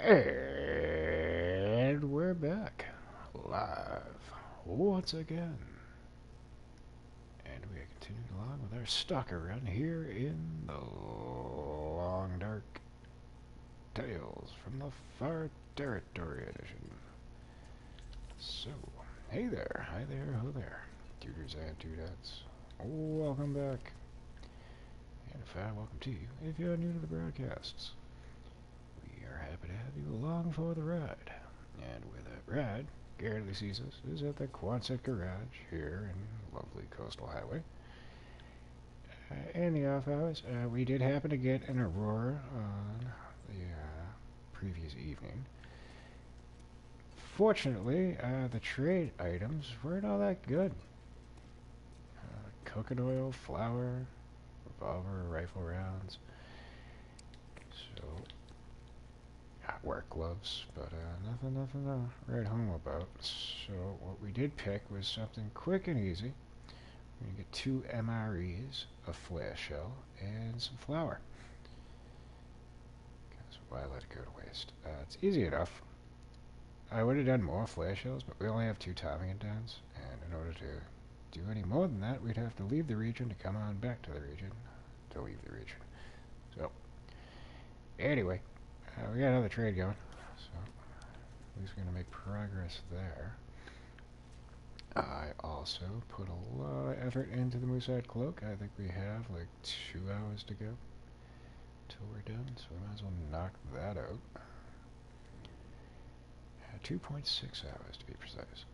And we're back live once again. And we are continuing along with our Stalker run here in the Long Dark Tales from the Far Territory edition. So, hey there, hi there, ho there, tutors and tudettes. Welcome back. And in fact, welcome to you if you're new to the broadcasts. We are happy to have you along for the ride. And with that ride, Garrett sees us is at the Quonset Garage here in lovely Coastal Highway. In the off hours, we did happen to get an aurora on the previous evening. Fortunately, the trade items weren't all that good. Coconut oil, flour, revolver, rifle rounds. So, work gloves, but nothing to write home about. So what we did pick was something quick and easy. We're going to get 2 MREs, a flare shell, and some flour. Because why let it go to waste? It's easy enough. I would have done more flare shells, but we only have 2 timing guns, and in order to do any more than that, we'd have to leave the region to come on back to the region to leave the region. So, anyway, we got another trade going, so at least we're going to make progress there. I also put a lot of effort into the Moosehide cloak. I think we have like 2 hours to go till we're done, so we might as well knock that out. 2.6 hours to be precise.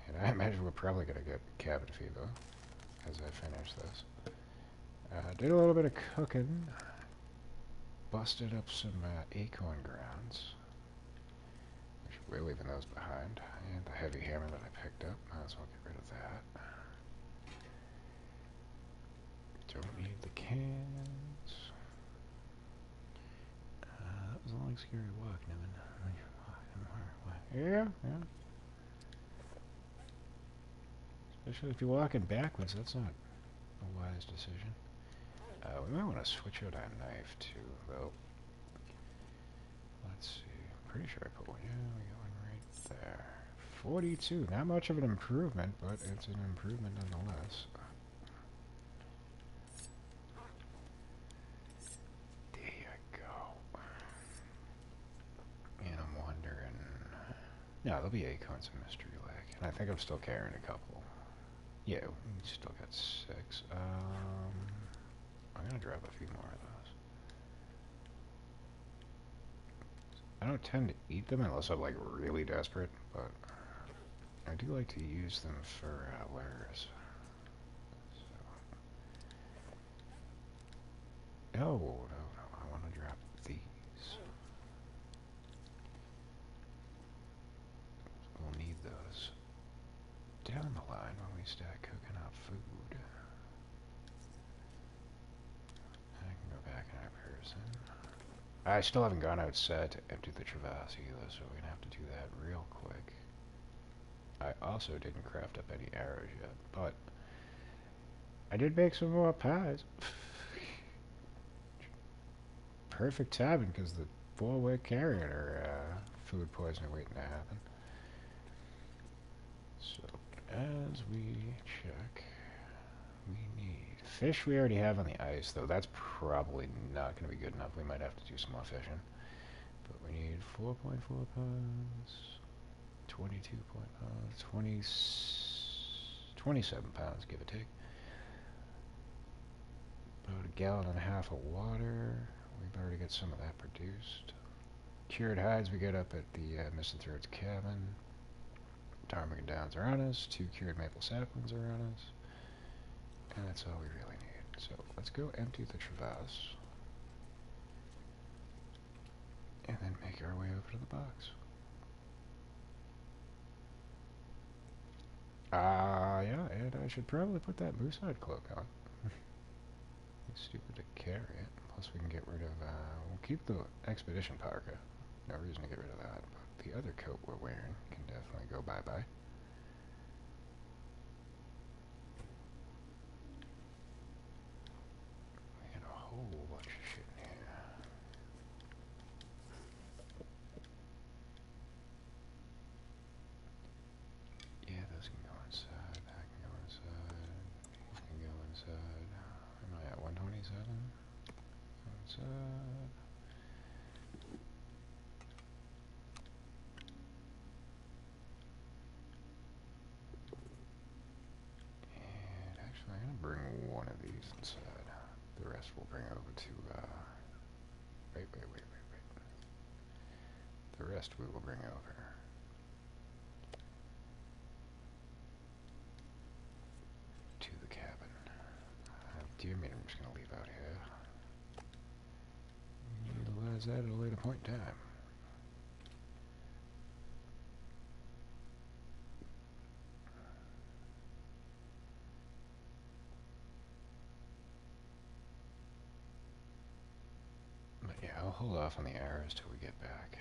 And I imagine we're probably going to get cabin fever as I finish this. Did a little bit of cooking. Busted up some acorn grounds. We're leaving those behind. And the heavy hammer that I picked up. Might as well get rid of that. Don't need the cans. That was a long, scary walk, Nevin. Yeah. Especially if you're walking backwards, that's not a wise decision. We might want to switch out our knife too, though. Let's see. Pretty sure I put one. Yeah, we got one right there. 42. Not much of an improvement, but it's an improvement nonetheless. There you go. And I'm wondering... No, there'll be acorns and mystery lake. And I think I'm still carrying a couple. Yeah, we still got 6. I'm gonna grab a few more of those. I don't tend to eat them unless I'm like really desperate, but I do like to use them for wares. So. No, I want to drop these. We'll need those down the line when we start cooking up food. I can go back in our person. I still haven't gone outside to empty the crevasse either, so we're gonna have to do that real quick. I also didn't craft up any arrows yet, but I did make some more pies. Perfect timing, because the 4 we're carrying are food poisoning waiting to happen. So, as we check, we need fish we already have on the ice, though that's probably not going to be good enough. We might have to do some more fishing. But we need 4.4 pounds, 22 27 pounds, give or take. About 1.5 gallons of water. We've already got some of that produced. Cured hides we get up at the Missing Throat's cabin. Ptarmigan Downs are on us. 2 cured maple saplings are on us. And that's all we really need. So let's go empty the crevasse. And then make our way over to the box. Yeah, and I should probably put that moosehide cloak on. It's stupid to carry it. Plus we can get rid of, we'll keep the expedition parka. No reason to get rid of that. But the other coat we're wearing can definitely go bye-bye. We got a whole bunch of shit in here. these inside. The rest we'll bring over to, wait. The rest we will bring over to the cabin. Dear me, I'm just going to leave out here. Utilize that at a later point in time. But yeah, I'll hold off on the arrows till we get back.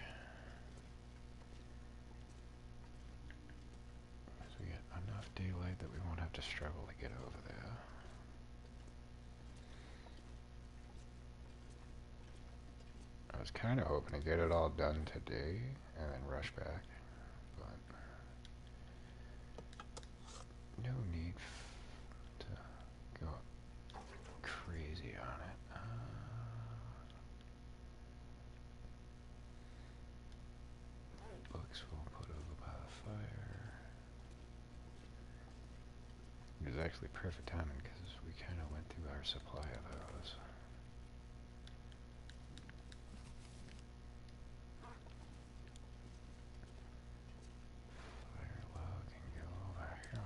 So we get enough daylight that we won't have to struggle to get over there. I was kind of hoping to get it all done today and then rush back, but no need to go crazy on it. Books we'll put over by the fire. It was actually perfect timing because we kind of went through our supply of those. Fire log can go over here.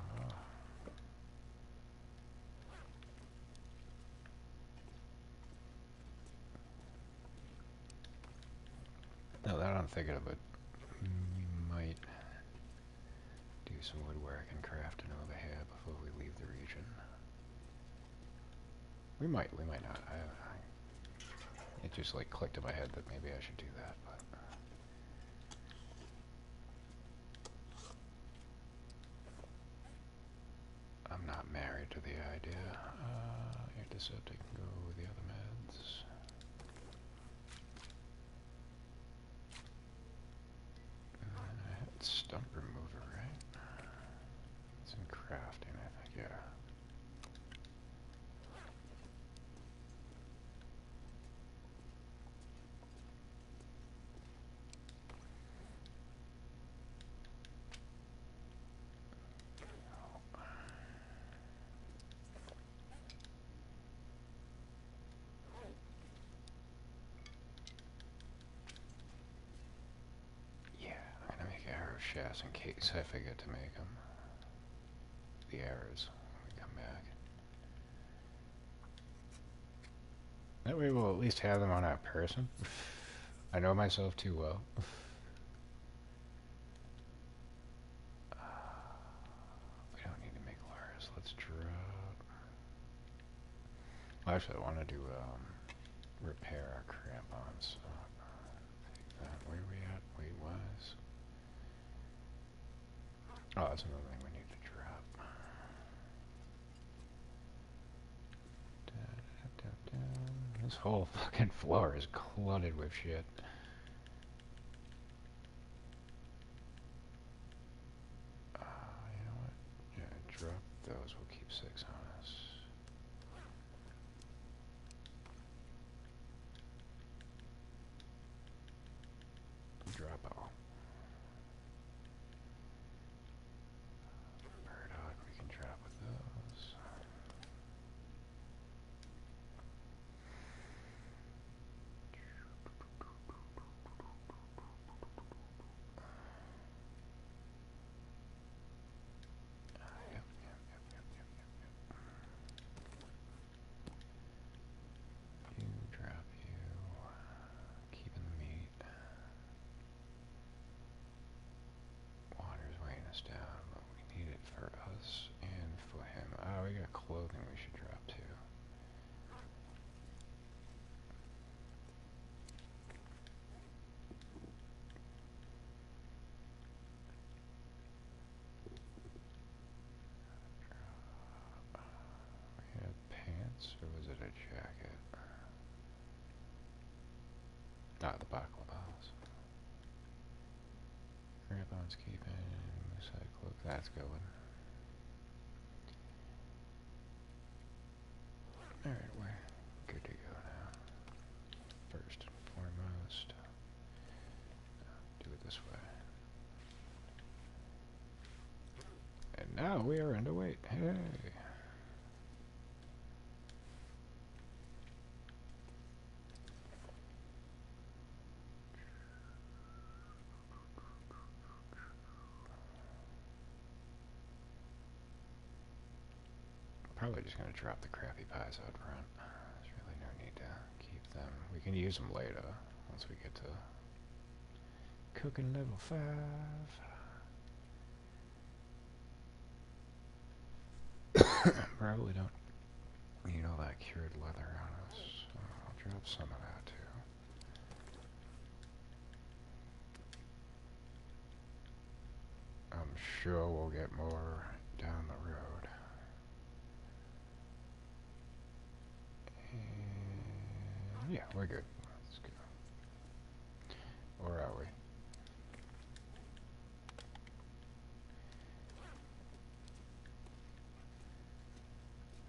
Now that I'm thinking of it, we might do some woodwork and crafting over here before we leave the region. We might not. It just like clicked in my head that maybe I should do that, but I'm not married to the idea. Antiseptic can go with the other meds. And then I had stump remover, right? It's in crafting, I think, yeah. Shafts in case I forget to make them. The arrows when we come back. That way we'll at least have them on our person. I know myself too well. We don't need to make lures. Let's drop. Well, actually, I want to do repair our crampons. Where are we at? Weight-wise? Oh, that's another thing we need to drop. This whole fucking floor is cluttered with shit. You know what? Yeah, drop those. We'll keep 6 on us. Drop all. Burdock, we can drop with those. Yep. You drop you. Keeping the meat. Water's weighing us down, but we need it for us and for him. Oh, we got clothing we should drop too. We had pants, or was it a jacket? Ah, the baklava's. Crampons keeping, moose-hide cloak, that's going. Alright, we're good to go now. First and foremost, do it this way. And now we are underweight. Hey! just gonna drop the crappy pies out front. There's really no need to keep them. We can use them later once we get to cooking level 5. Probably don't need all that cured leather on us, so I'll drop some of that too. I'm sure we'll get more down the road. And yeah, we're good. Let's go. Or are we?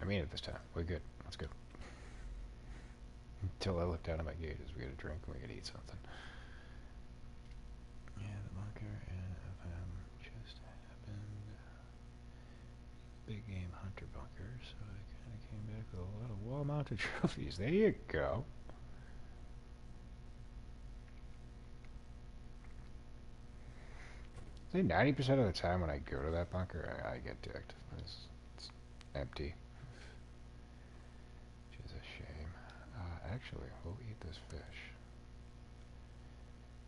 I mean it this time. We're good. Let's go. Until I look down at my gauges, we gotta drink and we gotta eat something. Yeah, the bunker and just happened. Big game hunter bunker, so I kind of came back with a lot of wall-mounted trophies. There you go. Say 90% of the time when I go to that bunker, I get dicked. It's empty. Which is a shame. Actually, we'll eat this fish.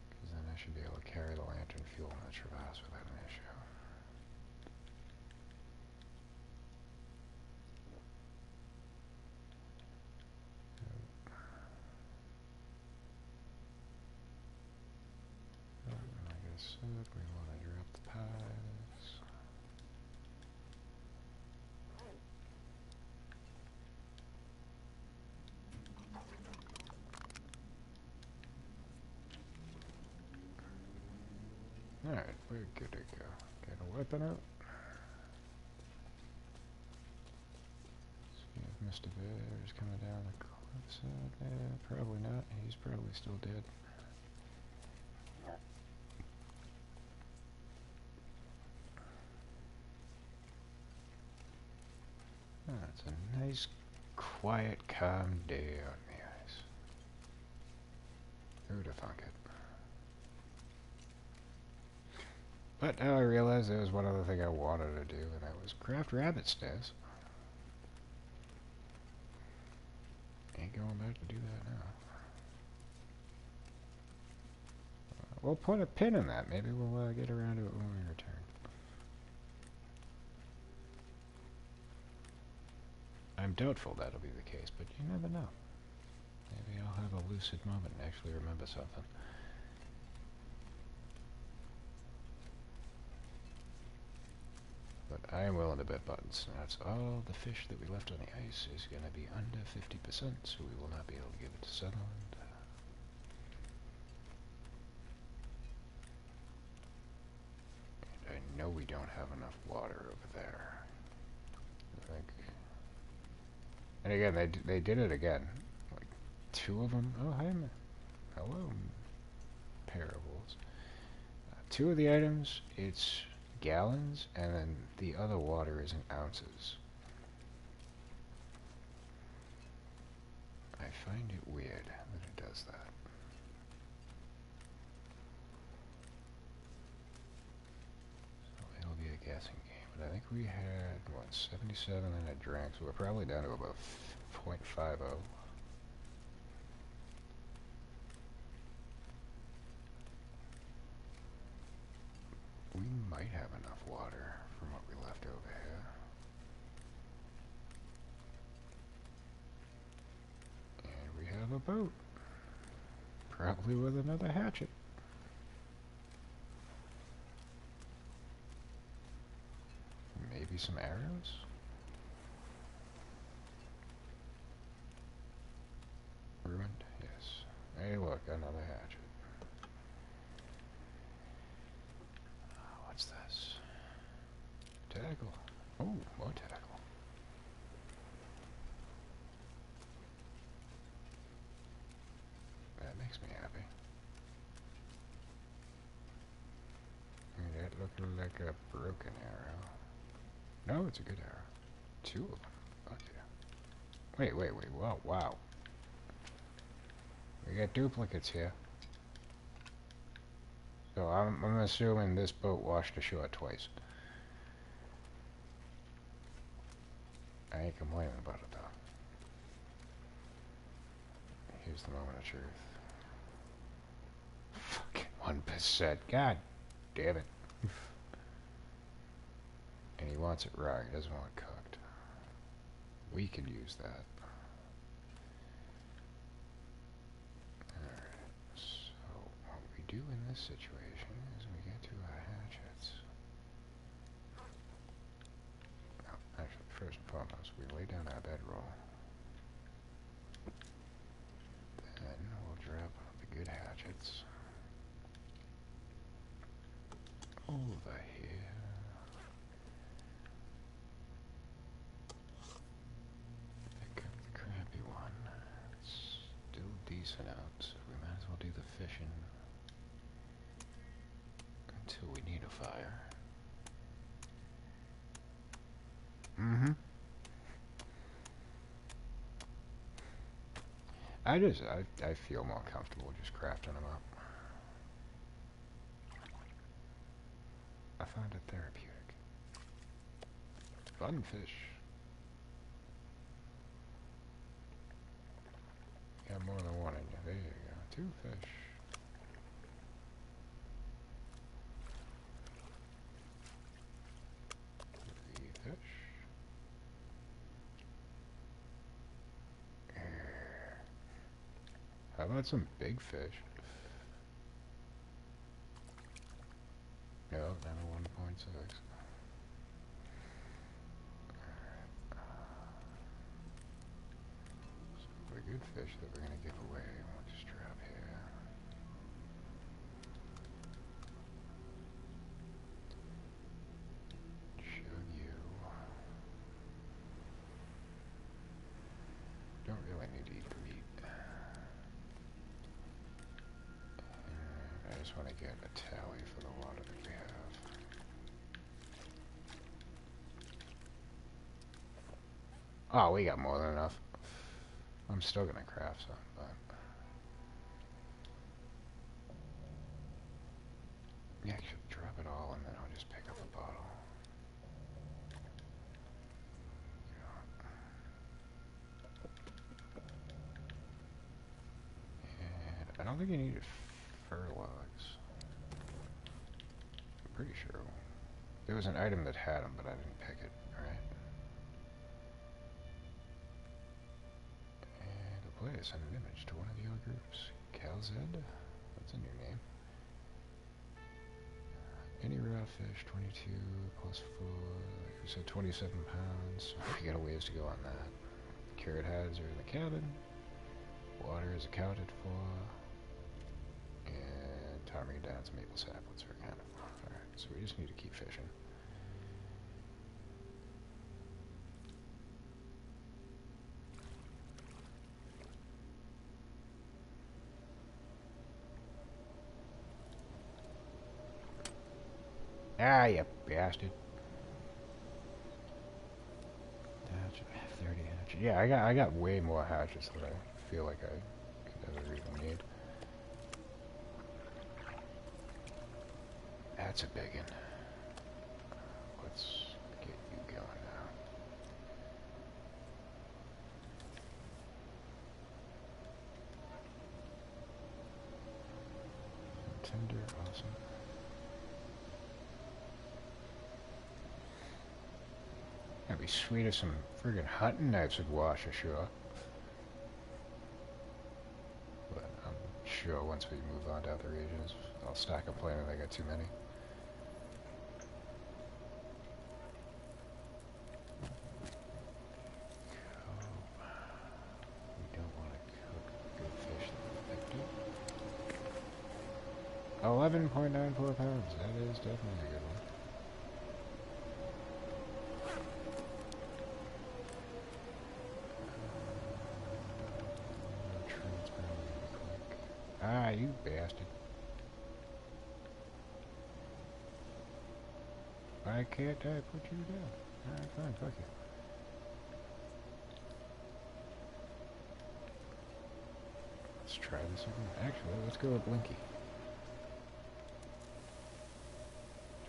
Because then I should be able to carry the lantern fuel in the crevasse without an issue. Like I said, we want to drop the pies. Alright, we're good to go. Get a weapon out. See if Mr. Bear is coming down the cliffside. Yeah, probably not. He's probably still dead. It's a nice, quiet, calm day out in the ice. Who'd have thunk it? But now I realize there was one other thing I wanted to do, and that was craft rabbit snares. Ain't going back to do that now. We'll put a pin in that. Maybe we'll get around to it when we return. I'm doubtful that'll be the case, but you never know. Maybe I'll have a lucid moment and actually remember something. But I am willing to bet buttons. That's all the fish that we left on the ice is going to be under 50%, so we will not be able to give it to Sutherland. And I know we don't have enough water over there. I think. And again, they did it again. Like 2 of them. Oh, hi, hello, parables. 2 of the items, it's gallons, and then the other water is in ounces. I find it weird that it does that. So it'll be a guessing game. But I think we had, what, 77 and a drink, so we're probably down to about 0.50. We might have enough water from what we left over here. And we have a boat. Probably with another hatchet. Maybe some arrows? Ruined? Yes. Hey look, another hatchet. What's this? Tackle. Oh, more tackle. That makes me happy. That looked like a broken arrow. No, it's a good arrow. 2 of them. Oh, yeah. Wait. Whoa, wow. We got duplicates here. So I'm assuming this boat washed ashore twice. I ain't complaining about it, though. Here's the moment of truth. Fucking 1%. God damn it. And he wants it raw. He doesn't want it cooked. We could use that. Alright. So, what we do in this situation is we get to our hatchets. No, actually, first and foremost, we lay down our bedroll. Then we'll drop the good hatchets over here. Pick up the crappy one. It's still decent out, so we might as well do the fishing until we need a fire. Mm-hmm. I feel more comfortable just crafting them up. I find it therapeutic. Fun fish. Got more than one in you. There you go. 2 fish. 3 fish. How about some big fish? No, down to 1.6. So the good fish that we're going to give away, we'll just drop here. Show you. Don't really need to eat the meat. I just want to get a tally for the water that we have. Oh, we got more than enough. I'm still gonna craft some, but yeah, actually drop it all and then I'll just pick up a bottle. And I don't think you need fur logs. I'm pretty sure there was an item that had them, but I didn't pick it. All right. And a player send an image to one of your groups. Calzed, that's a new name. Any raw fish, 22 plus 4, like we said, 27 pounds. We got a ways to go on that. Carrot heads are in the cabin. Water is accounted for. And ptarmigan downs and maple saplets are accounted for. Alright, so we just need to keep fishing. Ah, you bastard. 30 hatches. Yeah, I got way more hatches than I feel like I could ever even need. That's a big one. Let's get you going now. Tender, awesome. That'd be sweet if some friggin' hunting knives would wash ashore. But I'm sure once we move on to other regions, I'll start complaining I got too many. We don't want to cook good fish that 11.94 pounds. That is definitely a good one. Ah, you bastard. Why can't I put you down? Alright, fine, fuck you. Let's try this again. Actually, let's go with Blinky.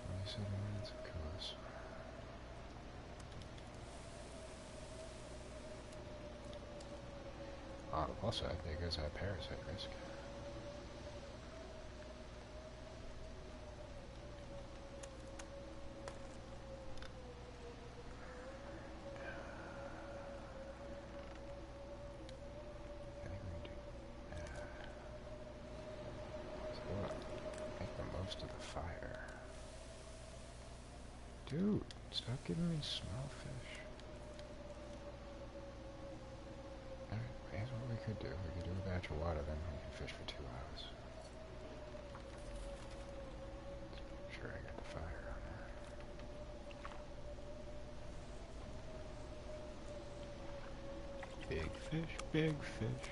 27 minutes of course. also because I parasite risk. I think we can do so make the most of the fire. Dude, stop giving me small fish. Alright, here's what we could do. We could do a batch of water, then we can fish for 2 hours. Make sure I got the fire on there. Big fish, big fish.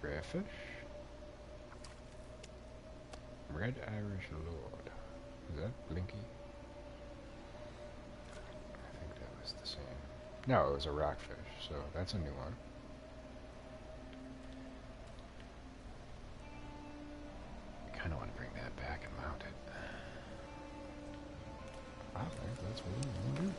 Rare fish. Red Irish Lord. Is that Blinky? I think that was the same. No, it was a rockfish, so that's a new one. I kind of want to bring that back and mount it. I think that's what we want to do.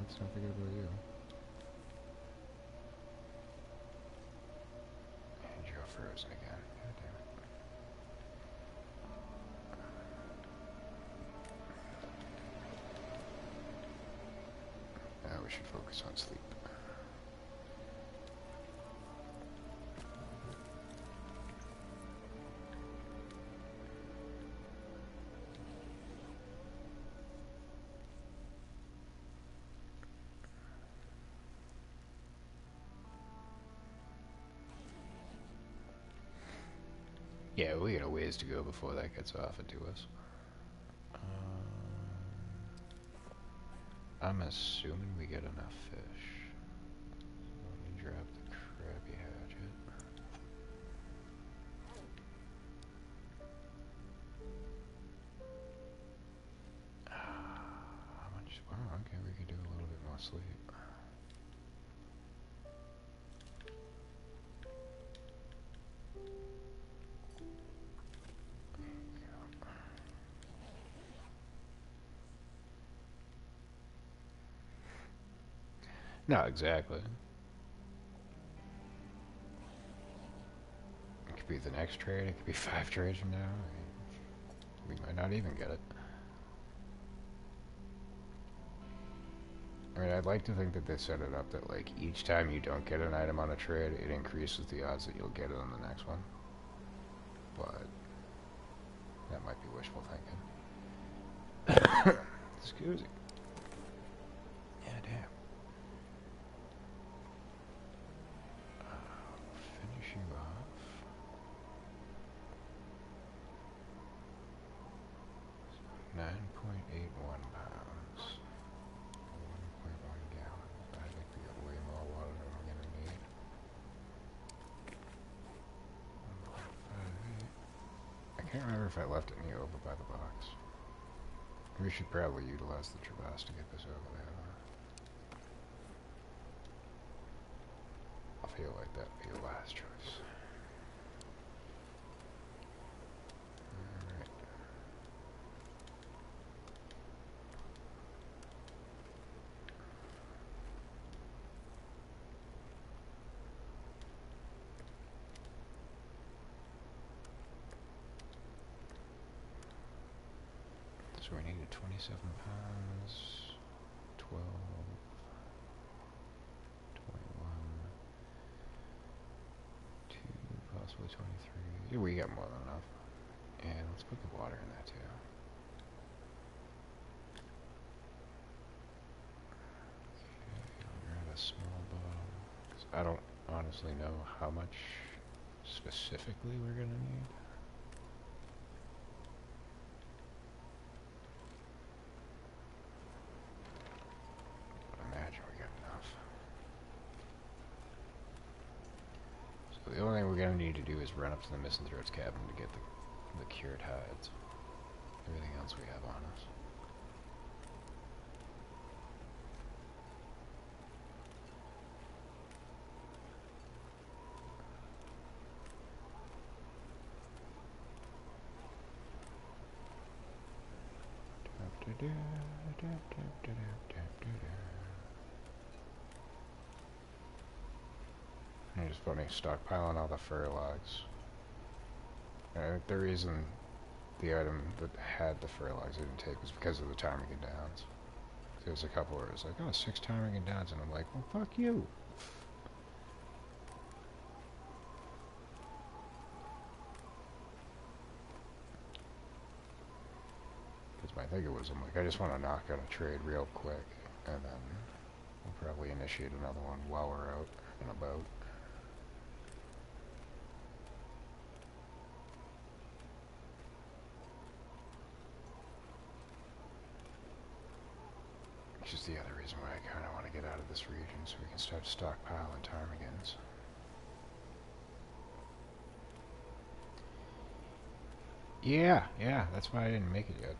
Let's not forget about you. And you're frozen again. God damn it. Now we should focus on sleep. Yeah, we got a ways to go before that gets offered to us. I'm assuming we get enough fish. Let me drop the crappy hatchet. How much? Wow, okay, we could do a little bit more sleep. No, exactly. It could be the next trade, it could be 5 trades from now. I mean, we might not even get it. I mean, I'd like to think that they set it up that, like, each time you don't get an item on a trade, it increases the odds that you'll get it on the next one. But that might be wishful thinking. Excuse me. Yeah, damn. Finish you off. 9.81 pounds. 1.1 gallons. I think we got way more water than we're gonna need. 1.58. I can't remember if I left any over by the box. We should probably utilize the traverse to get this over there. I feel like that'd be your last choice. Alright. So we needed 27 pounds, 12, 21, 2, possibly 23. Yeah, we got more than enough. And let's put the water in that too. Okay, I'll grab a small bottle. Because I don't honestly know how much specifically we're going to need. The only thing we're going to need to do is run up to the Misanthrope's cabin to get the cured hides. Everything else we have on us. And just funny, stockpiling all the fur logs. I think the reason the item that had the fur logs I didn't take was because of the timing and downs. There's a couple where it was like, oh, 6 timing and downs, and I'm like, well, fuck you. Because my thinking was, I'm like, I just want to knock out a trade real quick, and then we'll probably initiate another one while we're out and about. Which is the other reason why I kind of want to get out of this region, so we can start stockpiling ptarmigans. Yeah, that's why I didn't make it yet.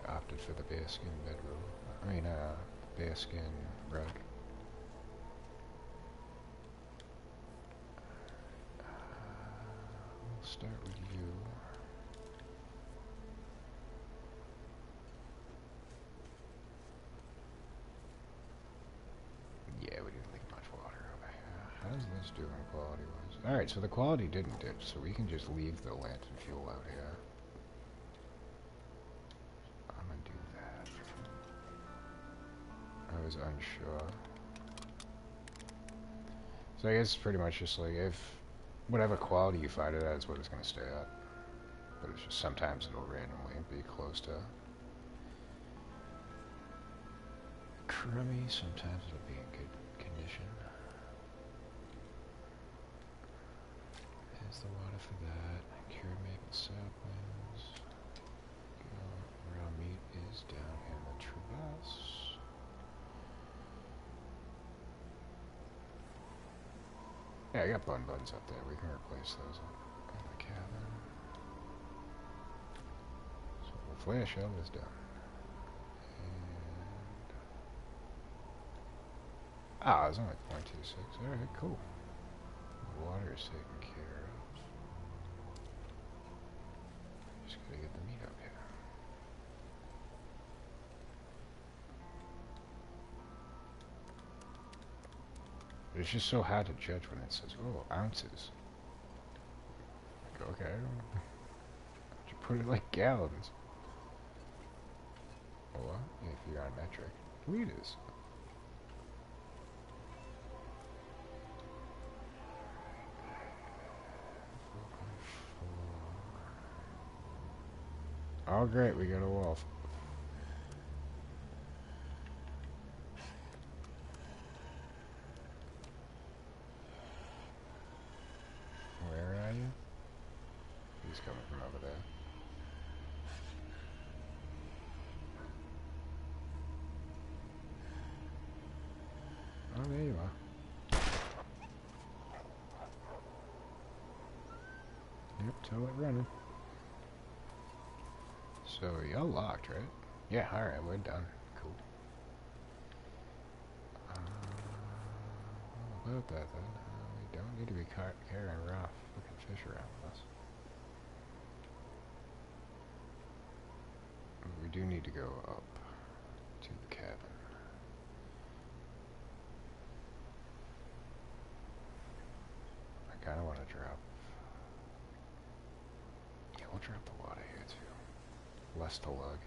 I opted for the bearskin bedroll. I mean, bearskin rug. We'll start with you. Yeah, we didn't leave much water over here. How's this doing quality-wise? Alright, so the quality didn't dip, so we can just leave the lantern fuel out here. I'm gonna do that. I was unsure. So I guess it's pretty much just like, if whatever quality you find it at is what it's gonna stay at. But it's just sometimes it'll randomly be close to crummy, sometimes it'll be in good condition. There's the water for that. Cured maple saplings. Raw meat is down in the crevasse. Yeah, I got buns up there. We can replace those in the cabin. So the flare shell is done. Ah, it's only 0.26. Alright, cool. The water is taken care of. Just gotta get the meat up here. But it's just so hard to judge when it says, oh, ounces. Like, okay. You put it like gallons. Or, if you're on metric, liters. Oh great, we got a wolf. Where are you? He's coming from over there. Oh, there you are. Yep, tow it running. So, you're locked, right? Yeah, alright, we're done. Cool. How about that, then? We don't need to be carrying rough looking fish around with us. We do need to go up to the cabin. I kind of want to drop... Yeah, we'll drop the water here, too. Less to lug.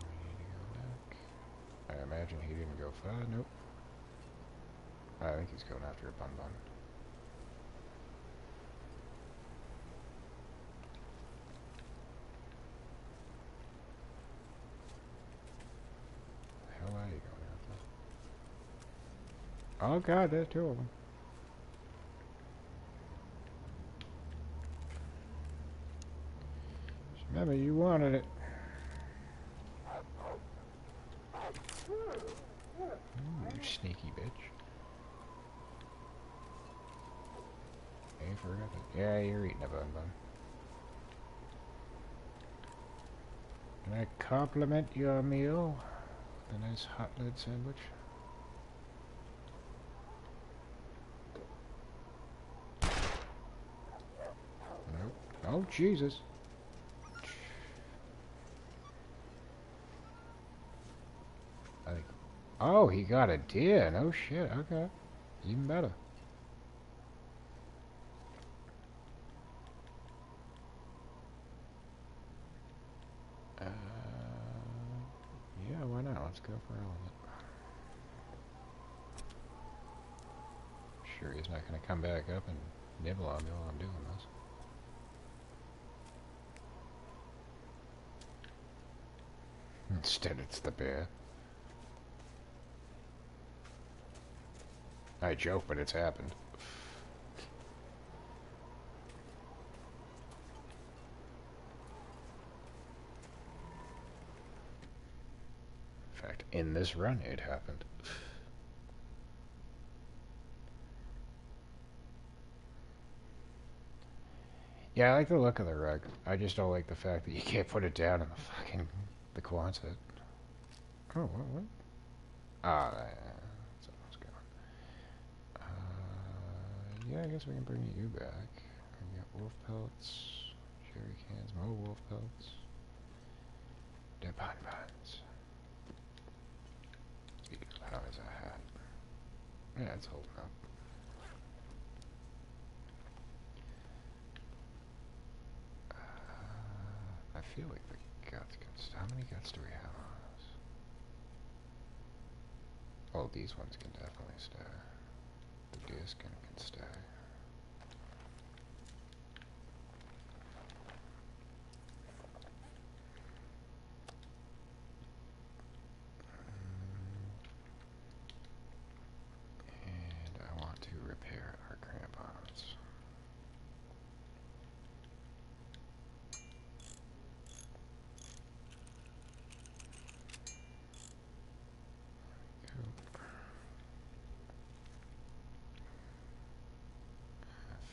We need to go back. I imagine he didn't go far. Nope. I think he's going after a bun. The hell are you going after? Oh god, there's 2 of them. Remember, you wanted it. Ooh, you sneaky bitch. Ain't forgot it. Yeah, you're eating a bun. Can I compliment your meal with a nice hot lead sandwich? Oh, Jesus. I think... Oh, he got a deer. No shit. Okay. Even better. Yeah, why not? Let's go for element. Sure, he's not going to come back up and nibble on me while I'm doing this. Instead, it's the bear. I joke, but it's happened. In fact, in this run, it happened. Yeah, I like the look of the rug. I just don't like the fact that you can't put it down in the fucking... the Quonset. Oh, what? Ah, that's almost gone. Yeah, I guess we can bring you back. We got wolf pelts, jerry cans, more wolf pelts. Dead pine vines. How is that hat? Yeah, it's holding up. I feel like the guts can stay. How many guts do we have on us? Oh, these ones can definitely stay. The deerskin can stay. And I want to repair our crampons.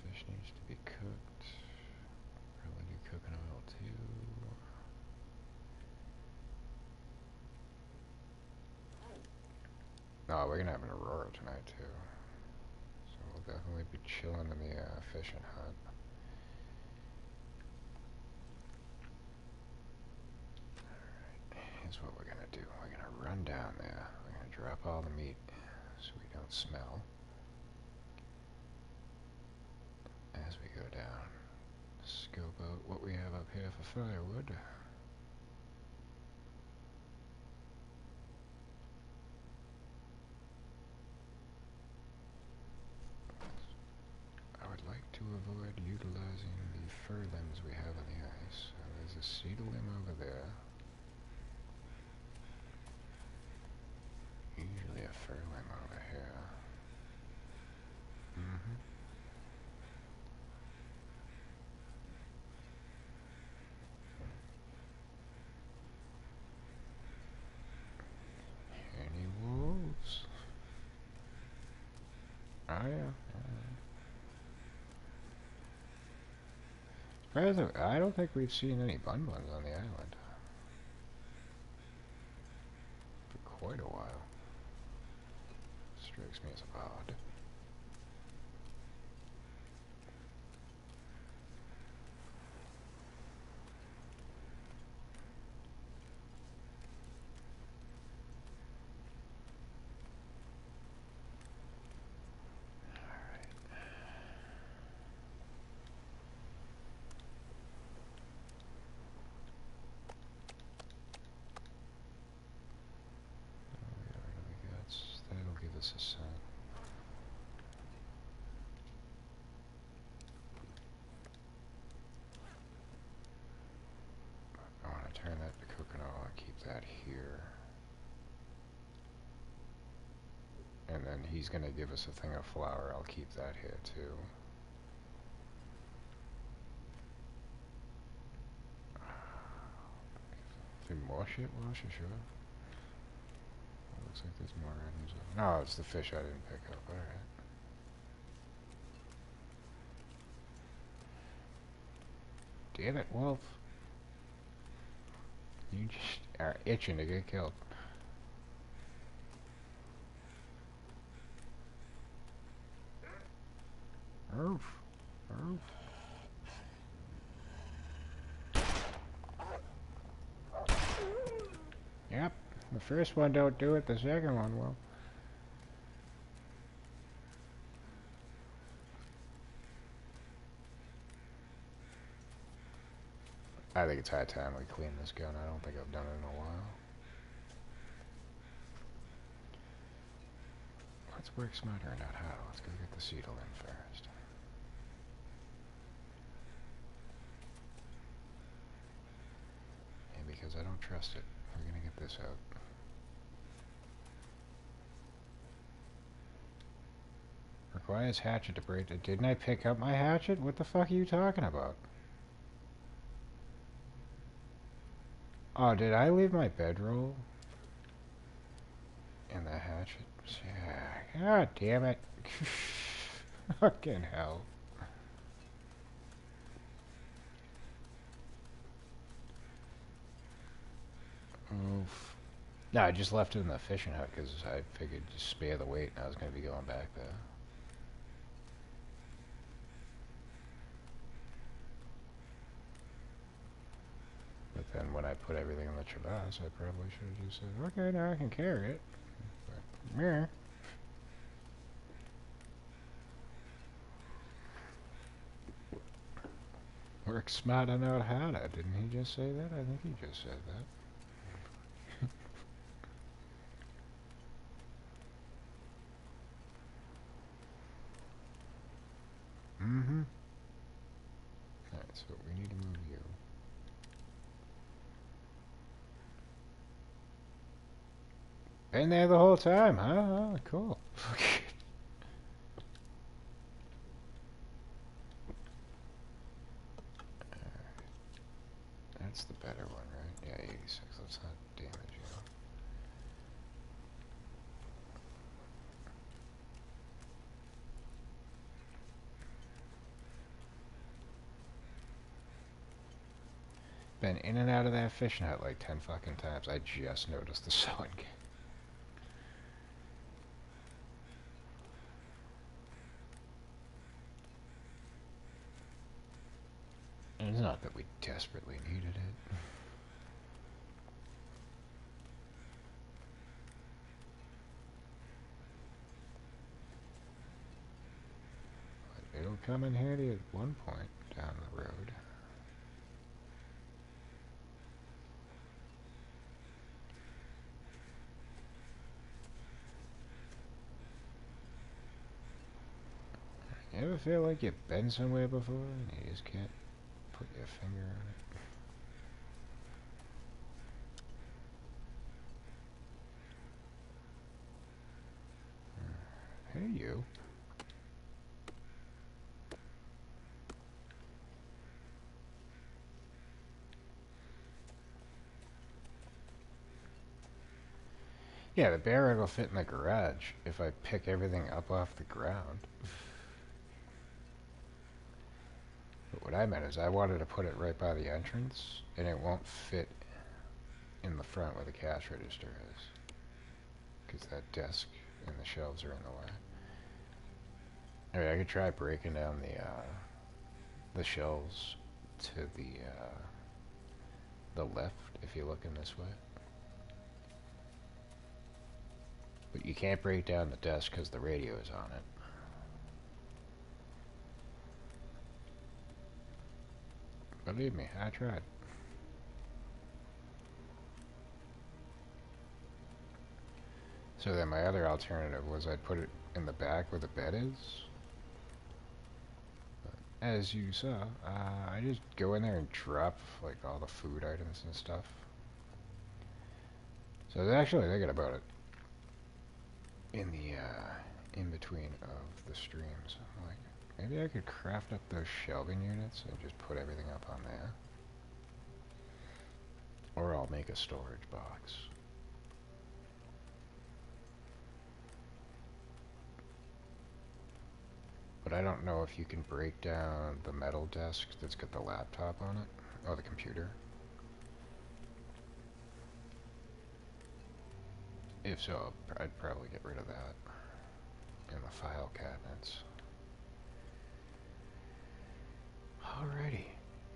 Fish needs to be cooked. Probably do cooking oil too. Oh, we're gonna have an aurora tonight too. So we'll definitely be chilling in the fishing hut. Here's what we're gonna do. We're gonna run down there. We're gonna drop all the meat so we don't smell. As we go down, scope out what we have up here for firewood. I would like to avoid utilizing the fir limbs we have on the ice. So there's a cedar limb over there. Usually a fir limb over here. Any wolves? Oh yeah. I don't think we've seen any bun-buns on the island for quite a while. Strikes me as odd. That'll give us a scent. I want to turn that to coconut and keep that here. And then he's going to give us a thing of flour. I'll keep that here too. More shit wash, sure. Looks like there's more items. No, it's the fish I didn't pick up. Alright. Damn it, wolf. You just are itching to get killed. Oof. Oof. The first one don't do it, the second one will. I think it's high time we clean this gun. I don't think I've done it in a while. Let's work smarter, not harder. Let's go get the Sutherland first. And because I don't trust it, we're gonna get this out. Requires hatchet to break it. Didn't I pick up my hatchet? What the fuck are you talking about? Oh, did I leave my bedroll in the hatchet? Yeah. God damn it. Fucking hell. Oof. No, I just left it in the fishing hut because I figured just spare the weight and I was going to be going back there. But then when I put everything in the crevasse, I probably should have just said, okay, now I can carry it. But, meh. Work smarter, not harder. Didn't he just say that? I think he just said that. Mm-hmm. Alright, so we need to move you. Been there the whole time, huh? Oh, cool. That's the better one, right? Yeah, 86. Let's not damage you. Been in and out of that fishing hut like 10 fucking times. I just noticed the sewing. And it's not that we desperately needed it. But it'll come in handy at one point down the road. You ever feel like you've been somewhere before and you just can't put your finger on it? Hey, you. Yeah, the barrel will fit in the garage if I pick everything up off the ground. But what I meant is I wanted to put it right by the entrance, and it won't fit in the front where the cash register is. Because that desk and the shelves are in the way. Anyway, I could try breaking down the shelves to the left if you're looking this way. But you can't break down the desk because the radio is on it. Believe me, I tried. So then my other alternative was I'd put it in the back where the bed is. But as you saw, I just go in there and drop like all the food items and stuff. So I was actually thinking about it in the in between of the streams. I'm like, maybe I could craft up those shelving units and just put everything up on there. Or I'll make a storage box. But I don't know if you can break down the metal desk that's got the laptop on it, or the computer. If so, I'd probably get rid of that in the file cabinets. Alrighty,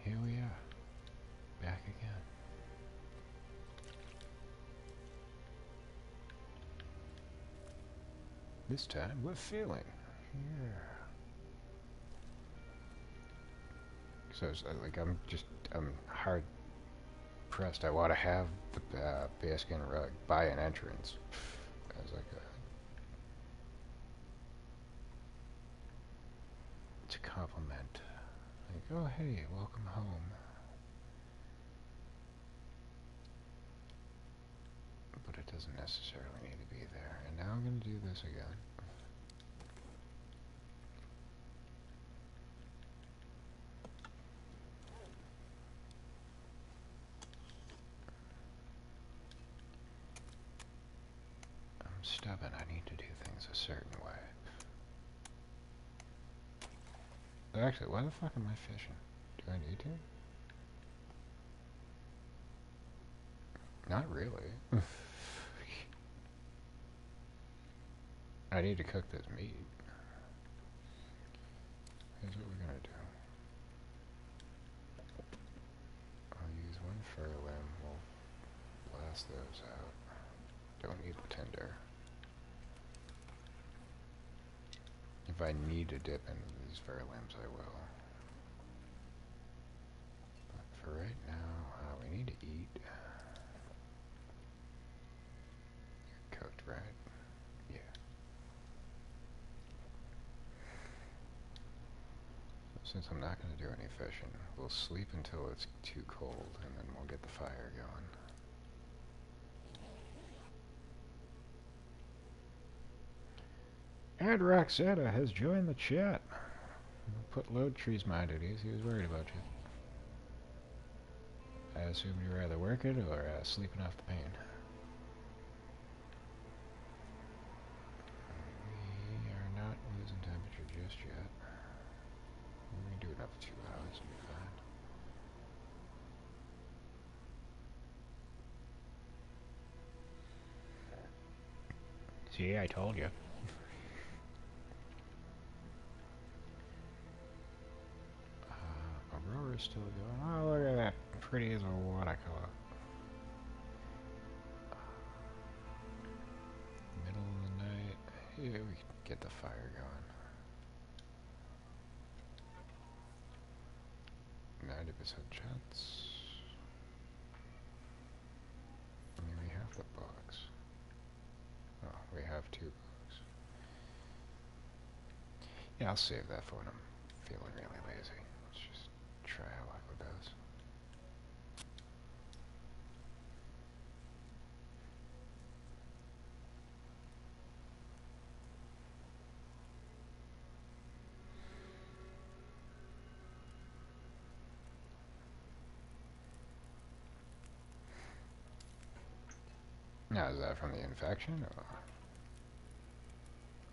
here we are, back again. This time we're feeling. Yeah. So it's like I'm hard pressed. I want to have the bearskin rug by an entrance as like to compliment. Like, oh hey, welcome home. But it doesn't necessarily need to be there. And now I'm going to do this again. I'm stubborn. I need to do things a certain way. Actually, why the fuck am I fishing? Do I need to? Not really. I need to cook this meat. Here's what we're gonna do. I'll use one fur limb. We'll blast those out. Don't need the tinder. If I need to dip into these fur limbs, I will. But for right now, we need to eat. You're cooked, right? Yeah. Since I'm not going to do any fishing, we'll sleep until it's too cold, and then we'll get the fire going. And Roxetta has joined the chat. Put load trees mind at ease. He was worried about you. I assume you'd rather work it or sleeping off the pain. We are not losing temperature just yet. We can do another 2 hours and be fine. See, I told you. Aurora's still going. Oh, look at that. Pretty as a watercolor. Middle of the night. Yeah, we can get the fire going. 90% chance. I mean, we have the box. Oh, we have 2 books. Yeah, I'll save that for when I'm feeling really lazy. Let's just try our luck with those. Now, is that from the infection, or?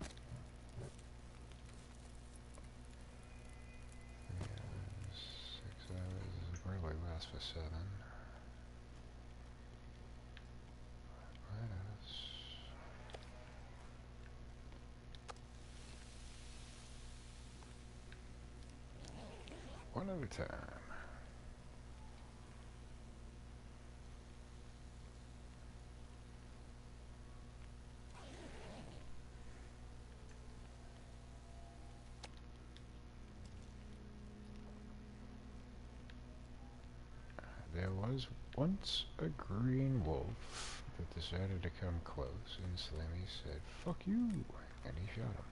Yeah, 6 hours. This probably lasts for 7. Lettuce. One at a time. There was once a green wolf that decided to come close, and Slimmy said, "Fuck you," and he shot him.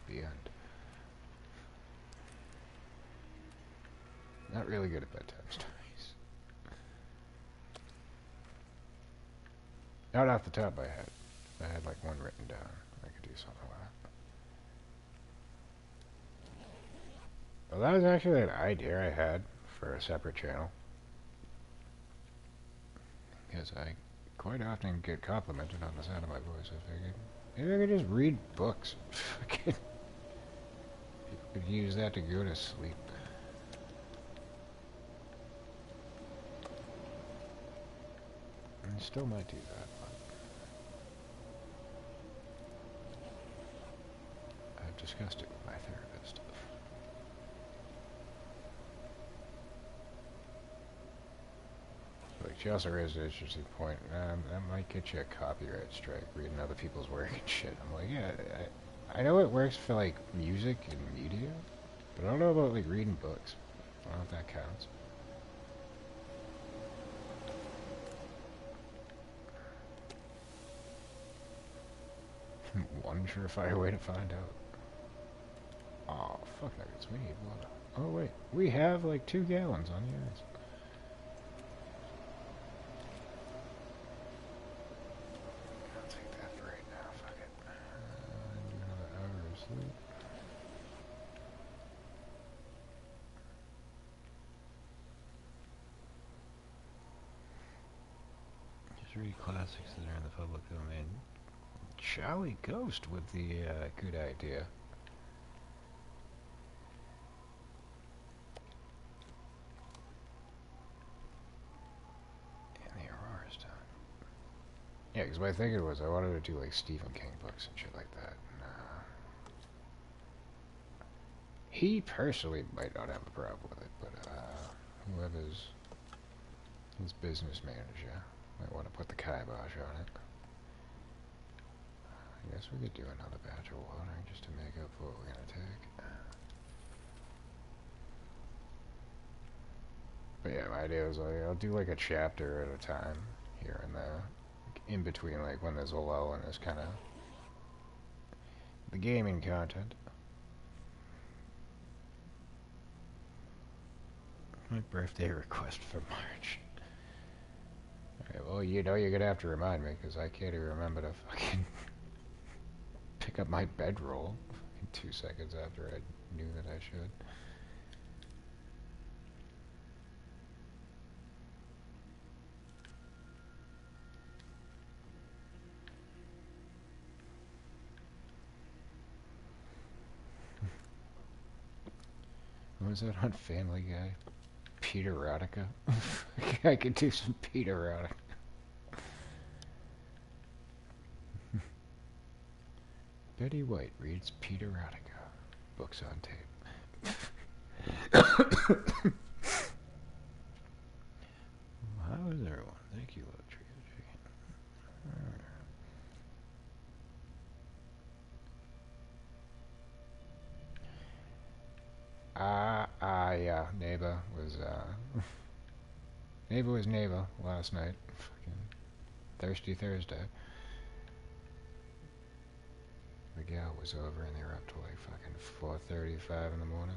The end. Not really good at bedtime stories. Not off the top of my head. If I had like one written down, I could do something with it. Well, that was actually an idea I had for a separate channel. Because I quite often get complimented on the sound of my voice. I figured maybe I could just read books. People could use that to go to sleep. I still might do that, but I've discussed it with my therapist. Like, She also raised an interesting point. That might get you a copyright strike, reading other people's work and shit. I'm like, yeah, I know it works for, like, music and media, but I don't know about, like, reading books. I don't know if that counts. One surefire way to find out. Oh, fuck nuggets, we need water. Oh, wait, we have, like, 2 gallons on the ice. I'll take that for right now, fuck it. Do another hour of sleep. Just read classics that are in the public domain. Charlie Ghost with the good idea. And the Aurora's done. Yeah, because my thinking was I wanted to do like Stephen King books and shit like that. And, he personally might not have a problem with it, but whoever's his business manager might want to put the kibosh on it. I guess we could do another batch of water just to make up for what we're gonna take. But yeah, my idea was like, I'll do like a chapter at a time here and there. In between, like, when there's a lull and there's kind of the gaming content. My birthday request for March. Alright, well, you know you're gonna have to remind me, because I can't even remember to fucking pick up my bedroll in 2 seconds after I knew that I should. What was that on Family Guy? Peter Rodica? I could do some Peter Rodica. Betty White reads Peter Rodica. Books on tape. How is everyone? Thank you, Lotry. Yeah, neighbor was neighbor last night. Fucking Thirsty Thursday. The gal was over and they were up to like fucking 4:35 in the morning.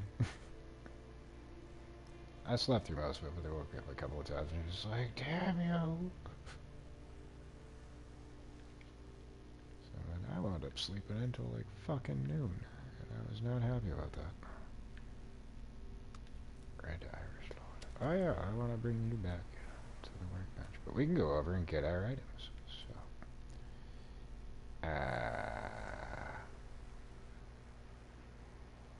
I slept through most of it, but they woke me up a couple of times and it was just like, damn you. So then I wound up sleeping until like fucking noon. And I was not happy about that. Red Irish Lord. Oh yeah, I want to bring you back to the workbench. But we can go over and get our items. So.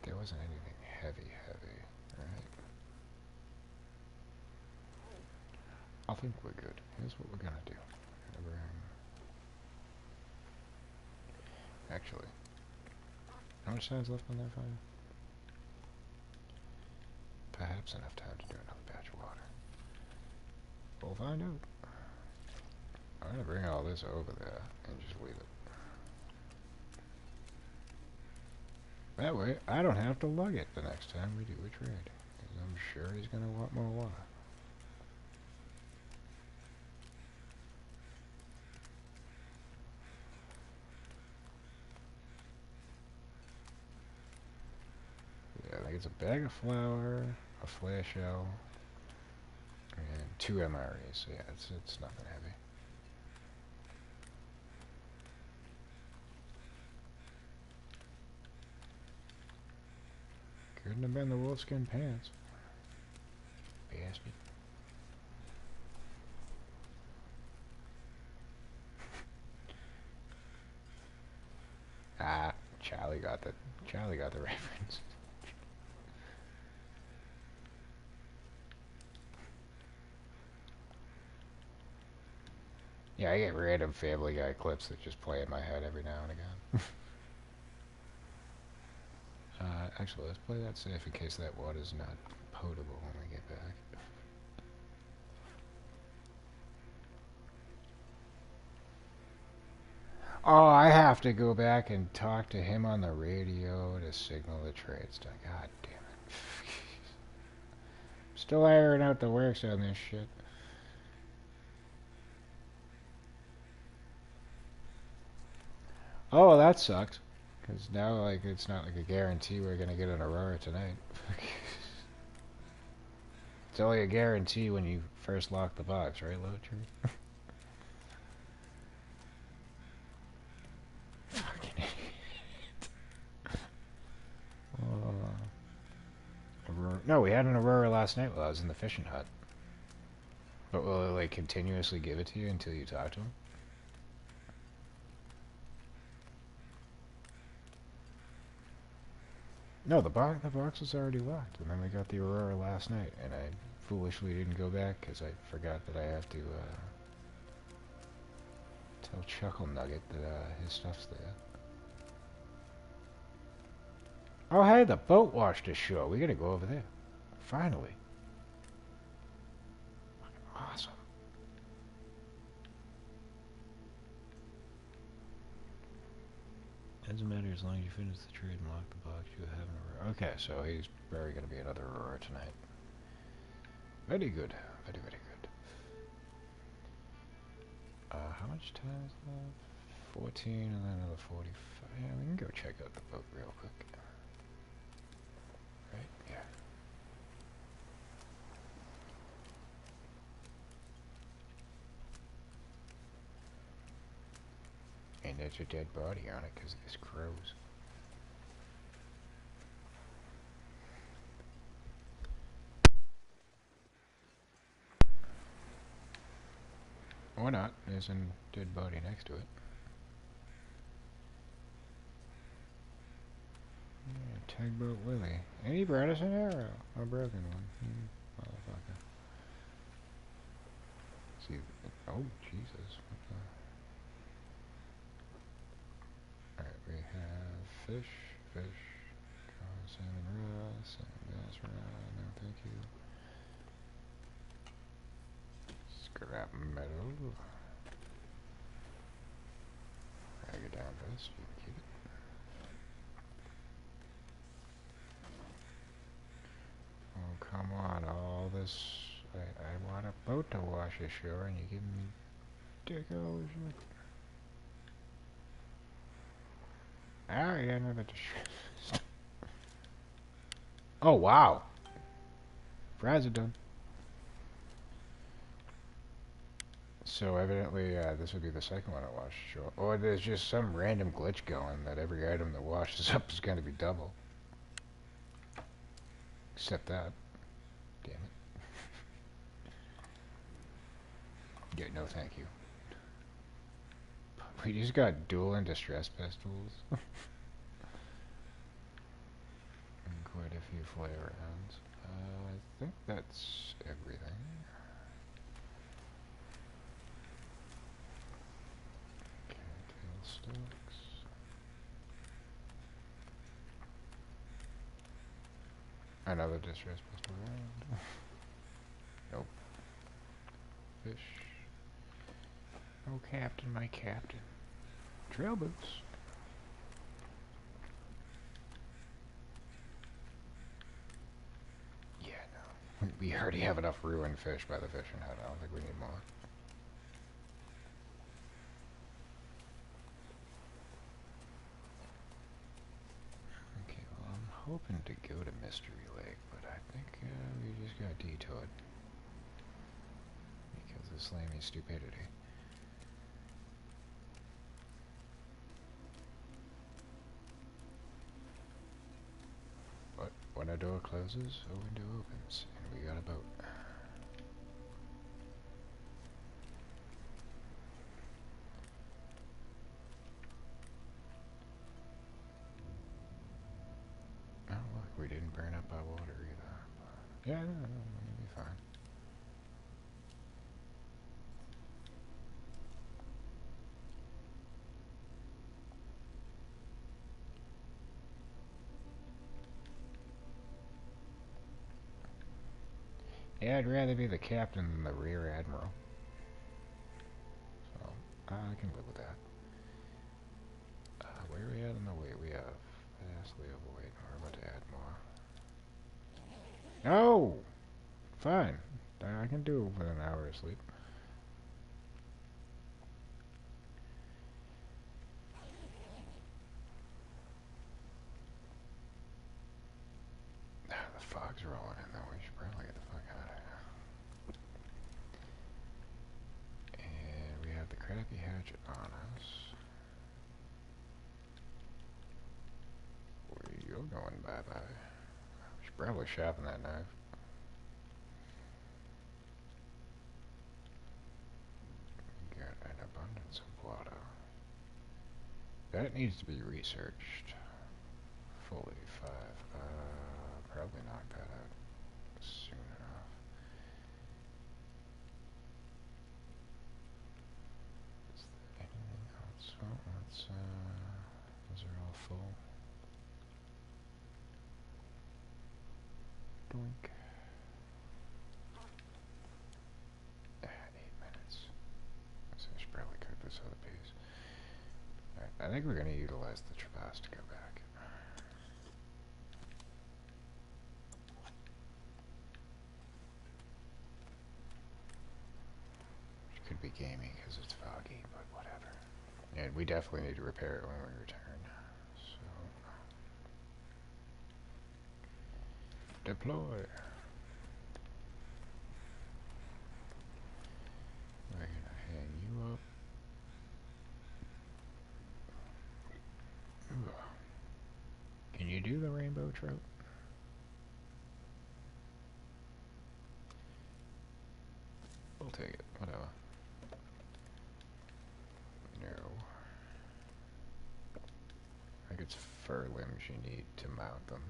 There wasn't anything heavy, right? I think we're good. Here's what we're gonna do. We're gonna bring... Actually, how much time's left on that fire? Perhaps enough time to do another batch of water. We'll find out. I'm gonna bring all this over there and just leave it. That way, I don't have to lug it the next time we do a trade. Because I'm sure he's gonna want more water. Yeah, I think it's a bag of flour, a flare shell, and 2 MREs. So yeah, it's nothing heavy. Couldn't have been the wolfskin pants. Bastard. Ah, Charlie got the reference. Yeah, I get random Family Guy clips that just play in my head every now and again. Actually, let's play that safe in case that water's not potable when we get back. Oh, I have to go back and talk to him on the radio to signal the trade stuff. God damn it. Still ironing out the works on this shit. Oh, well, that sucks. Because now, like, it's not like a guarantee we're gonna get an Aurora tonight. It's only a guarantee when you first lock the box, right, Lotree? Fucking idiot. No, we had an Aurora last night while I was in the fishing hut. But will it, like, continuously give it to you until you talk to him? No, the box was already locked, and then we got the Aurora last night, and I foolishly didn't go back because I forgot that I have to tell Chuckle Nugget that his stuff's there. Oh, hey, the boat washed ashore. We gotta go over there. Finally. Awesome. Doesn't matter as long as you finish the trade and lock the box, you have an Aurora. Okay, so he's very gonna be another Aurora tonight. Very good. Very, very good. How much time is left? 14 and then another 45. Yeah, we can go check out the boat real quick. Right? Yeah. And there's a dead body on it because there's crows. Or not. There's a dead body next to it. Yeah, tugboat Willie. And he brought us an arrow. A broken one. Motherfucker. See. Oh, Jesus. Alright, we have fish, salmon raw, salmon bass raw, no thank you. Scrap metal. Drag it down this, you can keep it. Oh, come on, all this, I want a boat to wash ashore and you give me dick all this shit. Ah, yeah, no, that's oh, wow. Fries are done. So evidently, this would be the second one I washed ashore. Or there's just some random glitch going that every item that washes up is going to be double. Except that. Damn it. Yeah, no thank you. We just got dual and distress pistols. And quite a few flare rounds. I think that's everything. Tail sticks. Another distress pistol round. Nope. Fish. Oh, Captain, my Captain. Trail boots. Yeah, no. We already have enough ruined fish by the fishing hut. I don't think we need more. Okay, well, I'm hoping to go to Mystery Lake, but I think we just got detoured. Because of Slammy stupidity. But when a door closes, a window opens, and we got a boat. Oh look, we didn't burn up our water either. But yeah, no, we'll be fine. Yeah, I'd rather be the captain than the rear admiral. So, I can live with that. where are we at in the weight? We have vastly overweight. We're about to add more. No! Fine. I can do it with an hour of sleep. The fog's rolling in though. We should probably get the fuck out of here. And we have the crappy hatchet on us. You're going bye-bye. We should probably sharpen that knife. We got an abundance of water. That needs to be researched. Fully 5. Probably knock that out soon enough. Is there anything else? Oh, let's, those are all full. Doink. 8 minutes. So I should probably cook this other piece. Alright, I think we're going to utilize the traverse to go back. Could be gaming because it's foggy, but whatever. And we definitely need to repair it when we return. So, deploy. We're gonna hang you up. Ooh. Can you do the rainbow trout? We'll take it, whatever. No. I think it's fur limbs you need to mount them.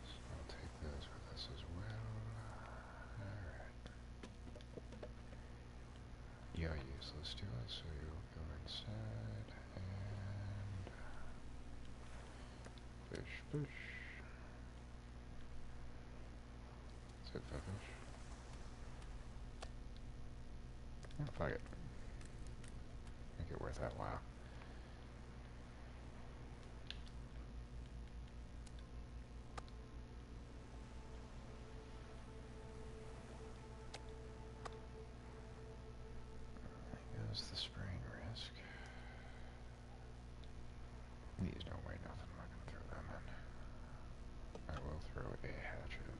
So I'll take those with us as well. Alright. You're useless to us, so you'll go inside and fish, fish. That's it for fish. Oh, fuck it. Make it worth that while. There goes the spraying risk. These don't weigh nothing. I'm not going to throw them in. I will throw a hatchet.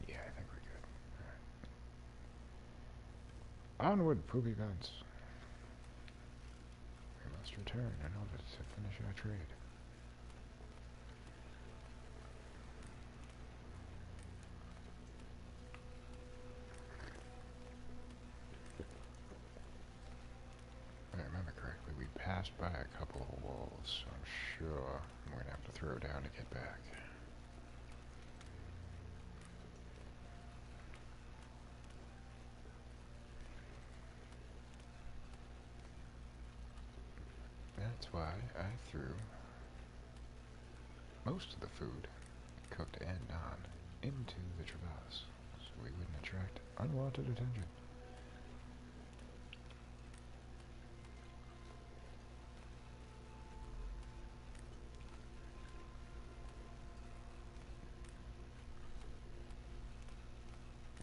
Yeah, I think we're good. Alright. Onward, poopy guns. We must return in order to finish our trade. If I remember correctly, we passed by a couple of wolves, so I'm sure we're going to have to throw down to get back. That's why I threw most of the food, cooked and non, into the traverse, so we wouldn't attract unwanted attention.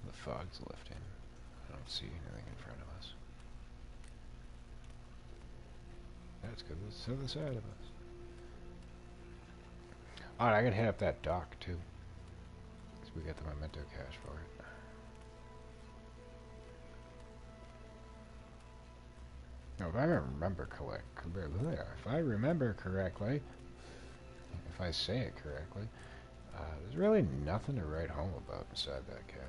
The fog's lifting. I don't see anything in front of us. That's because it's to the side of us. Alright, I gotta hit up that dock too. Because we got the memento cache for it. Now, if I remember correctly, if I say it correctly, there's really nothing to write home about inside that cache.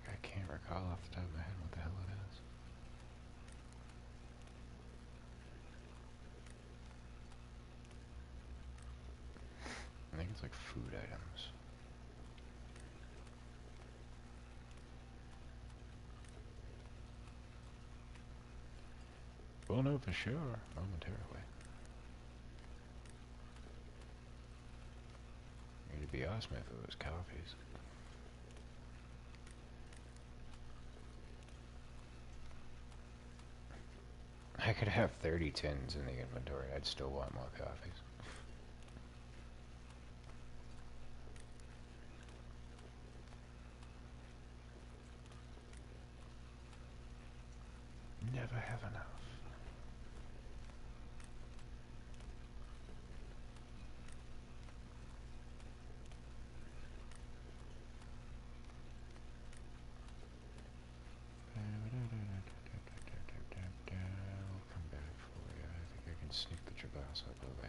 I can't recall off the top of my head what the hell it is. I think it's like food items. for sure, momentarily. It'd be awesome if it was coffees. I could have 30 tins in the inventory. I'd still want more coffees. Never have enough. I'll come back for you. I think I can sneak the Traverse up over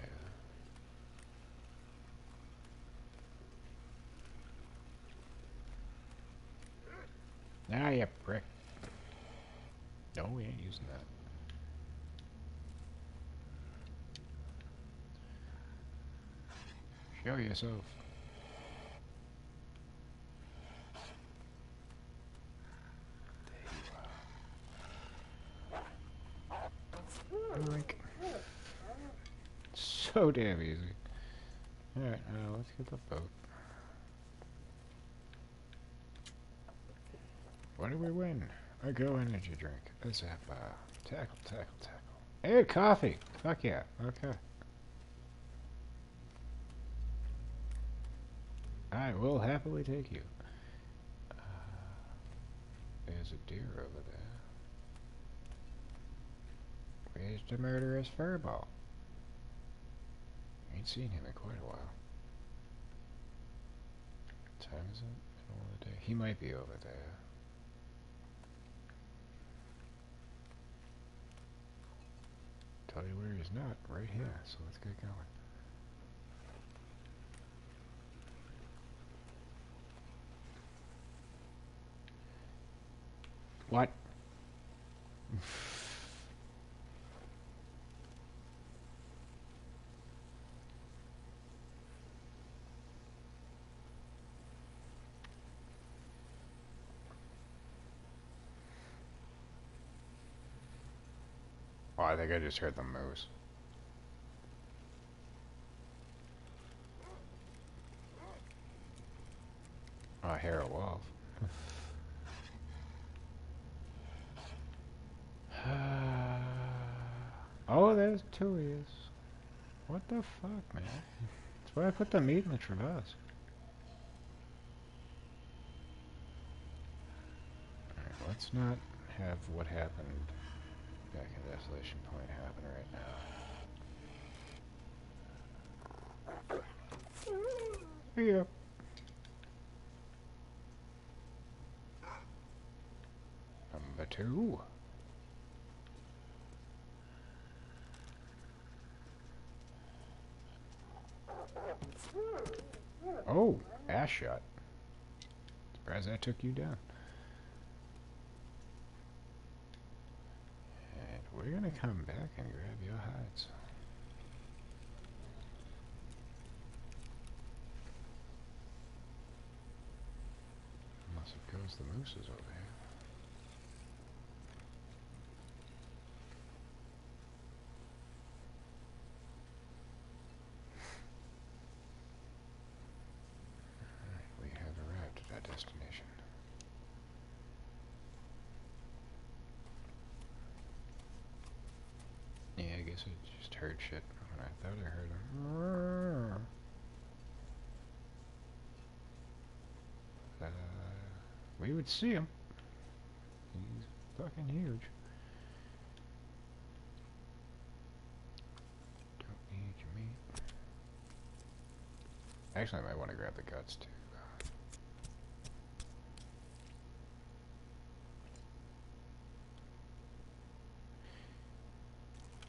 here. Ah, you prick. No, we ain't using that. Show yourself. Like, so damn easy. Alright, let's get the boat. What do we win? A Go energy drink. A Zap bar. Tackle, tackle, tackle. Hey, coffee! Fuck yeah. Okay. I will happily take you. There's a deer over there. Where's the murderous furball? Ain't seen him in quite a while. What time is it? Middle of the day. He might be over there. Tell you where he's not. Right here. So let's get going. What? Oh, I think I just heard the moose. Oh, I hear a wolf. Oh, there's two ears. What the fuck, man? That's why I put the meat in the Traverse. Alright, let's not have what happened back in Desolation Point happen right now. Here you go. Number 2. Oh, ass shot. Surprised that took you down. And we're gonna come back and grab your hides. Unless it goes the mooses over here. We have arrived at our destination. Yeah, I guess I just heard shit when I thought I heard him. We would see him. He's fucking huge. Don't need your meat. Actually, I might want to grab the guts too.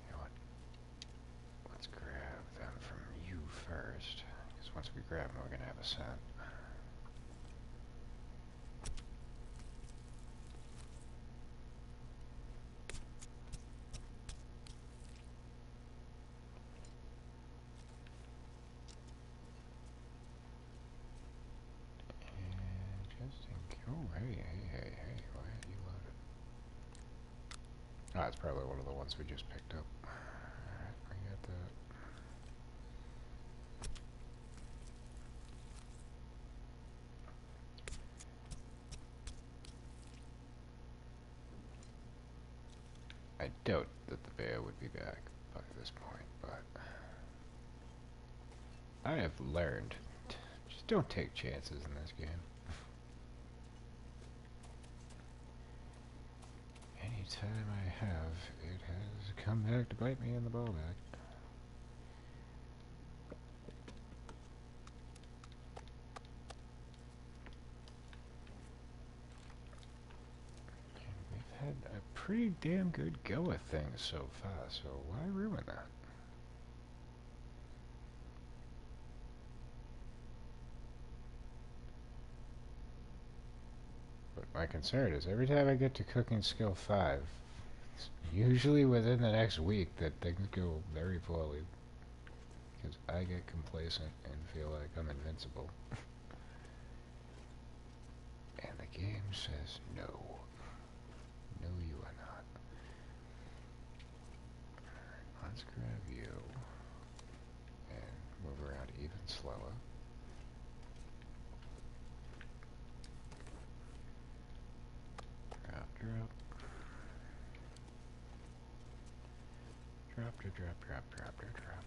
You know what? Let's grab them from you first. Because once we grab them, we're going to have a scent. Oh, hey, why are you loaded? Oh, it's probably one of the ones we just picked up. Alright, we got that. I doubt that the bear would be back by this point, but I have learned. Just don't take chances in this game. Anytime I have, it has come back to bite me in the ball back. And we've had a pretty damn good go of things so far, so why ruin that? But my concern is every time I get to cooking skill 5, it's usually within the next week that things go very poorly. Because I get complacent and feel like I'm invincible. And the game says no. No, you are not. Alright, let's grab you. And move around even slower. Drop, drop. Drop, drop, drop, drop, drop, drop, drop.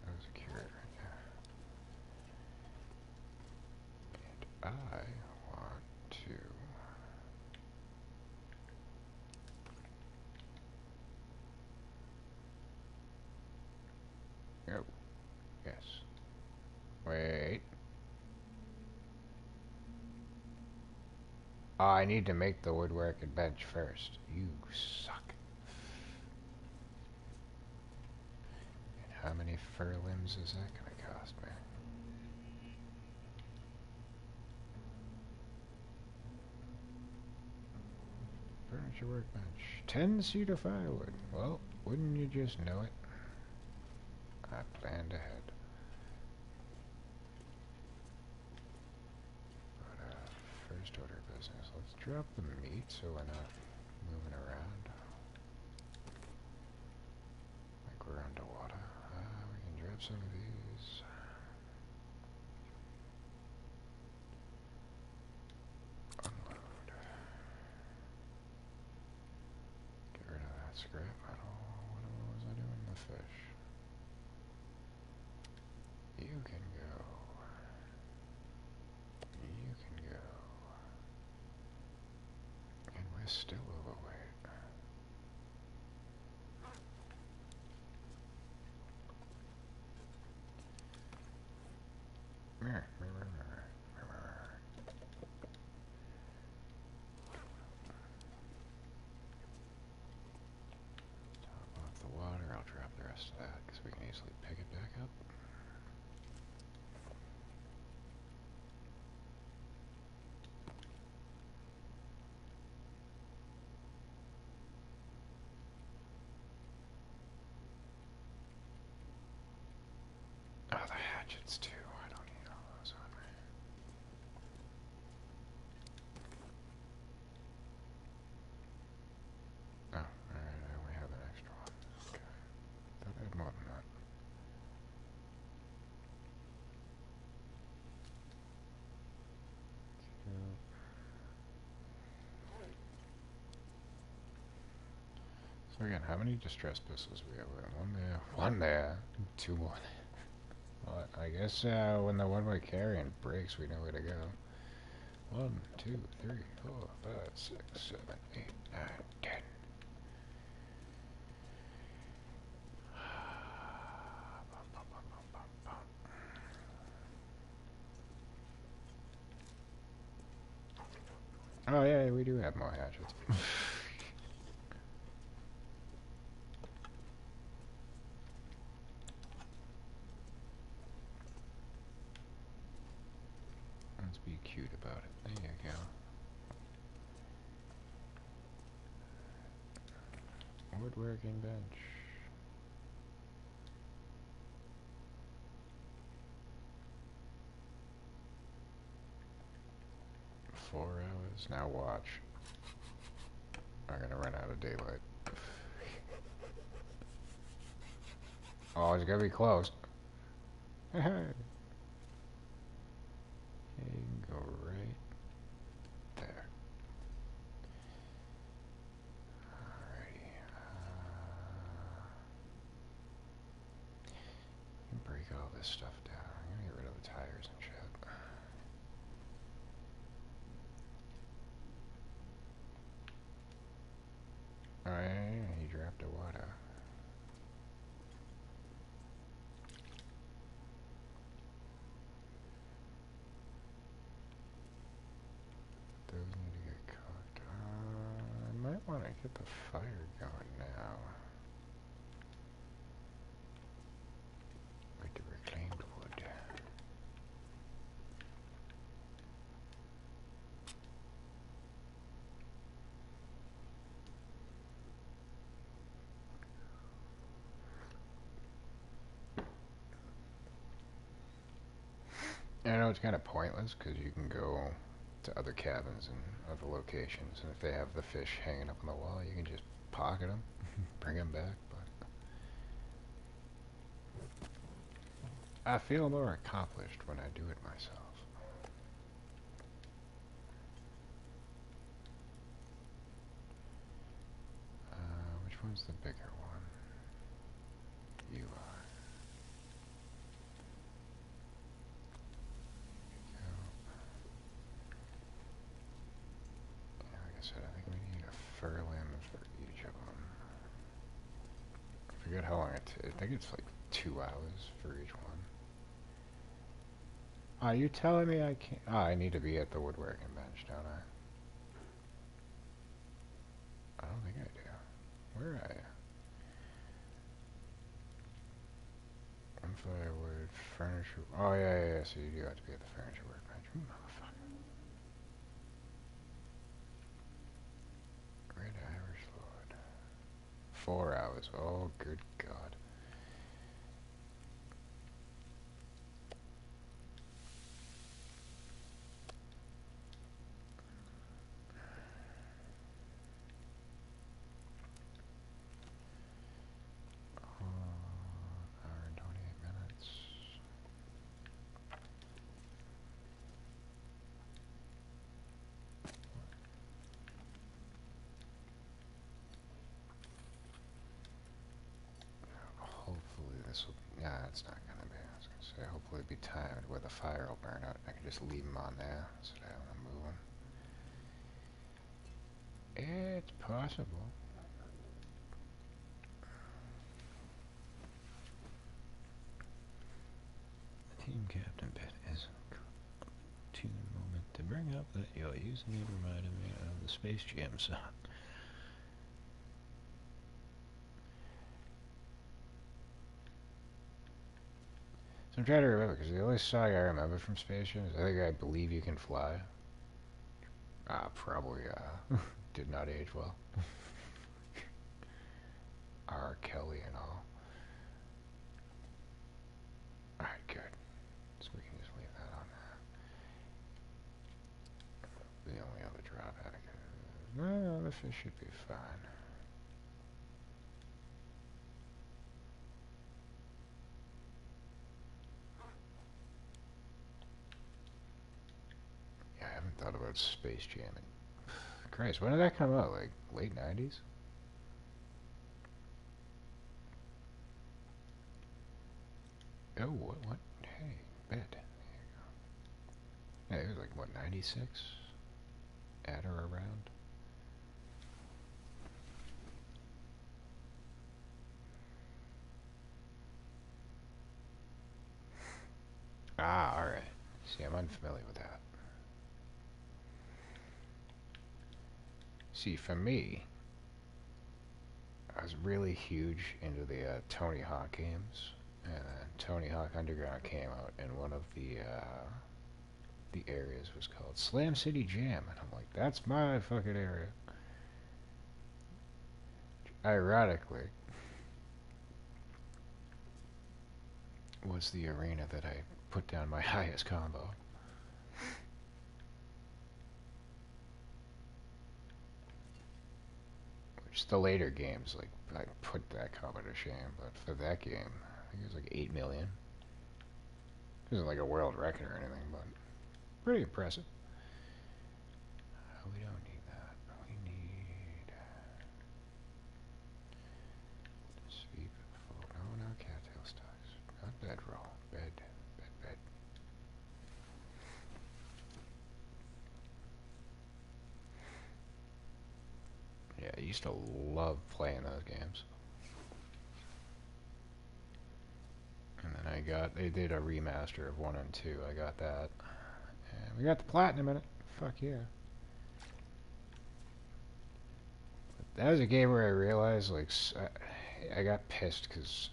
That was a carrot right there. And I want to... Oh, yes. Wait. Oh, I need to make the woodworking bench first. You suck. And how many fur limbs is that going to cost me? Furniture workbench. 10 cedar firewood. Well, wouldn't you just know it? I planned ahead. But, first order business. Let's drop the meat so we're not moving around. Like we're underwater. We can drop some of these. Unload. Get rid of that scrap metal. What was I doing with the fish? You can go. You can go. And we're still overweight. Mirror, mirror, mirror, mirror. Top off the water. I'll drop the rest of that because we can easily pick it back up. Oh, the hatchets too. I don't need all those on me. Oh, alright, I only have an extra one. Okay. Thought I had more than that. So again, how many distress pistols we have? One there, two more. Well, I guess when the one we're carrying breaks, we know where to go. 1, 2, 3, 4, 5, 6, 7, 8, 9, 10. Oh yeah, we do have more hatchets. Let's be cute about it. There you go. Woodworking bench. 4 hours. is. Now watch. I'm gonna run out of daylight. Oh, it's gonna be close. You can go right there. Alrighty. Break all this stuff down. I'm gonna get rid of the tires and shit. Alright, he dropped the water. Those need to get cooked. I might want to get the fire going now. With the reclaimed wood. I know it's kind of pointless because you can go to other cabins and other locations, and if they have the fish hanging up on the wall, you can just pocket them, bring them back. But I feel more accomplished when I do it myself. Which one's the bigger one? You are. Like I said, I think we need a fur limb for each of them. I forget how long I think it's like 2 hours for each one. Are you telling me I can't? Oh, I need to be at the woodworking bench, don't I? I don't think I do. Where are you? Firewood, furniture. Oh, yeah, so you do have to be at the furniture workbench. Motherfucker. Red Irish Lord. 4 hours. Oh, good God. Hour and 28 minutes. Hopefully this will... Yeah, it's not going to be. I was going to say, hopefully it'll be timed where the fire will burn out. I can just leave them on there so that I don't move them. It's possible. Team Captain Pet is to the moment to bring up that you're using it reminded me of the Space Jam song. So I'm trying to remember, because the only song I remember from Space Jam is I Believe You Can Fly. Probably did not age well. R. Kelly and all. Alright, good. So we can just leave that on there. The only other drawback is... No, the fish should be fine. Yeah, I haven't thought about Space Jam in... Christ, when did that come out? Like, late 90s? Oh, what? Hey, bed. There you go. Yeah, it was like, what, 96? At or around? Alright. See, I'm unfamiliar with that. See, for me, I was really huge into the Tony Hawk games. And then Tony Hawk Underground came out, and one of the areas was called Slam City Jam, and I'm like, that's my fucking area. Ironically, was the arena that I put down my highest combo. The later games, like, I put that cover to shame, but for that game, I think it was like 8 million. It wasn't like a world record or anything, but pretty impressive. We don't need that. We need sweep, fold. No, cattail stocks. Not bedroll. Bed. Yeah, I used to love playing those games. And then they did a remaster of 1 and 2. I got that. And we got the platinum in it. Fuck yeah. That was a game where I realized, like, I got pissed because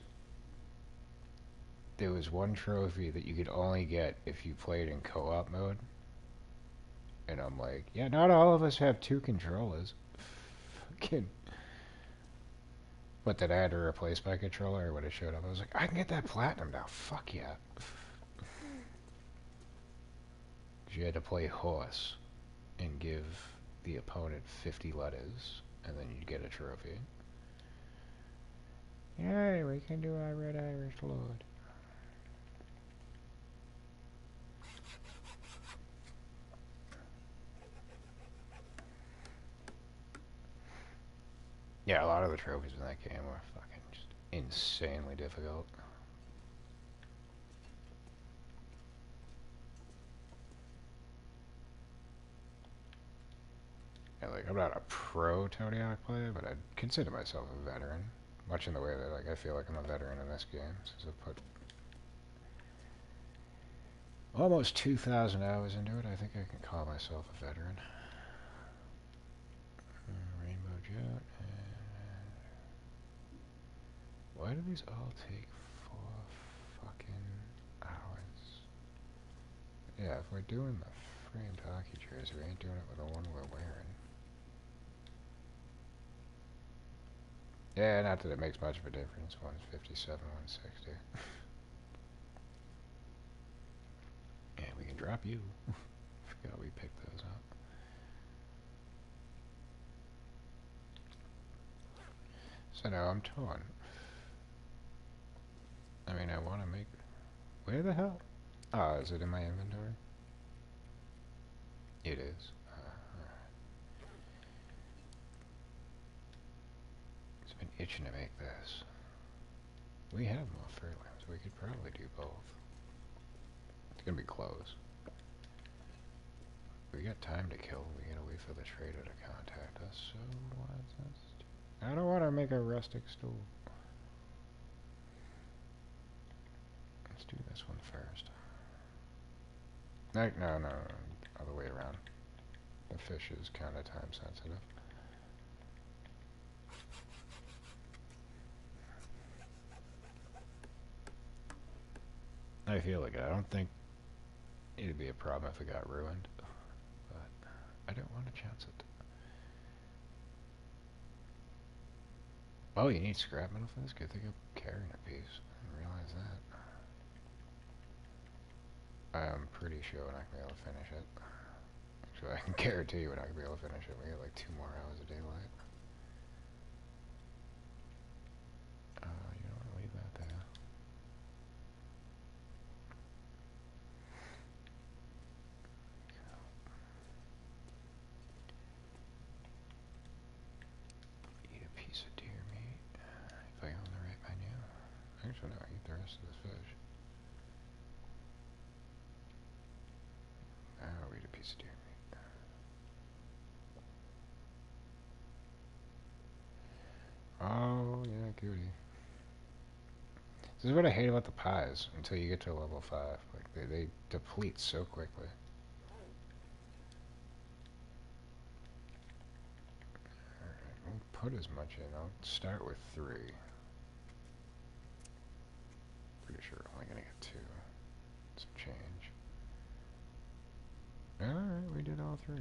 there was one trophy that you could only get if you played in co-op mode. And I'm like, yeah, not all of us have 2 controllers. Fucking. But then I had to replace my controller when it showed up. I was like, I can get that platinum now. Fuck yeah. You had to play horse and give the opponent 50 letters, and then you'd get a trophy. Yay, we can do our Red Irish Lord. Yeah, a lot of the trophies in that game were fucking just insanely difficult. Yeah, like, I'm not a pro Tony Hawk player, but I'd consider myself a veteran. Much in the way that, like, I feel like I'm a veteran in this game, since I've put almost 2,000 hours into it. I think I can call myself a veteran. Rainbow Jet, and why do these all take 4 fucking hours? Yeah, if we're doing the framed hockey jersey, we ain't doing it with the one we're wearing. Yeah, not that it makes much of a difference. One's 57, one's 60. Yeah, we can drop you. Forgot we picked those up. So now I'm torn. I mean, I want to make... Where the hell? Oh, is it in my inventory? It is. Alright. It's been itching to make this. We have more furlings. We could probably do both. It's gonna be close. We got time to kill. We gotta wait for the trader to contact us. So what's this? I don't want to make a rustic stool. Let's do this one first. No. Other way around. The fish is kind of time sensitive. I feel like I don't think it'd be a problem if it got ruined, but I don't want to chance it. Oh, you need scrap metal for this? Good thing I'm carrying a piece. I didn't realize that. I'm pretty sure we're not going to be able to finish it. Actually, I can guarantee we're not going to be able to finish it. We got like 2 more hours of daylight. You don't want to leave that there. Eat a piece of deer meat. If I go on the right menu. Actually, no, I eat the rest of this fish. I'll eat a piece of deer meat. Oh, yeah, goody. This is what I hate about the pies until you get to level 5. Like, they deplete so quickly. Alright, we'll put as much in. I'll start with 3. Pretty sure we're only gonna get 2. Some change. Alright, we did all 3.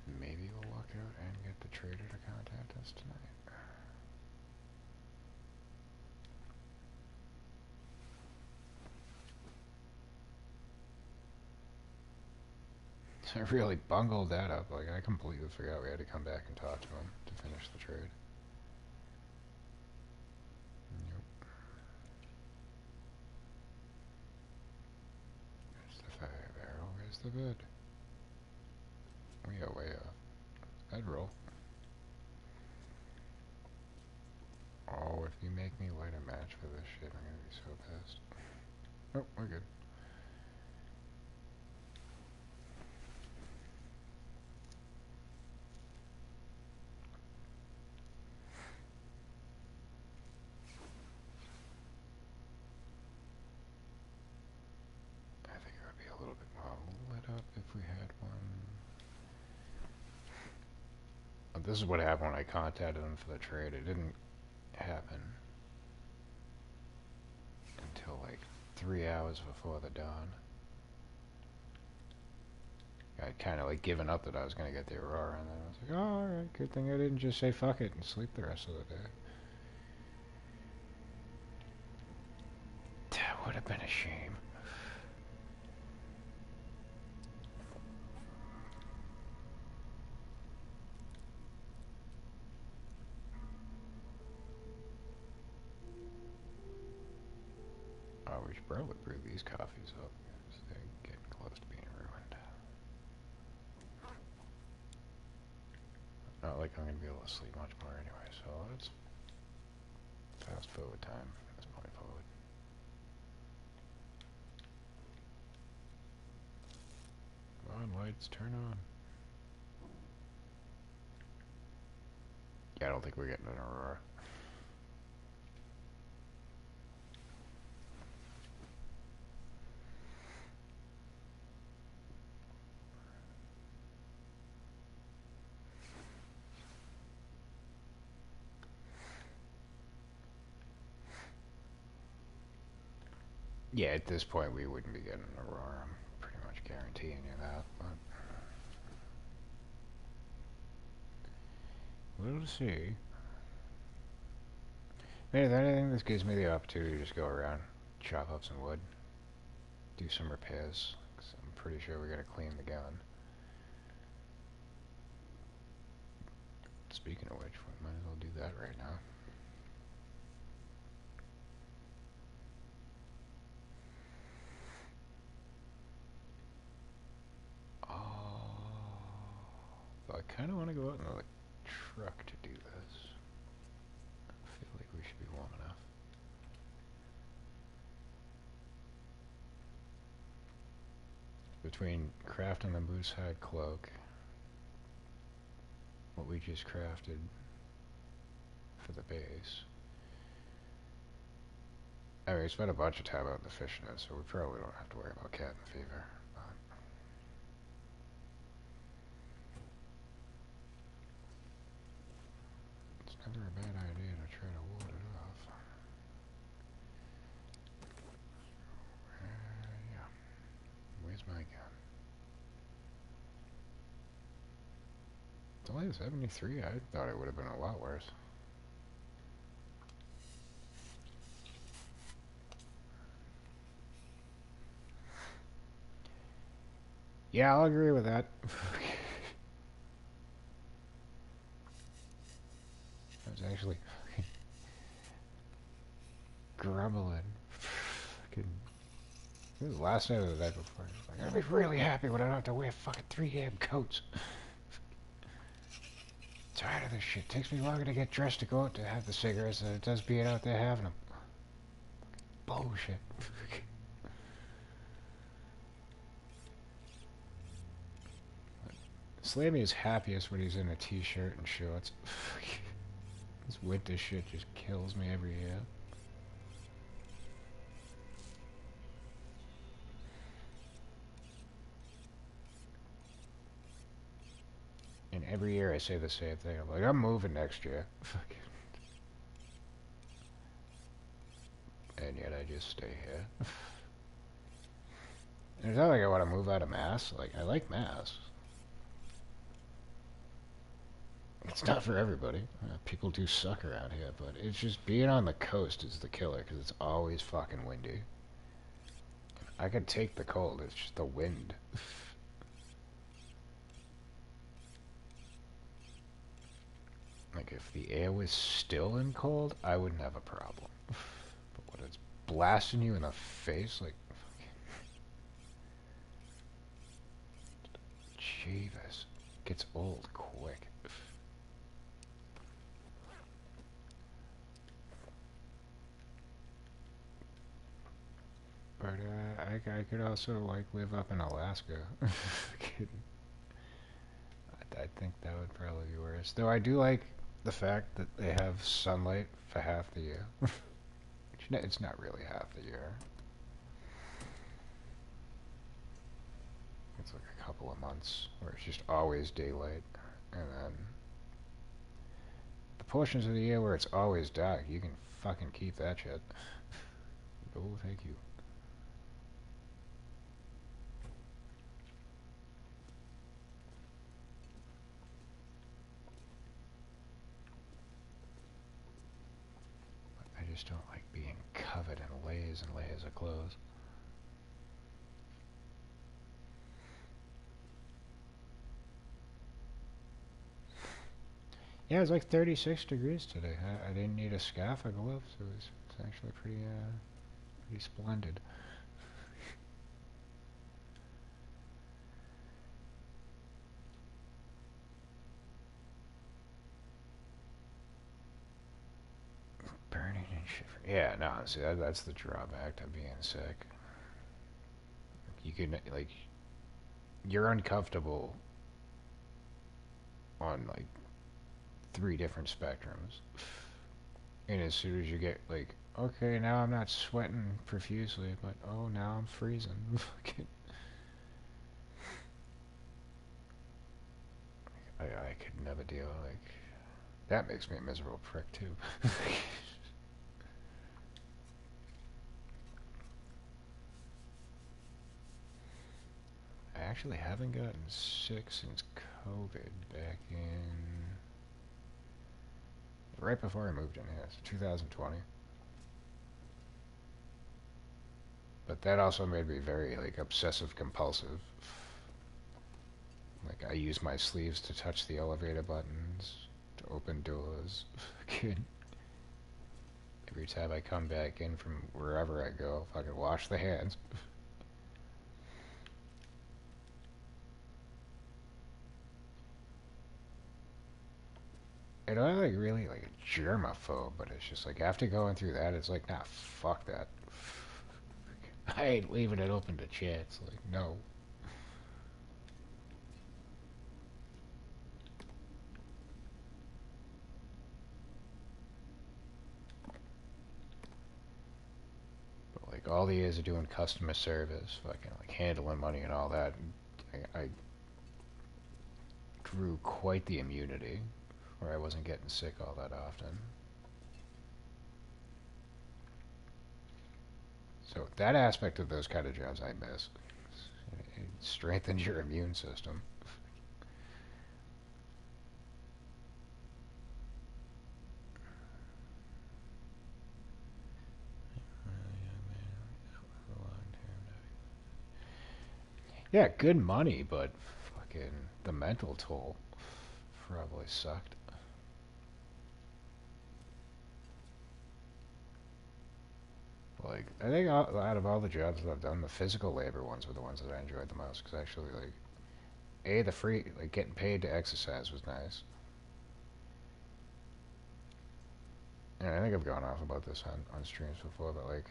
And maybe we'll walk out and I really bungled that up. Like, I completely forgot we had to come back and talk to him to finish the trade. Nope. There's the fire barrel. Where's the bed? We are way off. I'd roll. Oh, if you make me light a match for this shit, I'm gonna be so pissed. Oh, we're good. I think it would be a little bit more lit up if we had one. But this is what happened when I contacted him for the trade. It didn't happen until like 3 hours before the dawn. I'd kind of like given up that I was going to get the Aurora, and then I was like, oh, alright, good thing I didn't just say fuck it and sleep the rest of the day. That would have been a shame. Oh, we should probably brew these coffees up, because they're getting close to being ruined. Not like I'm going to be able to sleep much more anyway, so let's fast forward time from this point forward. Come on, lights, turn on. Yeah, I don't think we're getting an Aurora. Yeah, at this point we wouldn't be getting an Aurora. I'm pretty much guaranteeing you that, but we'll see. Man, if anything, this gives me the opportunity to just go around, chop up some wood, do some repairs, 'cause I'm pretty sure we gotta clean the gun. Speaking of which, we might as well do that right now. Oh, but I kind of want to go out in the truck to do this. I feel like we should be warm enough. Between crafting the moose hide cloak, what we just crafted for the base. I mean, we spent a bunch of time out in the fishing net, so we probably don't have to worry about cabin fever. But it's never a bad idea to try to ward it off. Yeah. Where's my gun? It's only a 73. I thought it would have been a lot worse. Yeah, I'll agree with that. I was actually grumbling. Fucking, it was last night or the night before. Like, I'd be really happy when I don't have to wear fucking 3 damn coats. Tired of this shit. Takes me longer to get dressed to go out to have the cigarettes than it does being out there having them. Bullshit. Slammy is happiest when he's in a t-shirt and shorts. This winter shit just kills me every year. And every year I say the same thing. I'm like, I'm moving next year. And yet I just stay here. And it's not like I want to move out of Mass. Like, I like Mass. It's not for everybody. People do suck around here, but it's just being on the coast is the killer because it's always fucking windy. I could take the cold, it's just the wind. Like, if the air was still and cold, I wouldn't have a problem. But when it's blasting you in the face, like, Jeeves, gets old quick. But I could also like live up in Alaska. I think that would probably be worse. Though I do like the fact that they have sunlight for half the year. It's not really half the year. It's like a couple of months where it's just always daylight, and then the portions of the year where it's always dark, you can fucking keep that shit. Oh, thank you. I just don't like being covered in layers and layers of clothes. Yeah, it was like 36 degrees today. I didn't need a scarf or gloves. It's actually pretty splendid. Burning and shivering. Yeah, no, see, that's the drawback to being sick. You can, like, you're uncomfortable on, like, 3 different spectrums. And as soon as you get, like, okay, now I'm not sweating profusely, but, oh, now I'm freezing. I could never deal, like, that makes me a miserable prick, too. I actually haven't gotten sick since COVID back in right before I moved in here, so 2020. But that also made me very like obsessive compulsive. Like I use my sleeves to touch the elevator buttons, to open doors. Every time I come back in from wherever I go, if I could wash the hands. And I'm like really like a germaphobe, but it's just like after going through that, it's like, nah, fuck that. I ain't leaving it open to chance. Like, no. But like all the years of doing customer service, fucking like handling money and all that, I grew quite the immunity where I wasn't getting sick all that often. So that aspect of those kind of jobs I miss. It strengthens your immune system. Yeah, good money, but fucking the mental toll probably sucked. Like, I think out of all the jobs that I've done, the physical labor ones were the ones that I enjoyed the most. Because actually, like, the free, like, getting paid to exercise was nice. And I think I've gone off about this on streams before, but, like,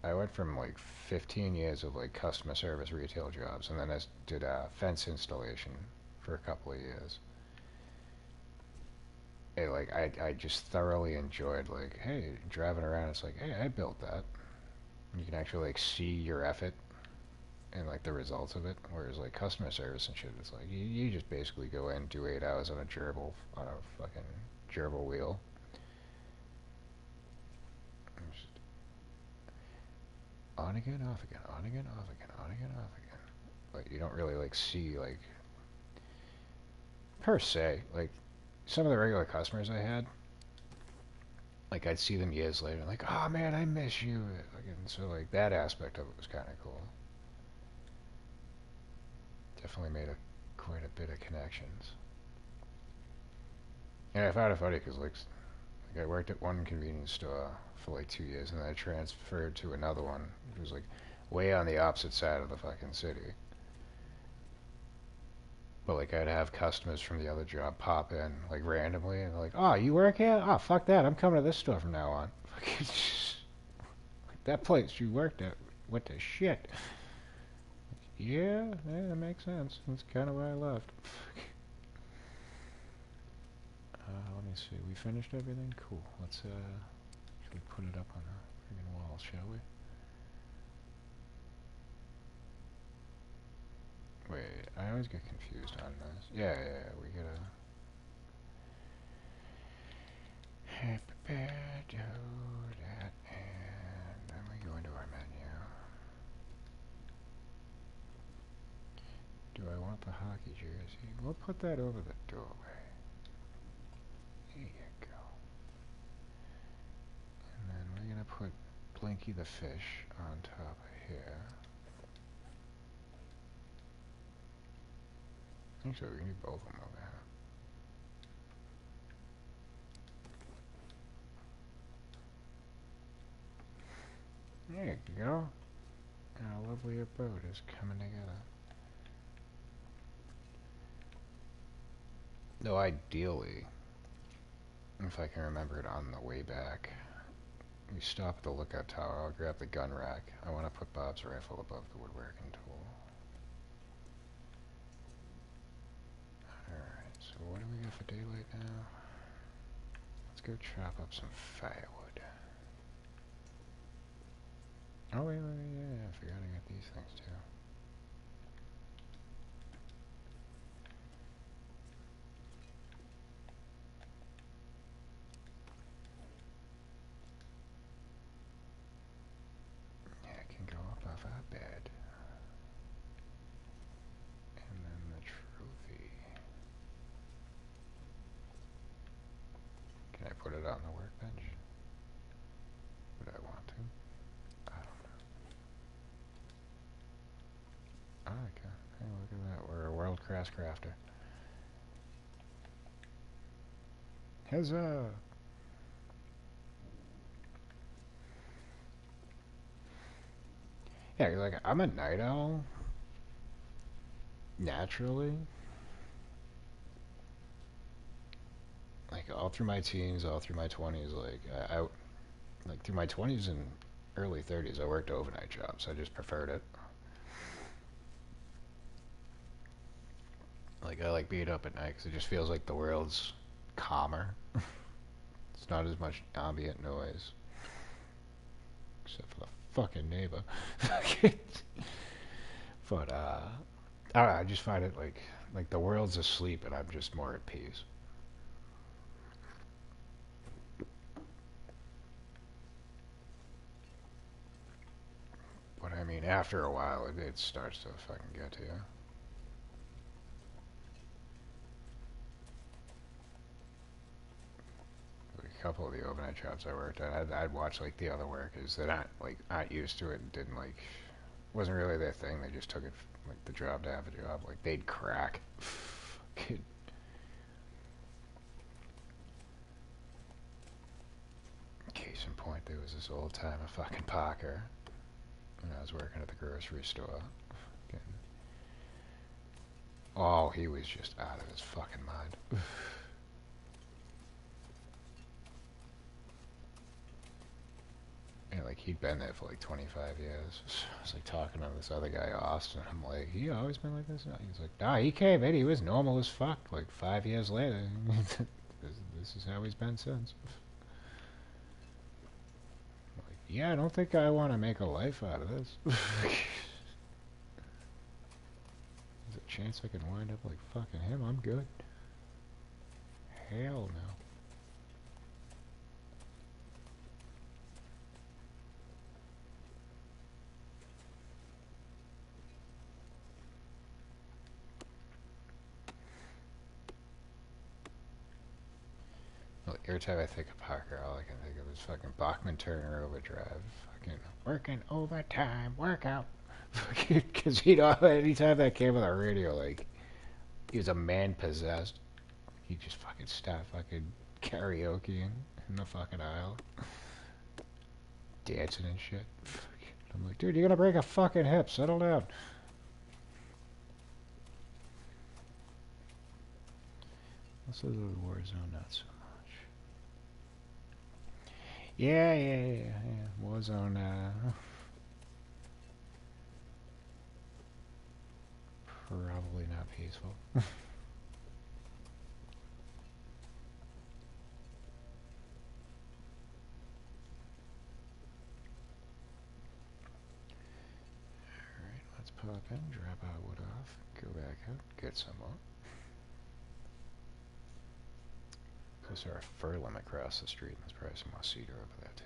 I went from, like, 15 years of, like, customer service retail jobs, and then I did fence installation for a couple of years. And, like, I just thoroughly enjoyed, like, hey, driving around, it's like, hey, I built that. You can actually, like, see your effort and like the results of it. Whereas like customer service and shit, it's like you just basically go in, do 8 hours on a gerbil fucking gerbil wheel. Just on again, off again, on again, off again, on again, off again. Like you don't really like see like per se like some of the regular customers I had. Like I'd see them years later, like, oh man, I miss you. Like, and so like that aspect of it was kind of cool. Definitely made quite a bit of connections. Yeah, I found it funny because like I worked at one convenience store for like 2 years, and then I transferred to another one, which was like way on the opposite side of the fucking city. But like I'd have customers from the other job pop in like randomly, and they're like, "Oh, you work here? Oh, fuck that! I'm coming to this store from now on." That place you worked at went to shit. Yeah, yeah, that makes sense. That's kind of why I left. Let me see. We finished everything? Cool. Should we put it up on a friggin' wall, shall we? Wait, I always get confused on this. Yeah, yeah, we gotta... do that, and then we go into our menu. Do I want the hockey jersey? We'll put that over the doorway. There you go. And then we're gonna put Blinky the fish on top of here. I think so, we can do both of them over here. There you go. Our lovely abode is coming together. Though ideally, if I can remember it on the way back, we stop at the lookout tower, I'll grab the gun rack. I want to put Bob's rifle above the woodworking tool. Alright, so what do we got for daylight now? Let's go chop up some firewood. Oh wait, yeah, I forgot I got these things too. Yeah, it can go up off our bed. And then the trophy. Can I put it on the workbench? Would I want to? I don't know. Oh, okay. Hey, look at that. We're a world-class crafter. Huzzah! Yeah, like, I'm a night owl. Naturally. Like, all through my teens, all through my 20s, like, like, through my 20s and early 30s, I worked overnight jobs. I just preferred it. Like, I like being up at night because it just feels like the world's calmer. It's not as much ambient noise. Except for the fucking neighbor. But, I don't know, I just find it like the world's asleep and I'm just more at peace. But I mean, after a while, it starts to fucking get to you. A couple of the overnight jobs I worked at, I'd watch like the other workers that aren't used to it and didn't like, wasn't really their thing. They just took it like the job to have a job. Like they'd crack. Case in point, there was this old timer fucking Parker when I was working at the grocery store. Oh, he was just out of his fucking mind. And like he'd been there for like 25 years. I was like talking to this other guy, Austin. I'm like, he always been like this? He's like, nah, he came in, he was normal as fuck. Like 5 years later, this is how he's been since. I'm like, yeah, I don't think I want to make a life out of this. There's a chance I can wind up like fucking him. I'm good. Hell no. Well, every time I think of Parker, all I can think of is fucking Bachman Turner Overdrive. Fucking working overtime, workout. Because, you know, anytime that came on the radio, like, he was a man possessed. He just fucking stopped fucking karaokeing in the fucking aisle. Dancing and shit. I'm like, dude, you're gonna break a fucking hip. Settle down. Also, the Warzone, not so much. Yeah. Warzone, probably not peaceful. Alright, let's pop in, drop our wood off, go back out, get some more. Because there's a fur limb across the street, and there's probably some more cedar over there too.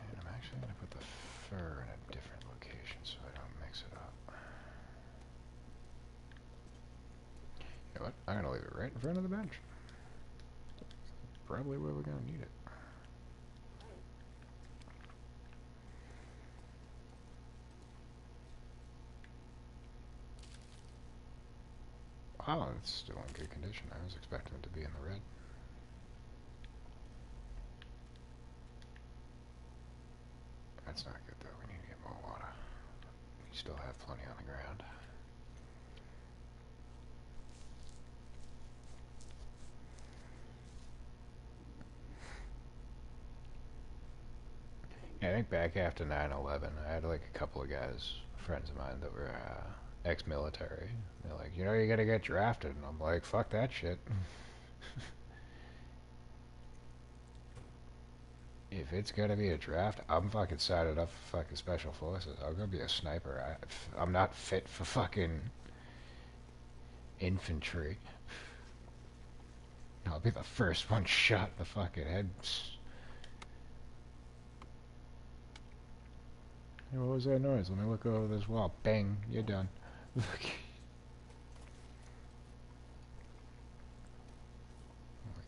And I'm actually going to put the fur in a different location so I don't mix it up. You know what? I'm going to leave it right in front of the bench. Probably where we're going to need it. Wow, it's still in good condition. I was expecting it to be in the red. That's not good though. We need to get more water. We still have plenty on the ground. Yeah, I think back after 9/11, I had like a couple of guys, friends of mine, that were ex-military. They're like, you know, you gotta get drafted. And I'm like, fuck that shit. If it's gonna be a draft, I'm fucking signing up for fucking special forces. I'm gonna be a sniper. I'm not fit for fucking infantry. I'll be the first one shot in the fucking head. Hey, what was that noise? Let me look over this wall. Bang, you're done.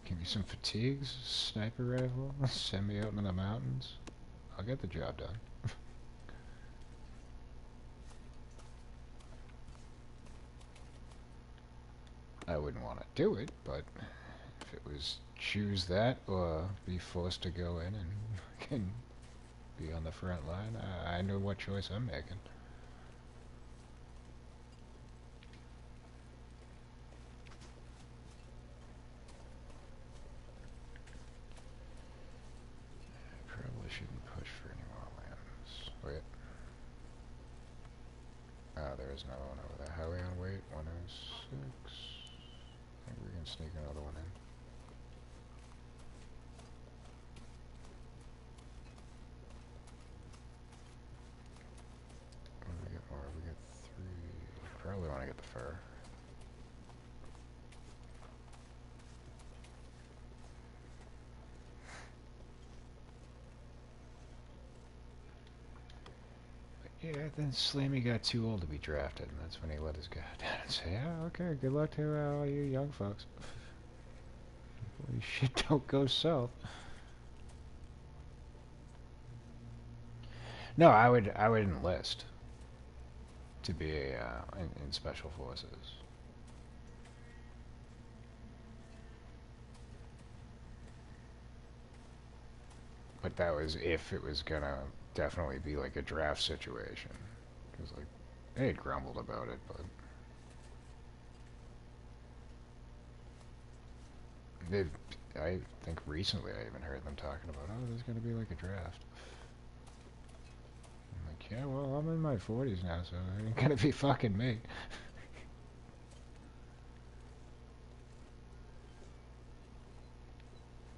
Give me some fatigues, sniper rifle, send me out into the mountains. I'll get the job done. I wouldn't want to do it, but if it was choose that or be forced to go in and be on the front line, I know what choice I'm making. I probably shouldn't push for any more lands. Wait. Ah, there is another one over there. How are we on weight? 106. I think we can sneak another one in. What do we get more? We get 3. Probably want to get the fur. Yeah, then Slammy got too old to be drafted, and that's when he let his guy down and say, yeah, okay, good luck to all you young folks. Shit don't go south. No, I would enlist to be in special forces. But that was if it was gonna definitely be like a draft situation. Because, like, they had grumbled about it, but I think recently I even heard them talking about, oh, there's gonna be like a draft. I'm like, yeah, well, I'm in my 40s now, so it ain't gonna be fucking me.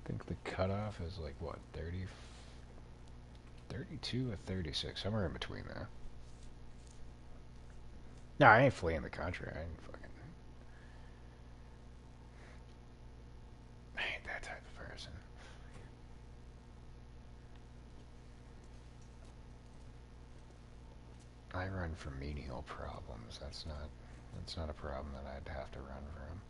I think the cutoff is like, what, 32 or 36, somewhere in between there. No, I ain't fleeing the country. I ain't fucking... I ain't that type of person. I run from menial problems. That's not a problem that I'd have to run from.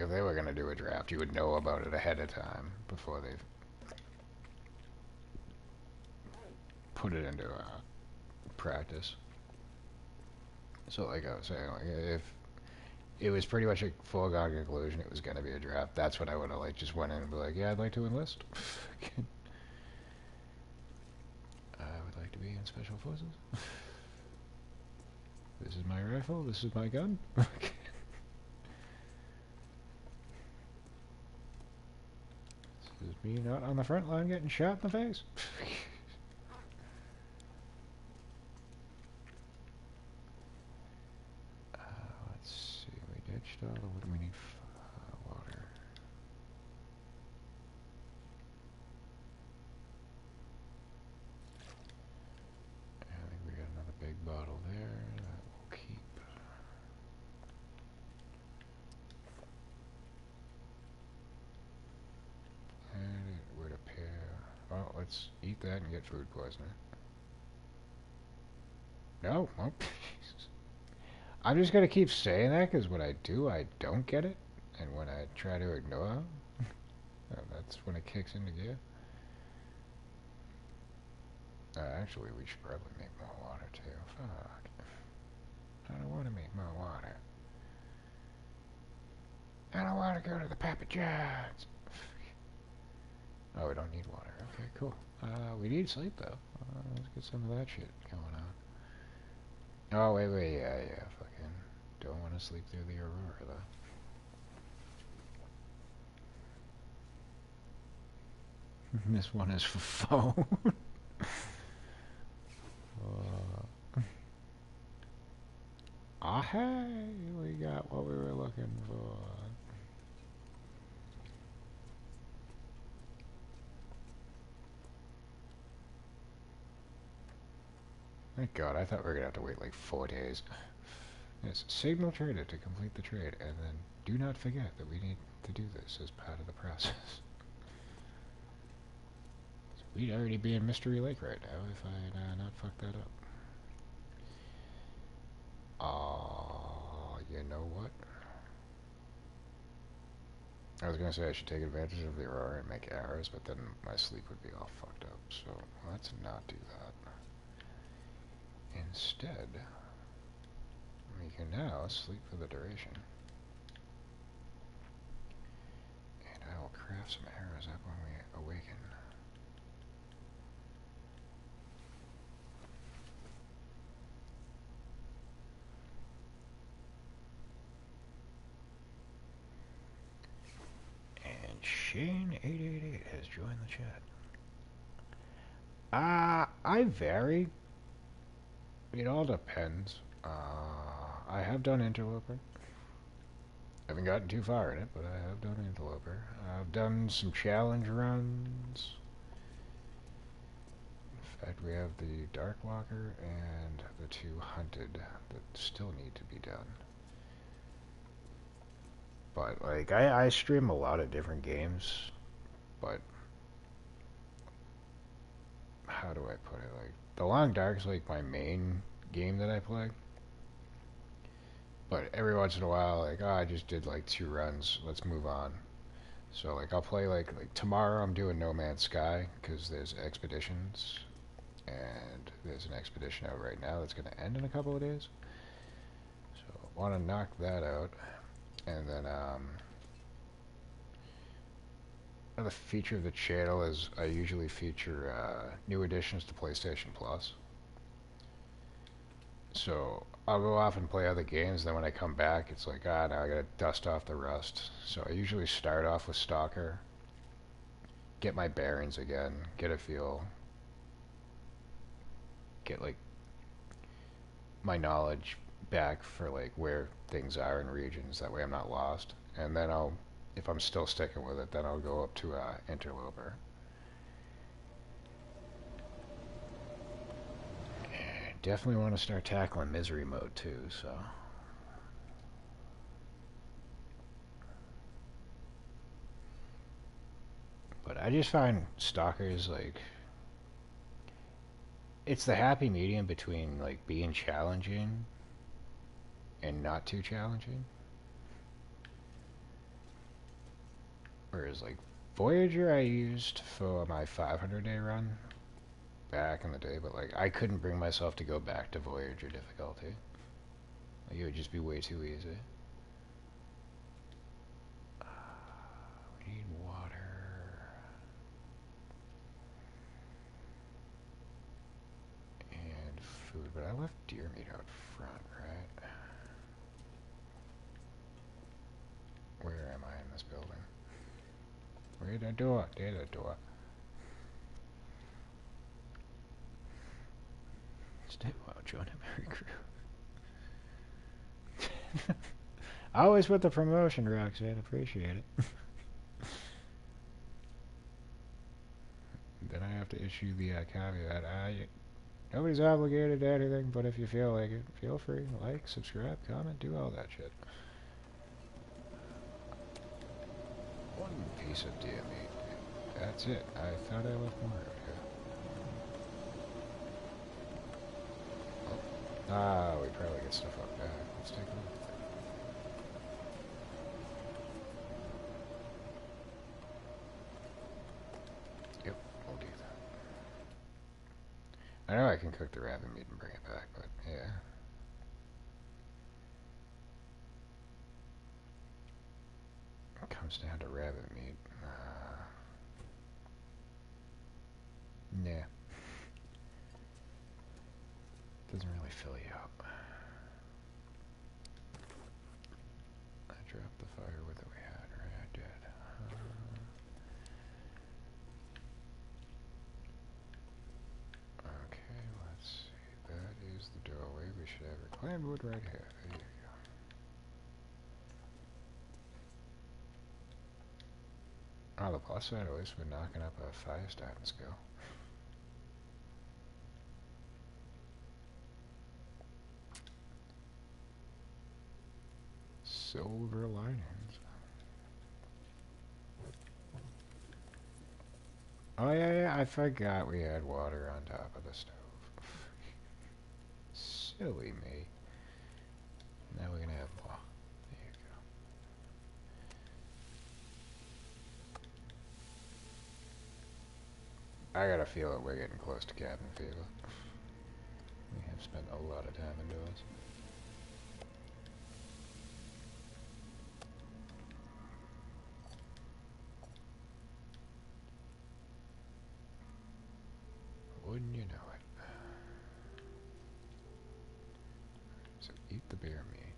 if they were going to do a draft, you would know about it ahead of time before they put it into practice. So like I was saying, like if it was pretty much a foregone conclusion it was going to be a draft, that's when I would have like just went in and be like, yeah, I'd like to enlist. I would like to be in special forces. This is my rifle. This is my gun. This is me not on the front line getting shot in the face. Let's see. We ditched all. What do we need? Water. I think we got another big bottle there. That we'll keep. And it would appear. Oh, let's eat that and get food poisoning. No. Oh, I'm just gonna keep saying that because when I do, I don't get it, and when I try to ignore, that's when it kicks into gear. Actually, we should probably make more water too. Fuck. I don't want to make more water. I don't want to go to the Papa John's. Oh, we don't need water. Okay, cool. We need sleep though. Let's get some of that shit going on. Oh, wait, yeah, fucking. Don't want to sleep through the Aurora though. This one is for phone. Hey, we got what we were looking for. Thank God, I thought we were gonna have to wait like 4 days. Yes, signal trader to complete the trade, and then do not forget that we need to do this as part of the process. So we'd already be in Mystery Lake right now if I had not fucked that up. You know what? I was gonna say I should take advantage of the Aurora and make arrows, but then my sleep would be all fucked up, so let's not do that. Instead, we can now sleep for the duration. And I will craft some arrows up when we awaken. And Shane888 has joined the chat. I vary. It all depends. I have done Interloper. I haven't gotten too far in it, but I have done Interloper. I've done some challenge runs. In fact, we have the Dark Walker and the 2 Hunted that still need to be done. But, like, I stream a lot of different games, but how do I put it? Like, The Long Dark's like my main game that I play. But every once in a while, like, oh, I just did like 2 runs, let's move on. So, like, I'll play, like tomorrow I'm doing No Man's Sky, because there's expeditions, and there's an expedition out right now that's going to end in a couple of days. So, I want to knock that out, and then, another feature of the channel is I usually feature, new additions to PlayStation Plus. So I'll go off and play other games, then when I come back, it's like, now I gotta dust off the rust. So I usually start off with Stalker, get my bearings again, get a feel, get, like, my knowledge back for, like, where things are in regions, that way I'm not lost. And then if I'm still sticking with it, then I'll go up to, Interloper. Definitely want to start tackling misery mode too, so. But I just find Stalkers, like, it's the happy medium between, like, being challenging and not too challenging. Whereas, like, Voyager I used for my 500-day run back in the day, but, like, I couldn't bring myself to go back to Voyager difficulty. Like, it would just be way too easy. We need water. And food, but I left deer meat out front, right? Where am I in this building? Where did I do it? Did I do it? Stay well, join a merry crew. Always with the promotion, Roxanne. Appreciate it. Then I have to issue the caveat. Nobody's obligated to anything, but if you feel like it, feel free. Like, subscribe, comment, do all that shit. One piece of deer meat. That's it. I thought I left more out here. Oh. Ah, we probably get stuff up back. Let's take a look. Yep, we'll do that. I know I can cook the rabbit meat and bring it back, but yeah. It comes down to rabbit meat. Nah. Doesn't really fill you up. I dropped the firewood that we had, right? I did. Okay, let's see. That is the doorway. We should have reclaimed wood right here. There you go. Oh, the plus side, at least we're knocking up a fire starting skill. Silver linings. Oh yeah, I forgot we had water on top of the stove. Silly me. Now we're gonna have more. There you go. I got a feel that we're getting close to cabin fever. We have spent a lot of time indoors. Wouldn't you know it? So eat the bear meat.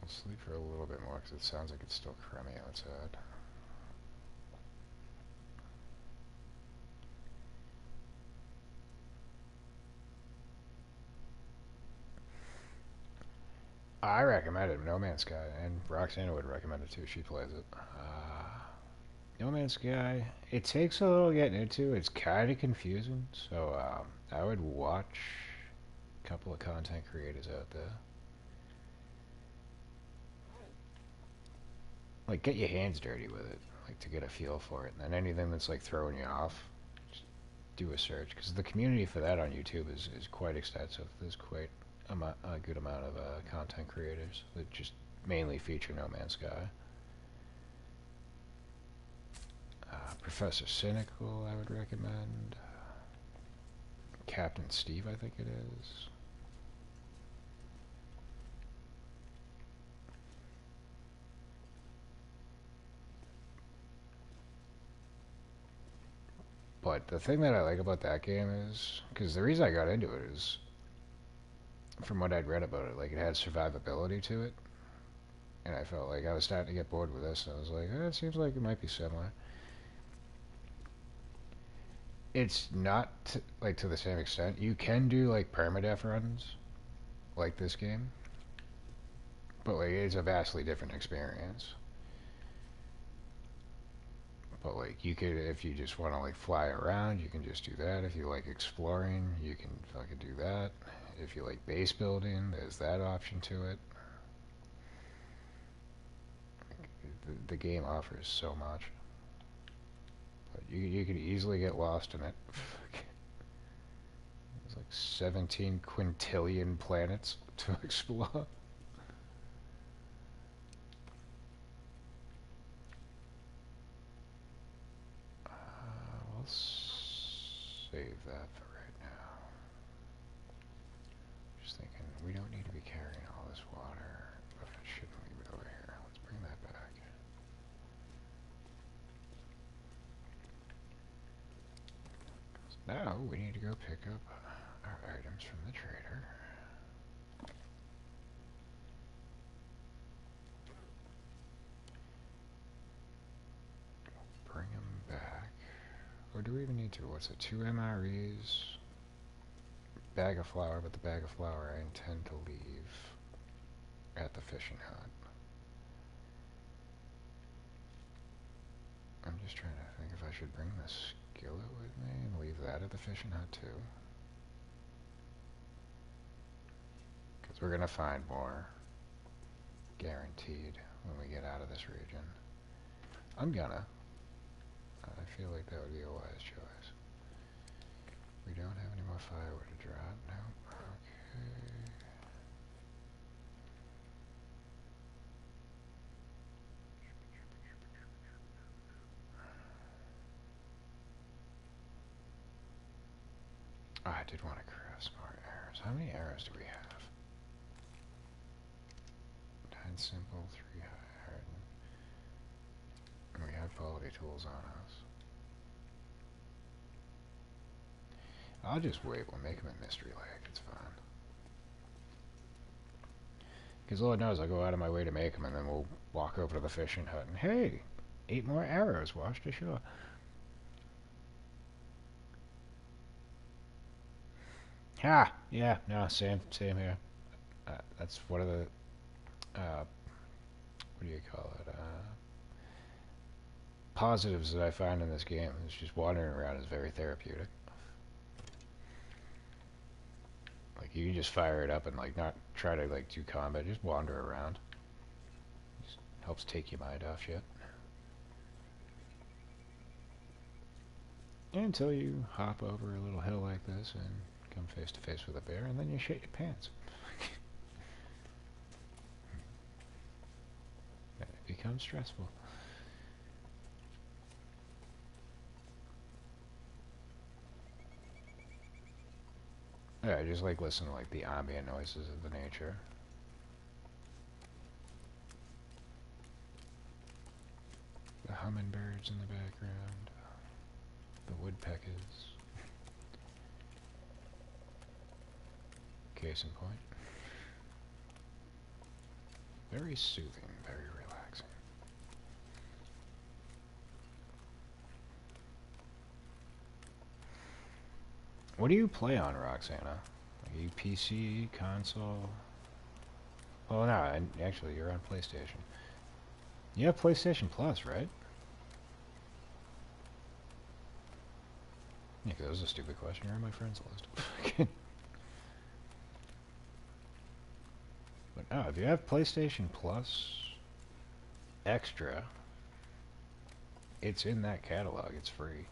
We'll sleep for a little bit more because it sounds like it's still crummy outside. I recommend it. No Man's Sky, and Roxana would recommend it too. She plays it. No Man's Sky. It takes a little getting into. It's kind of confusing, so I would watch a couple of content creators out there. Like, get your hands dirty with it, like to get a feel for it. And then anything that's like throwing you off, just do a search because the community for that on YouTube is quite extensive. There's quite a good amount of content creators that just mainly feature No Man's Sky. Professor Cynical, I would recommend. Captain Steve, I think it is. But the thing that I like about that game is, because the reason I got into it is, from what I'd read about it, like it had survivability to it. And I felt like I was starting to get bored with this, and I was like, it seems like it might be similar. It's not like to the same extent. You can do like permadeath runs, like this game, but like it's a vastly different experience. But like you could, if you just want to like fly around, you can just do that. If you like exploring, you can fucking do that. If you like base building, there's that option to it. The game offers so much. But you could easily get lost in it. There's like 17 quintillion planets to explore. save that for right now. Just thinking, we don't need to be carrying all this water, but I shouldn't leave it over here. Let's bring that back. Now we need to go pick up our items from the trader. Bring them back. Or do we even need to? What's it? 2 MREs? Bag of flour, but the bag of flour I intend to leave at the fishing hut. I'm just trying to think if I should bring the skillet with me and leave that at the fishing hut too. Because we're going to find more. Guaranteed when we get out of this region. I'm gonna. I feel like that would be a wise choice. We don't have any more firewood to drop. No. Okay. Oh, I did want to craft some more arrows. How many arrows do we have? 9 simple, 3 hardened. And we have quality tools on us. I'll just wait. We'll make them in Mystery Lake. It's fine. Because Lord knows I'll go out of my way to make them, and then we'll walk over to the fishing hut, and hey, 8 more arrows washed ashore. Ha! Yeah, no, same here. That's one of the, what do you call it, positives that I find in this game. Is just wandering around is very therapeutic. Like, you can just fire it up and, like, not try to, like, do combat, just wander around. Just helps take your mind off shit. Until you hop over a little hill like this and come face to face with a bear, and then you shit your pants. It becomes stressful. Yeah, I just like listen to like the ambient noises of the nature. The hummingbirds in the background. The woodpeckers. Case in point. Very soothing, very relaxing. What do you play on, Roxana? Are you PC, console? Well, no, actually, you're on PlayStation. You have PlayStation Plus, right? Yeah, 'cause that was a stupid question. You're on my friends list. But no, if you have PlayStation Plus Extra, it's in that catalog. It's free.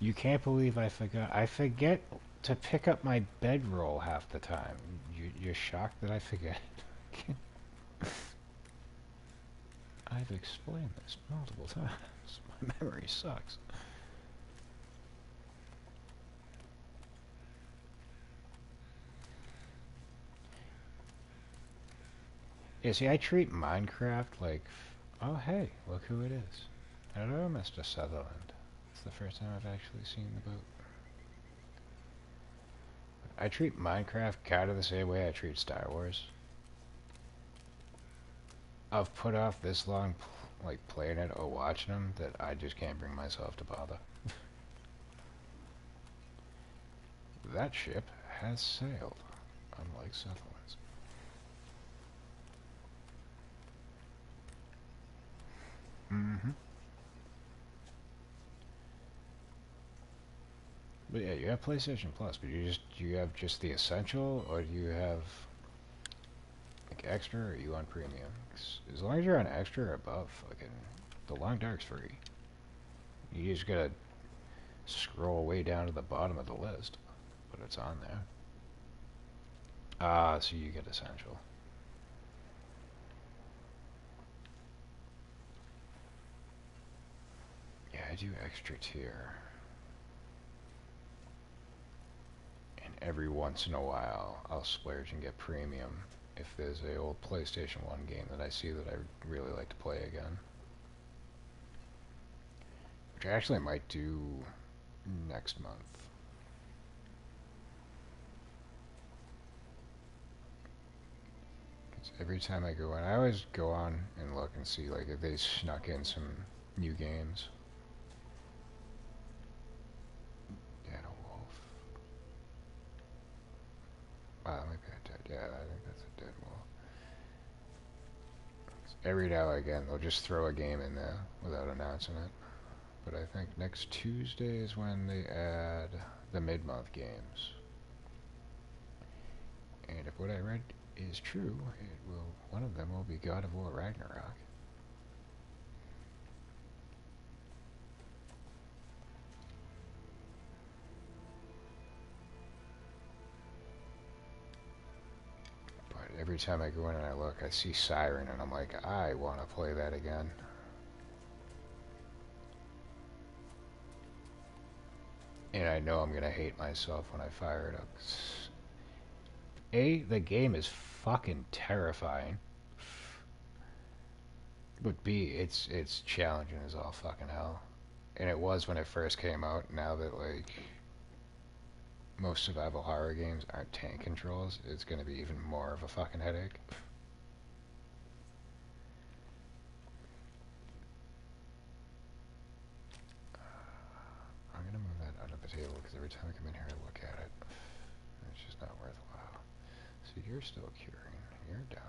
You can't believe I forgot. I forget to pick up my bedroll half the time. You're shocked that I forget? I've explained this multiple times. My memory sucks. Yeah, see, I treat Minecraft like... Oh, hey, look who it is. Hello, Mr. Sutherland. It's the first time I've actually seen the boat. I treat Minecraft kind of the same way I treat Star Wars. I've put off this long, like, playing it or watching them that I just can't bring myself to bother. That ship has sailed, unlike Sutherland's. Mm-hmm. But yeah, you have PlayStation Plus, but you have just the essential, or do you have like extra, or are you on premium? 'Cause as long as you're on extra or above, fucking the Long Dark's free. You just gotta scroll way down to the bottom of the list, but it's on there. Ah, so you get essential. I do extra tier. And every once in a while, I'll splurge and get premium if there's a old PlayStation 1 game that I see that I really like to play again. Which I actually might do next month. Every time I go in, I always go on and look and see like if they snuck in some new games. Dead wolf. Wow, that might be a dead. Yeah, I think that's a dead wolf. Every now and again, they'll just throw a game in there without announcing it. But I think next Tuesday is when they add the mid-month games. And if what I read is true, one of them will be God of War Ragnarok. But every time I go in and I look, I see Siren and I'm like, I want to play that again. And I know I'm going to hate myself when I fire it up. A, the game is fucking terrifying. But B, it's challenging as all fucking hell. And it was when it first came out. Now that, like, most survival horror games aren't tank controls, it's going to be even more of a fucking headache. I'm going to move that under the table because every time I come in here I look at it, it's just not worthwhile. So you're still curing. You're done.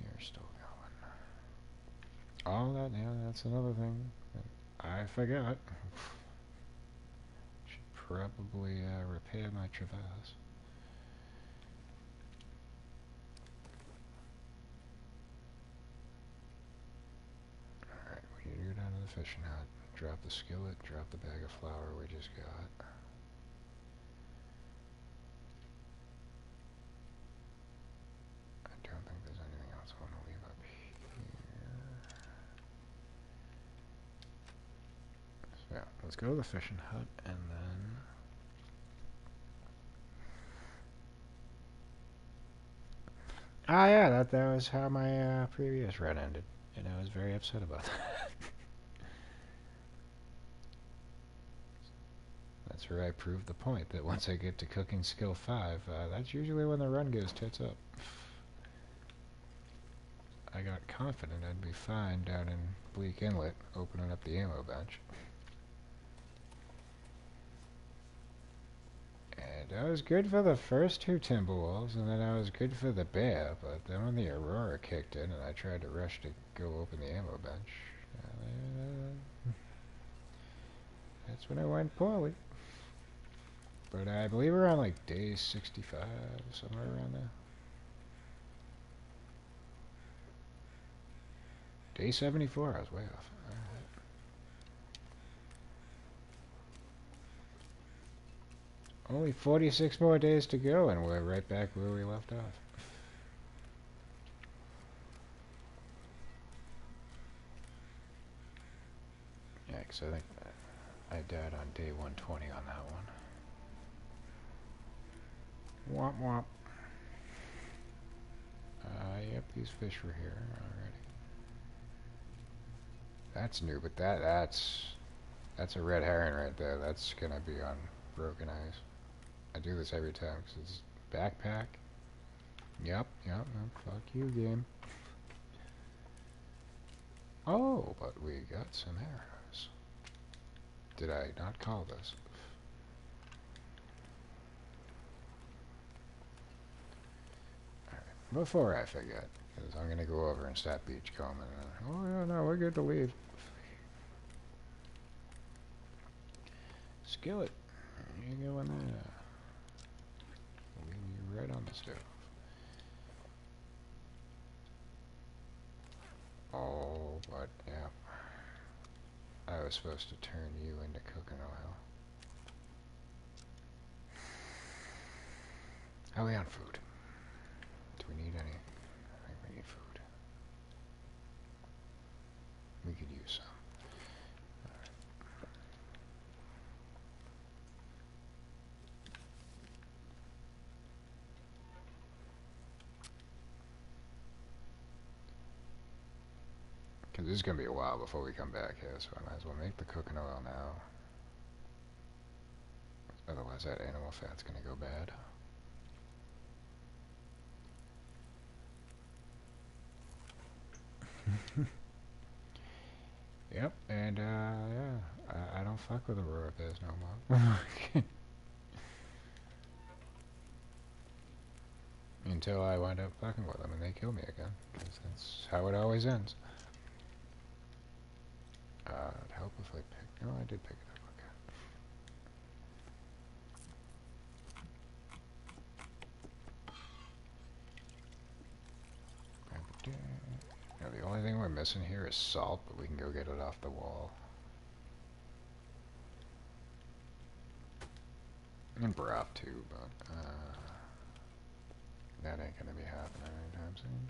You're still going. Oh, that's another thing that I forgot. Should probably repair my Traverse. Alright, we need to go down to the fishing hut. Drop the skillet, drop the bag of flour we just got. I don't think there's anything else I want to leave up here. So yeah, let's go to the fishing hut and then... Ah yeah, that was how my previous run ended. And I was very upset about that. That's where I proved the point that once I get to cooking skill 5, that's usually when the run goes tits up. I got confident I'd be fine down in Bleak Inlet, opening up the ammo bench. And I was good for the first 2 Timberwolves, and then I was good for the bear, but then when the Aurora kicked in and I tried to rush to go open the ammo bench, that's when it went poorly. But I believe we're on like day 65, somewhere around there. Day 74, I was way off. Alright. Only 46 more days to go, and we're right back where we left off. Yeah, because I think I died on day 120 on that one. Womp womp. Yep, these fish were here already. That's new, but that's a red herring right there. That's gonna be on broken ice. I do this every time because it's backpack. Yep, fuck you, game. Oh, but we got some arrows. Did I not call this? Before I forget, because I'm going to go over and start beachcombing. Oh, yeah, no, we're good to leave. Skillet. You go in there. Leave you right on the stove. Oh, but, yeah. I was supposed to turn you into cooking oil. How are we on food? Do we need any? I think we need food. We This is going to be a while before we come back here, so I might as well make the cooking oil now. Otherwise that animal fat's going to go bad. Yep, and yeah, I don't fuck with the roar bears no more. Until I wind up fucking with them and they kill me again. Because that's how it always ends. It'd help if I picked... No, I did pick it up, okay. Now the only thing we're missing here is salt, but we can go get it off the wall. And broth too, but that ain't gonna be happening anytime soon.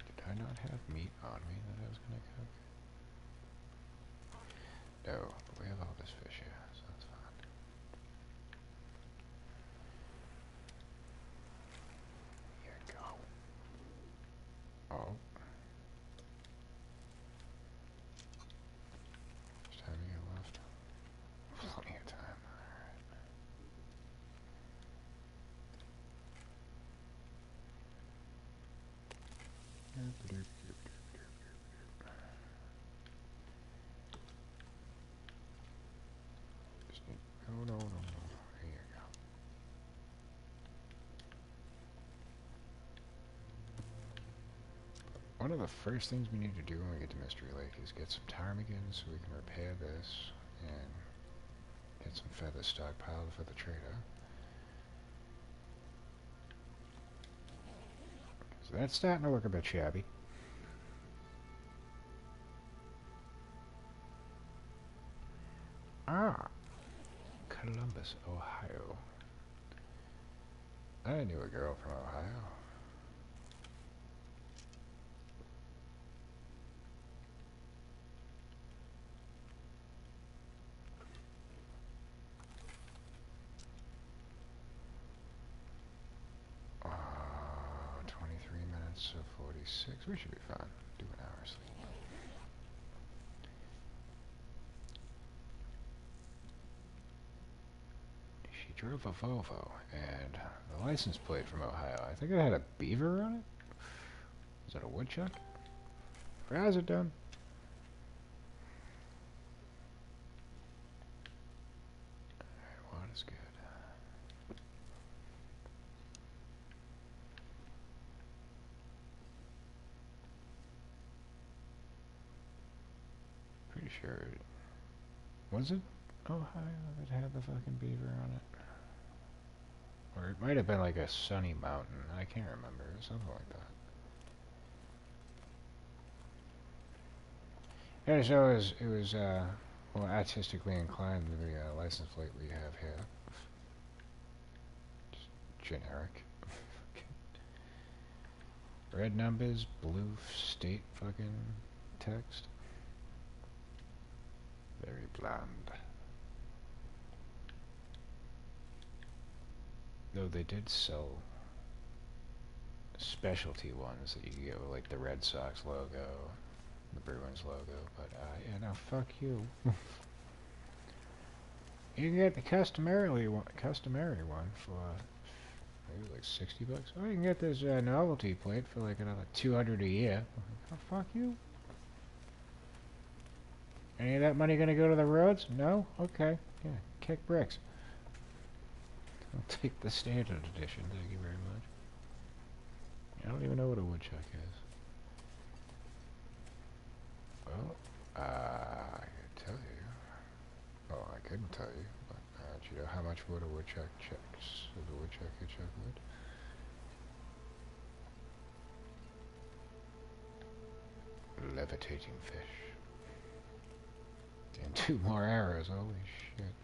Did I not have meat on me that I was gonna cook? No, but we have all this fish here, so that's fine. Here you go. Oh. Just time you got left. Plenty of time, alright. Just need... Oh, no, no, no. Here you go. One of the first things we need to do when we get to Mystery Lake is get some ptarmigans so we can repair this and get some feathers stockpiled for the trader. So that's starting to look a bit shabby. Ah! Columbus, Ohio. I knew a girl from Ohio. Uh, 23 minutes, so 46. We should be fine. Do an hour sleep. She drove a Volvo, and the license plate from Ohio. I think it had a beaver on it. Is that a woodchuck? Or how's it done? Alright, water's good. Pretty sure it... Was it Ohio that had the fucking beaver on it? Or it might have been like a sunny mountain. I can't remember. Something like that. Yeah, so it was well, artistically inclined to the license plate we have here. Just generic. Red numbers, blue state fucking text. Very bland. Though they did sell specialty ones that you could get with like the Red Sox logo, the Bruins logo, but yeah, no, fuck you. You can get the customary one for maybe like $60. Or you can get this novelty plate for like another $200 a year. Oh, fuck you. Any of that money gonna go to the roads? No? Okay. Yeah, kick bricks. I'll take the standard edition, thank you very much. I don't even know what a woodchuck is. Well, I could tell you. Oh, I couldn't tell you, but do you know how much wood a woodchuck chucks? Would a woodchuck chuck wood? Levitating fish. And 2 more arrows, holy shit.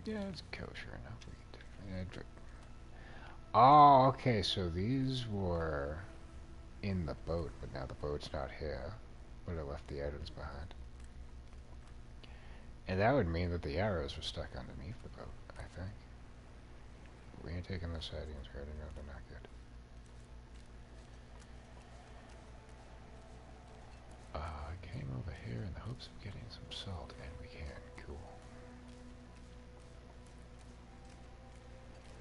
Yeah, it's kosher enough. We can definitely. Oh, okay. So these were in the boat, but now the boat's not here. But I left the items behind. And that would mean that the arrows were stuck underneath the boat, I think. We ain't taking the sightings, right? No, they're not good. I came over here in the hopes of getting some salt, and we can. Cool.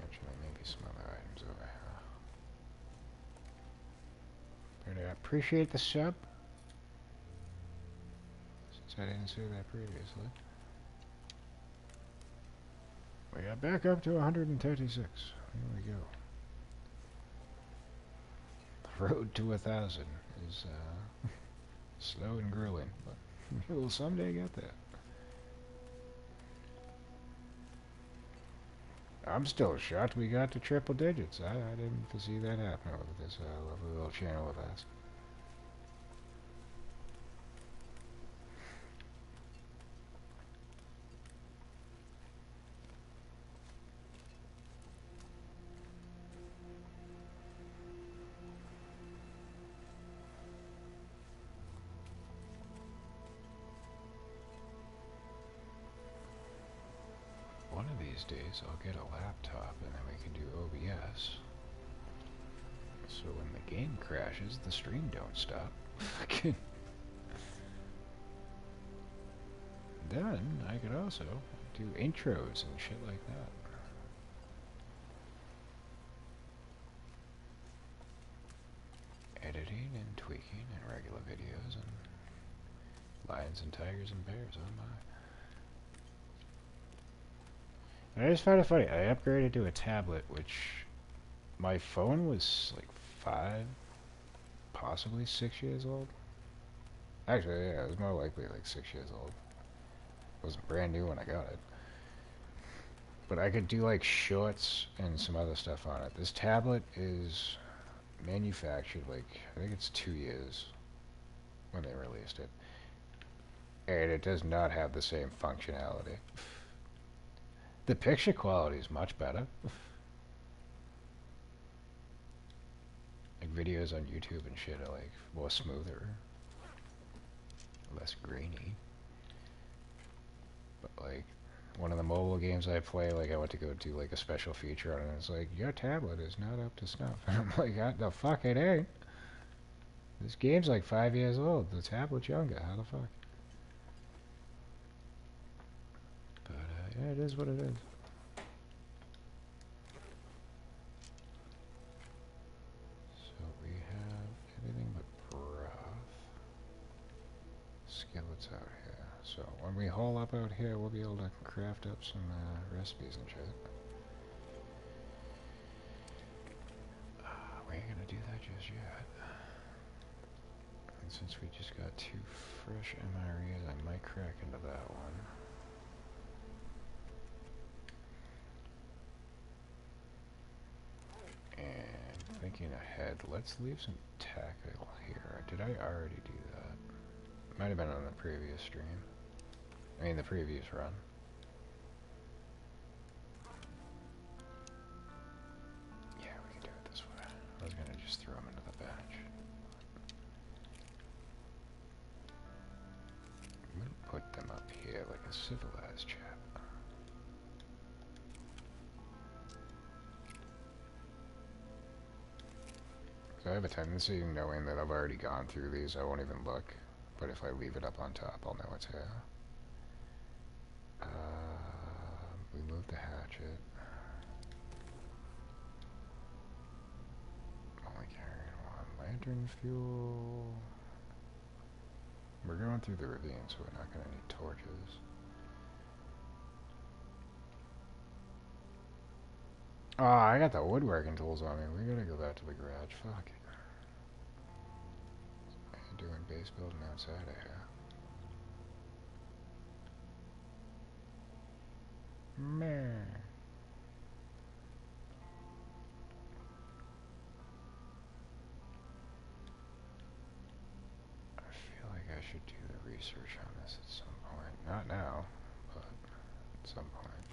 Actually, maybe some other items over here. But I appreciate the sub. Since I didn't say that previously. We got back up to 136. Here we go. The road to 1,000 is slow and grueling, but we'll someday get there. I'm still shocked we got to triple digits. I didn't foresee that happening with this lovely little channel of ours. One of these days I'll get a laptop and then we can do OBS. So when the game crashes, the stream don't stop. Then I could also do intros and shit like that. Editing and tweaking and regular videos and lions and tigers and bears, oh my. I just found it funny. I upgraded to a tablet, which my phone was like 5, possibly 6 years old. Actually, yeah, it was more likely like 6 years old. It wasn't brand new when I got it. But I could do like shorts and some other stuff on it. This tablet is manufactured like, I think it's 2 years when they released it. And it does not have the same functionality. The picture quality is much better. Like videos on YouTube and shit are like more smoother, less grainy. But like one of the mobile games I play, like I went to go do like a special feature on it, and it's like, your tablet is not up to snuff. And I'm like, the fuck it ain't. This game's like 5 years old. The tablet's younger. How the fuck? But yeah, it is what it is. So we have everything but broth. Skillets out here. So when we haul up out here, we'll be able to craft up some recipes and shit. We ain't gonna do that just yet. And since we just got 2 fresh MREs, I might crack into that one. And thinking ahead, let's leave some tactical here. Did I already do that? Might have been on the previous stream. I mean, the previous run. Yeah, we can do it this way. I was gonna just throw them into the bench. I'm gonna put them up here like a civilized chap. So I have a tendency, knowing that I've already gone through these, I won't even look. But if I leave it up on top, I'll know it's here. We moved the hatchet. Only carrying 1 lantern fuel. We're going through the ravine, so we're not gonna need torches. Oh, I got the woodworking tools on me. We gotta go back to the garage. Fuck it. Doing base building outside of here. Meh. I feel like I should do the research on this at some point. Not now, but at some point.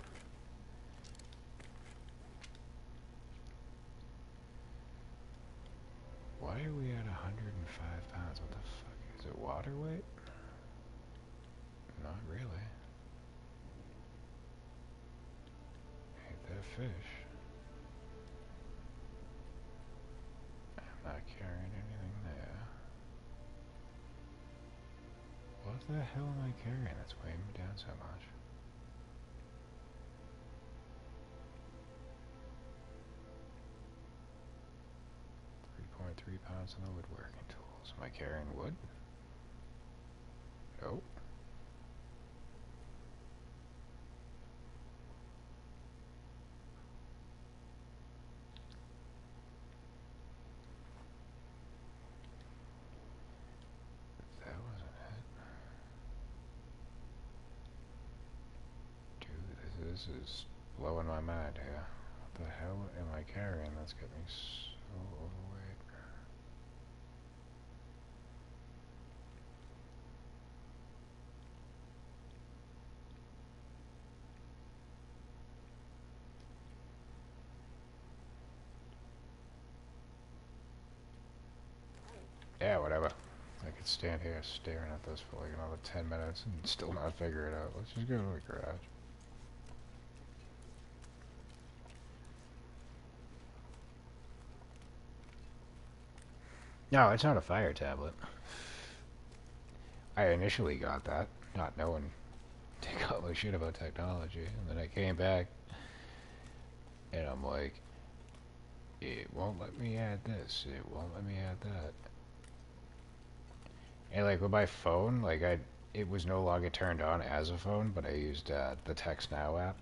Why are we at 105 pounds? What the fuck? Is it water weight? Not really. Ain't that fish. I'm not carrying anything there. What the hell am I carrying that's weighing me down so much? 3.3 pounds of the woodworking tools. Am I carrying wood? Nope. That wasn't it. Dude, this is blowing my mind here. What the hell am I carrying that's got me so overweight? Yeah, whatever. I could stand here staring at this for like another 10 minutes and still not figure it out. Let's just go to the garage. No, it's not a fire tablet. I initially got that, not knowing take all my shit about technology, and then I came back and I'm like, it won't let me add this, it won't let me add that. And like with my phone, like it was no longer turned on as a phone, but I used the Text Now app,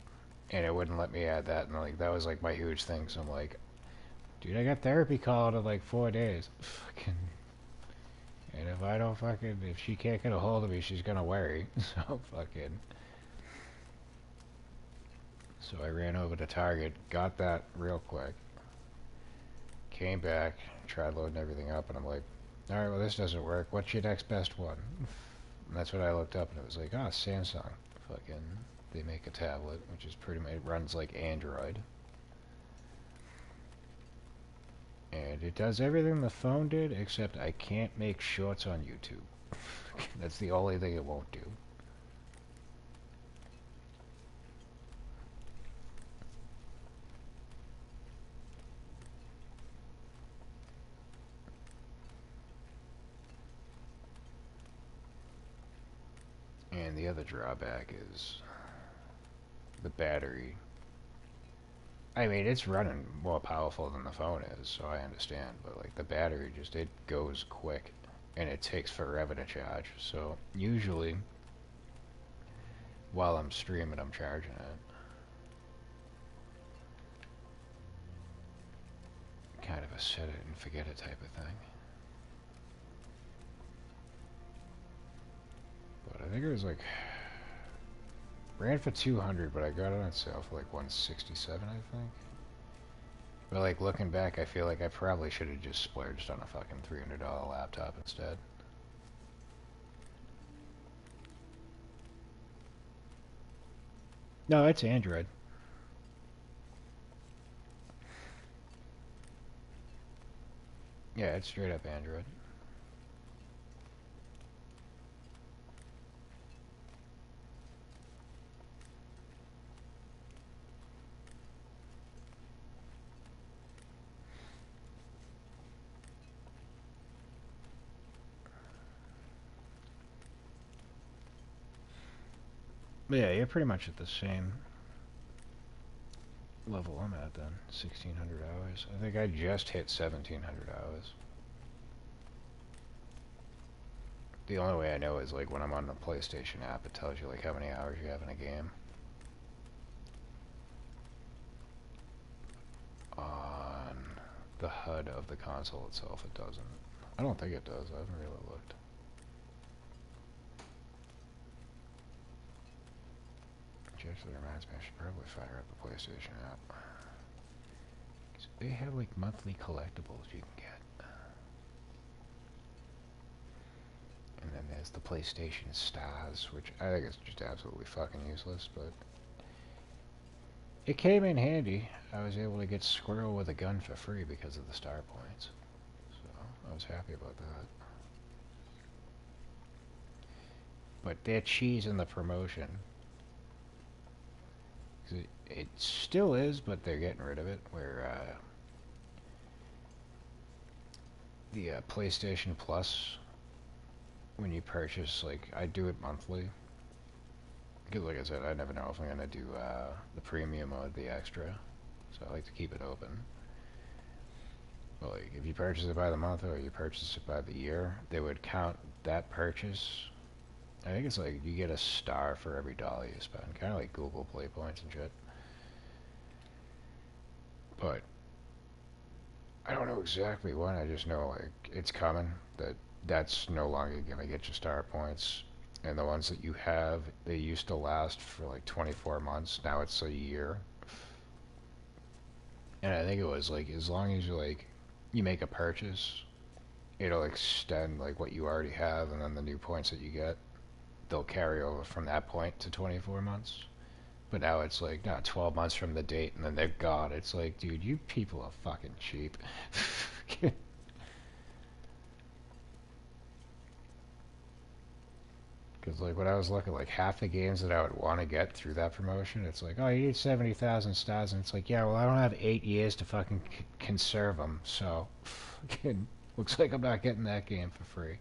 and it wouldn't let me add that, and like that was like my huge thing. So I'm like, dude, I got therapy called in like 4 days. Fucking. And if I don't fucking, if she can't get a hold of me, she's gonna worry. So fucking. So I ran over to Target, got that real quick, came back, tried loading everything up, and I'm like, alright, well this doesn't work. What's your next best one? And that's what I looked up, and it was like, oh, Samsung. Fucking, they make a tablet, which is pretty much, it runs like Android. And it does everything the phone did, except I can't make shorts on YouTube. That's the only thing it won't do. And the other drawback is the battery. I mean, it's running more powerful than the phone is, so I understand, but like the battery just, it goes quick and it takes forever to charge. So usually while I'm streaming, I'm charging it. Kind of a set it and forget it type of thing. But I think it was like, ran for 200, but I got it on sale for like 167, I think. But like looking back, I feel like I probably should have just splurged on a fucking $300 laptop instead. No, it's Android. Yeah, it's straight up Android. But yeah, you're pretty much at the same level I'm at then. 1,600 hours. I think I just hit 1,700 hours. The only way I know is like when I'm on the PlayStation app, it tells you like how many hours you have in a game. On the HUD of the console itself, it doesn't. I don't think it does. I haven't really looked. Which actually reminds me, I should probably fire up the PlayStation app. They have like monthly collectibles you can get. And then there's the PlayStation Stars, which I think is just absolutely fucking useless, but it came in handy. I was able to get Squirrel with a gun for free because of the star points. So I was happy about that. But they're cheesing the promotion. It still is, but they're getting rid of it. Where the PlayStation Plus, when you purchase, like, I do it monthly. Because, like I said, I never know if I'm going to do the premium or the extra. So I like to keep it open. Well, like, if you purchase it by the month or you purchase it by the year, they would count that purchase. I think it's like you get a star for every dollar you spend. Kind of like Google Play points and shit. But I don't know exactly when. I just know, like, it's coming. That's no longer going to get you star points. And the ones that you have, they used to last for like 24 months. Now it's a year. And I think it was like, as long as you make a purchase, it'll extend like what you already have, and then the new points that you get, they'll carry over from that point to 24 months. But now it's like, not 12 months from the date, and then they're gone. It's like, dude, you people are fucking cheap. Because, like, when I was looking, like, half the games that I would want to get through that promotion, it's like, oh, you need 70,000 stars, and it's like, yeah, well, I don't have 8 years to fucking conserve them, so, looks like I'm not getting that game for free.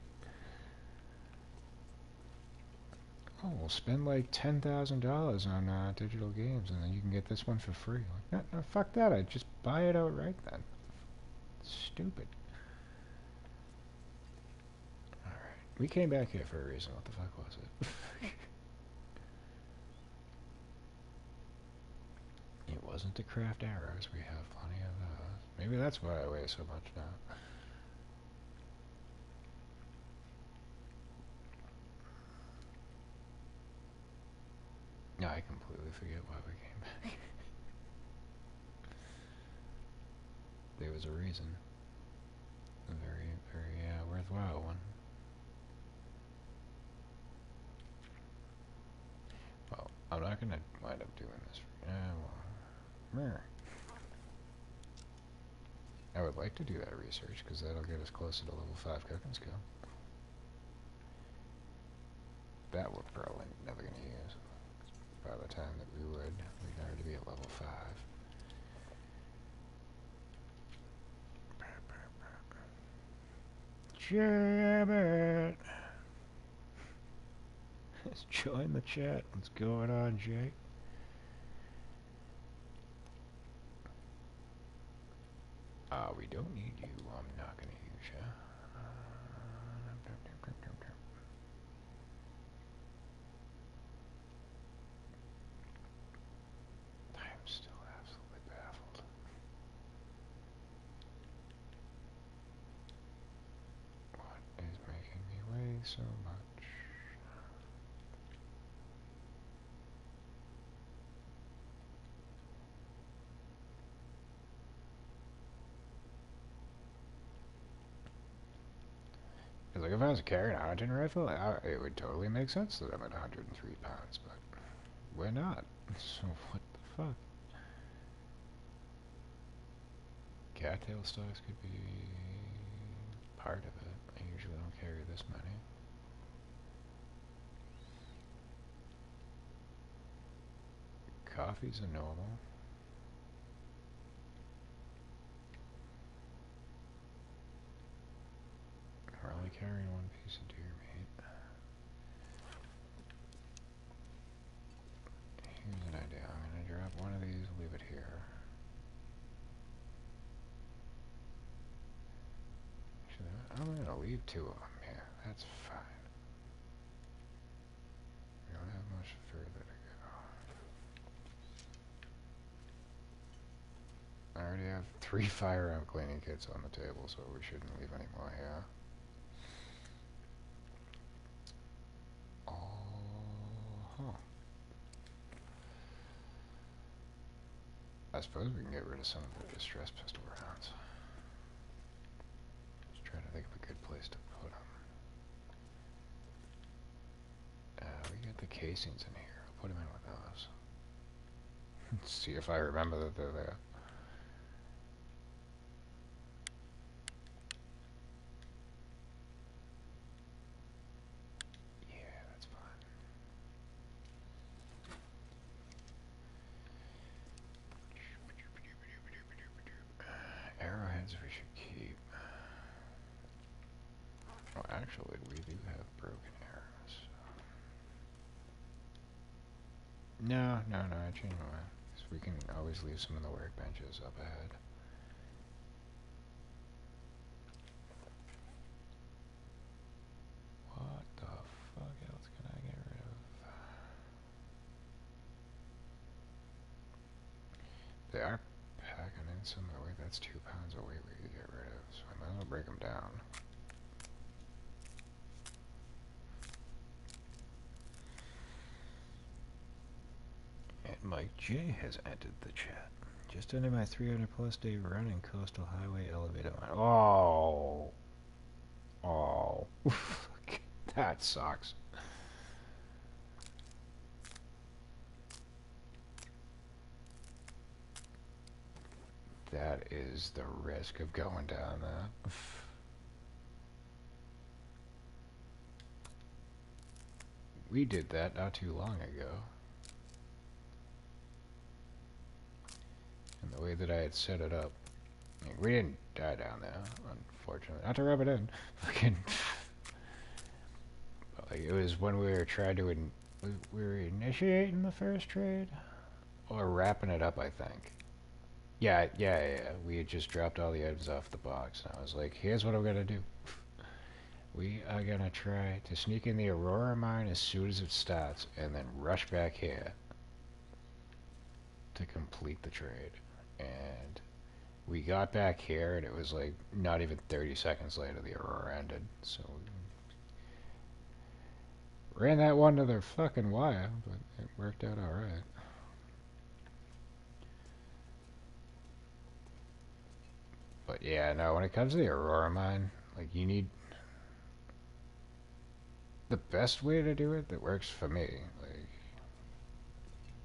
Oh, we'll spend like $10,000 on digital games, and then you can get this one for free. Like, no, fuck that, I'd just buy it outright then. Stupid. Alright, we came back here for a reason. What the fuck was it? It wasn't to craft arrows. We have plenty of those. Maybe that's why I weigh so much now. No, I completely forget why we came back. There was a reason. A very, very worthwhile one. Well, I'm not going to wind up doing this. I would like to do that research, because that'll get us closer to level 5 cooking skill. That we're probably never going to use. By the time that we'd already be at level 5. Jam it! Let's join the chat. What's going on, Jake? We don't need you. I'm not going to use you. I am still absolutely baffled. What is making me weigh so much? Because, like, if I was carrying a hunting rifle, it would totally make sense that I'm at 103 pounds, but we're not. So what the fuck? Cattail stocks could be part of it. I usually don't carry this many. Coffee's a normal. We're only carrying one piece of deer meat. Here's an idea. I'm going to drop one of these, leave it here. Actually, I'm going to leave 2 of them here. That's fine. We don't have much further to go. I already have 3 firearm cleaning kits on the table, so we shouldn't leave any more here. I suppose we can get rid of some of the distress pistol rounds. Just trying to think of a good place to put them. We got the casings in here. I'll put them in with those. See if I remember that they're there. Actually, we do have broken arrows. No, I changed my mind. So we can always leave some of the workbenches up ahead. What the fuck else can I get rid of? They are packing in some of the weight. That's 2 pounds of weight we could get rid of, so I might as well break them down. And Mike J has entered the chat. Just under my 300 plus day run in coastal highway elevator line. Oh. Oh. That sucks. That is the risk of going down that. We did that not too long ago. And the way that I had set it up, I mean, we didn't die down there, unfortunately. Not to rub it in. Fucking. Like, it was when we were trying to. We were initiating the first trade? Or wrapping it up, I think. Yeah. We had just dropped all the items off the box, and I was like, here's what I'm gonna do. We are gonna try to sneak in the Aurora mine as soon as it starts, and then rush back here to complete the trade. And we got back here, and it was like not even 30 seconds later the Aurora ended. So we ran that one to the fucking wire, but it worked out alright. But yeah, no, when it comes to the Aurora mine, like, you need the best way to do it that works for me, like,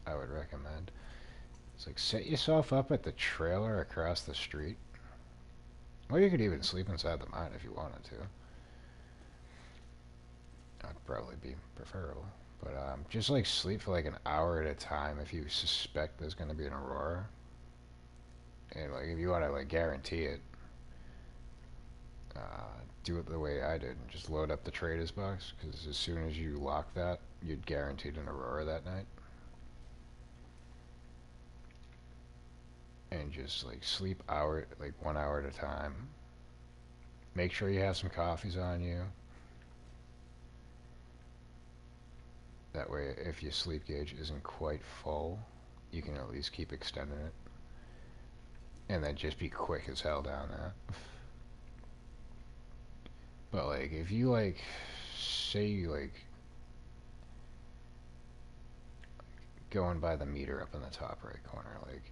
I would recommend. It's like, set yourself up at the trailer across the street. Or you could even sleep inside the mine if you wanted to. That'd probably be preferable. But just like sleep for like an hour at a time if you suspect there's going to be an aurora. And like if you want to like guarantee it, do it the way I did and just load up the traders box, because as soon as you lock that, you'd guaranteed an aurora that night. And just like sleep like 1 hour at a time. Make sure you have some coffees on you. That way, if your sleep gauge isn't quite full, you can at least keep extending it. And then just be quick as hell down there. But like, if you like, say you like, going by the meter up in the top right corner, like,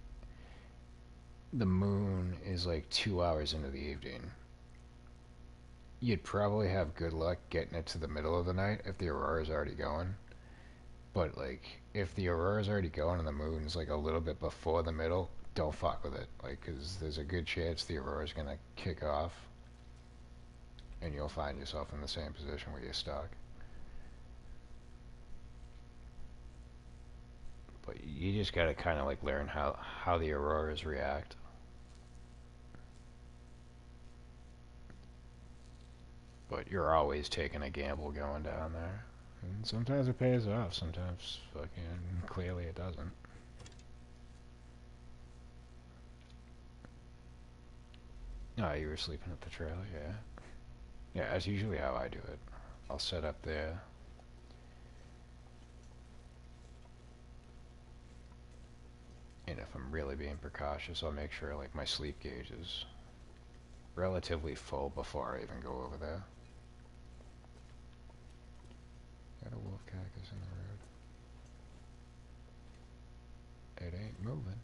the moon is like 2 hours into the evening. You'd probably have good luck getting it to the middle of the night if the aurora's already going. But like, if the aurora's already going and the moon's like a little bit before the middle, don't fuck with it. Like, because there's a good chance the aurora's gonna kick off, and you'll find yourself in the same position where you're stuck. But you just gotta kind of like learn how the auroras react. But you're always taking a gamble going down there. And sometimes it pays off, sometimes fucking clearly it doesn't. Oh, you were sleeping at the trailer, yeah. Yeah, that's usually how I do it. I'll set up there. And if I'm really being precautious, I'll make sure like my sleep gauge is relatively full before I even go over there. Got a wolf cactus in the road. It ain't moving.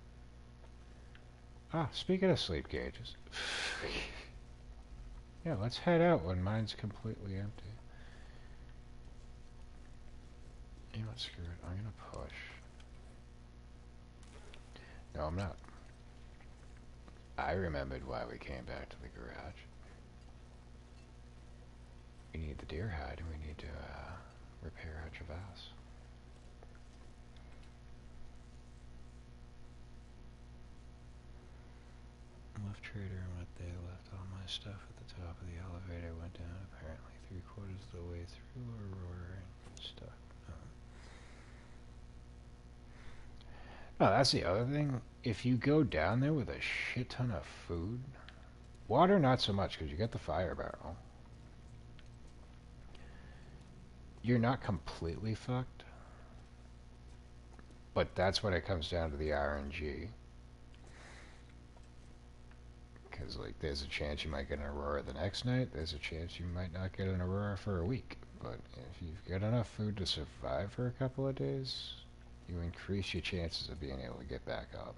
Ah, speaking of sleep gauges. Yeah, let's head out when mine's completely empty. You know what, screw it. I'm gonna push. No, I'm not. I remembered why we came back to the garage. We need the deer hide and we need to repair our Travasse. Left trader, I'm at They left all my stuff at the top of the elevator, went down apparently 3/4 of the way through Aurora and stuck. Oh, that's the other thing. If you go down there with a shit ton of food, water not so much because you get the fire barrel. You're not completely fucked, but that's when it comes down to the RNG. Because, like, there's a chance you might get an Aurora the next night, there's a chance you might not get an Aurora for a week. But if you've got enough food to survive for a couple of days, you increase your chances of being able to get back up.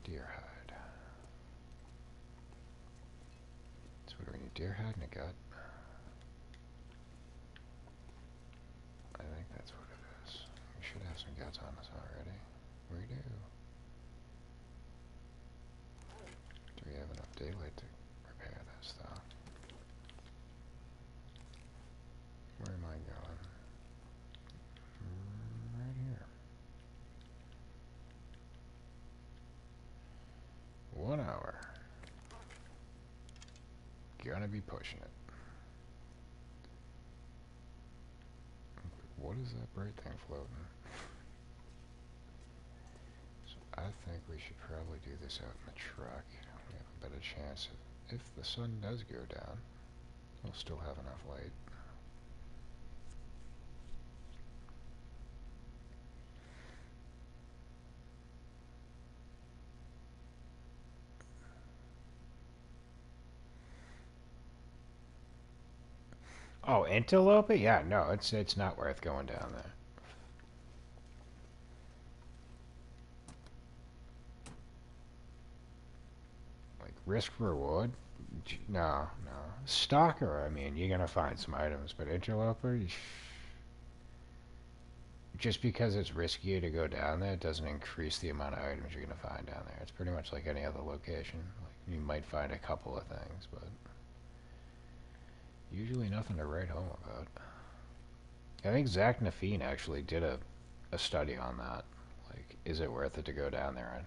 Deer hide. So what do we need? Deer hide and a gut? I think that's what it is. We should have some guts on us already. We do. Do we have enough daylight to repair this, though? Where am I going? Right here. 1 hour. Gonna be pushing it. What is that bright thing floating? So I think we should probably do this out in the truck. We have a better chance if the sun does go down, we'll still have enough light. Oh, antelope? Yeah, no, it's not worth going down there. Like, risk reward? No, no. Stalker, I mean, you're gonna find some items, but interloper, just because it's riskier to go down there doesn't increase the amount of items you're gonna find down there. It's pretty much like any other location. Like, you might find a couple of things, but usually nothing to write home about. I think Zach Nafine actually did a study on that. Like, is it worth it to go down there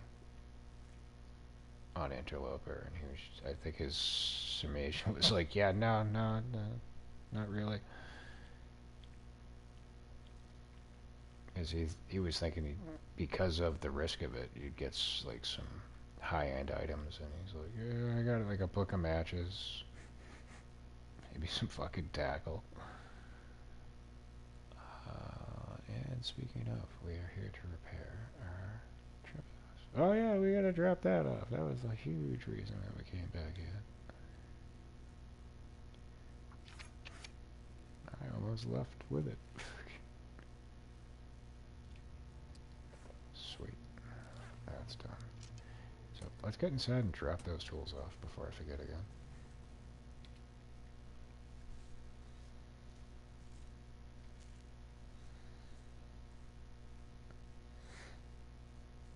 on Interloper? And he was, I think his summation was like, yeah, no, not really. Because he was thinking because of the risk of it, you'd get like some high-end items, and he's like, yeah, I got like a book of matches, maybe some fucking tackle. And speaking of, we are here to repair our trip. Oh yeah, we gotta drop that off. That was a huge reason that we came back here. I almost left with it. Sweet. That's done. So let's get inside and drop those tools off before I forget again.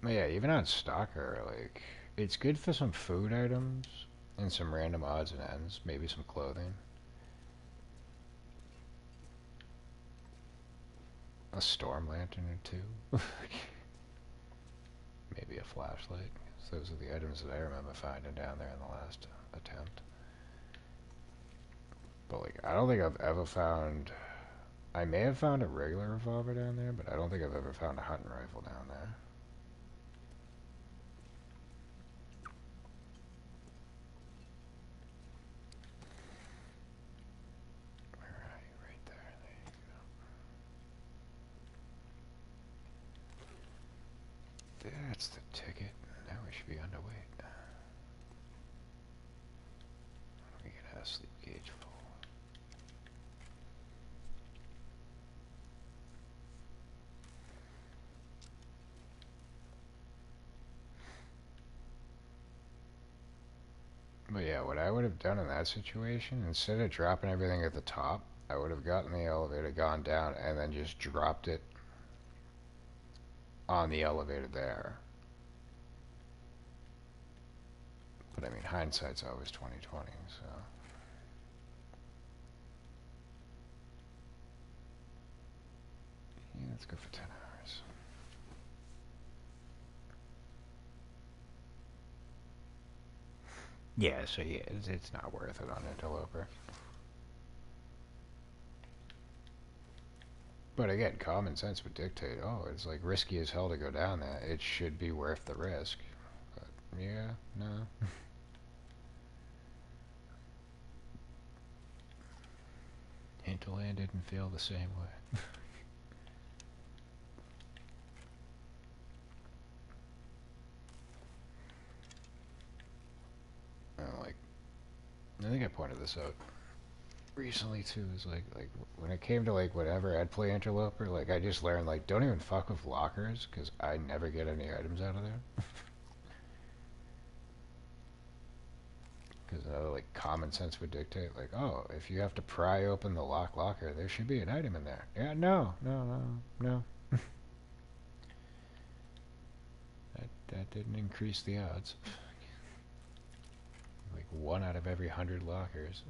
But yeah, even on Stalker, like, it's good for some food items and some random odds and ends, maybe some clothing. A storm lantern or two. Maybe a flashlight. Those are the items that I remember finding down there in the last attempt. But like, I don't think I've ever found... I may have found a regular revolver down there, but I don't think I've ever found a hunting rifle down there. Right there. There you go. That's the ticket. Now we should be underweight. We can have sleep gauge full. But yeah, what I would have done in that situation, instead of dropping everything at the top, I would have gotten the elevator, gone down, and then just dropped it on the elevator there. But I mean, hindsight's always 20/20, so... Yeah, let's go for 10 hours. Yeah, so yeah, it's not worth it on Interloper. But again, common sense would dictate, oh, it's like risky as hell to go down there. It should be worth the risk. But yeah, no. Hinterland didn't feel the same way. Like, I think I pointed this out recently too. Is like when it came to like whenever I'd play Interloper, like I just learned like don't even fuck with lockers because I never get any items out of there. Because like common sense would dictate, like, oh, if you have to pry open the locker, there should be an item in there. Yeah, no. That didn't increase the odds. Like 1 out of every 100 lockers.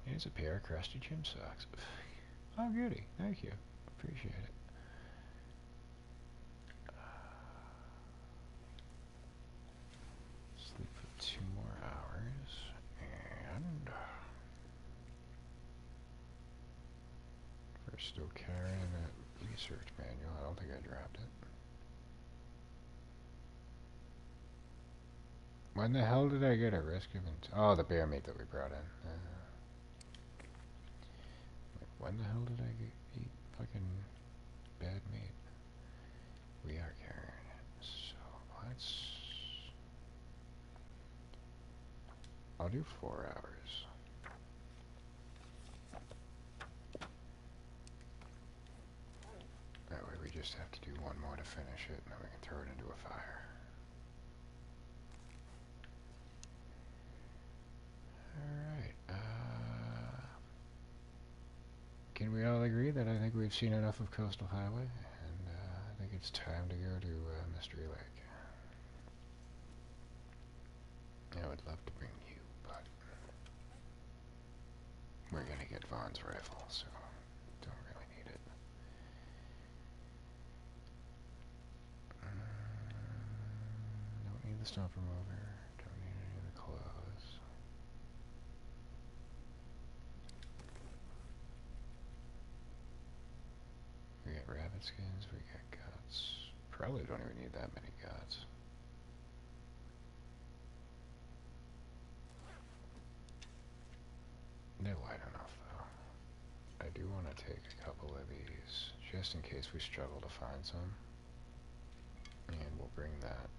Here's a pair of crusty gym socks. Oh, goody. Thank you. Appreciate it. Sleep for 2 more hours. And we're still carrying that research manual. I don't think I dropped it. When the hell did I get a risk of it? Oh, the bear meat that we brought in. Like, when the hell did I eat fucking bad meat? We are carrying it. So let's... I'll do 4 hours. That way we just have to do 1 more to finish it, and then we can throw it into a fire. Alright, can we all agree that I think we've seen enough of Coastal Highway, and I think it's time to go to Mystery Lake. I would love to bring you, but we're gonna get Vaughn's rifle, so don't really need it. Don't need the stump remover, don't need any of the clothes. We got rabbit skins, we got guts. Probably don't even need that many guts. They're light enough, though. I do want to take a couple of these, just in case we struggle to find some. And we'll bring that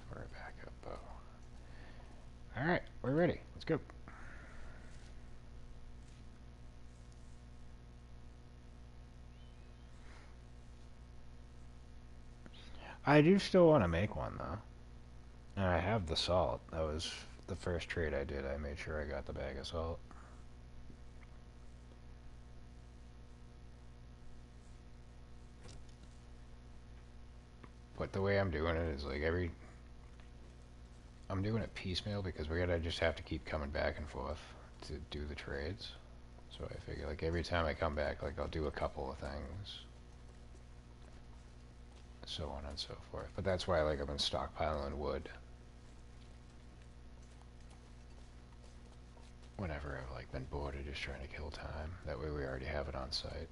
for a backup bow. Alright, we're ready. Let's go. I do still want to make one, though. And I have the salt. That was the first trade I did. I made sure I got the bag of salt. But the way I'm doing it is like I'm doing it piecemeal because we're gonna just have to keep coming back and forth to do the trades. So I figure like every time I come back, like I'll do a couple of things. So on and so forth. But that's why like I've been stockpiling wood. Whenever I've like been bored of just trying to kill time. That way we already have it on site.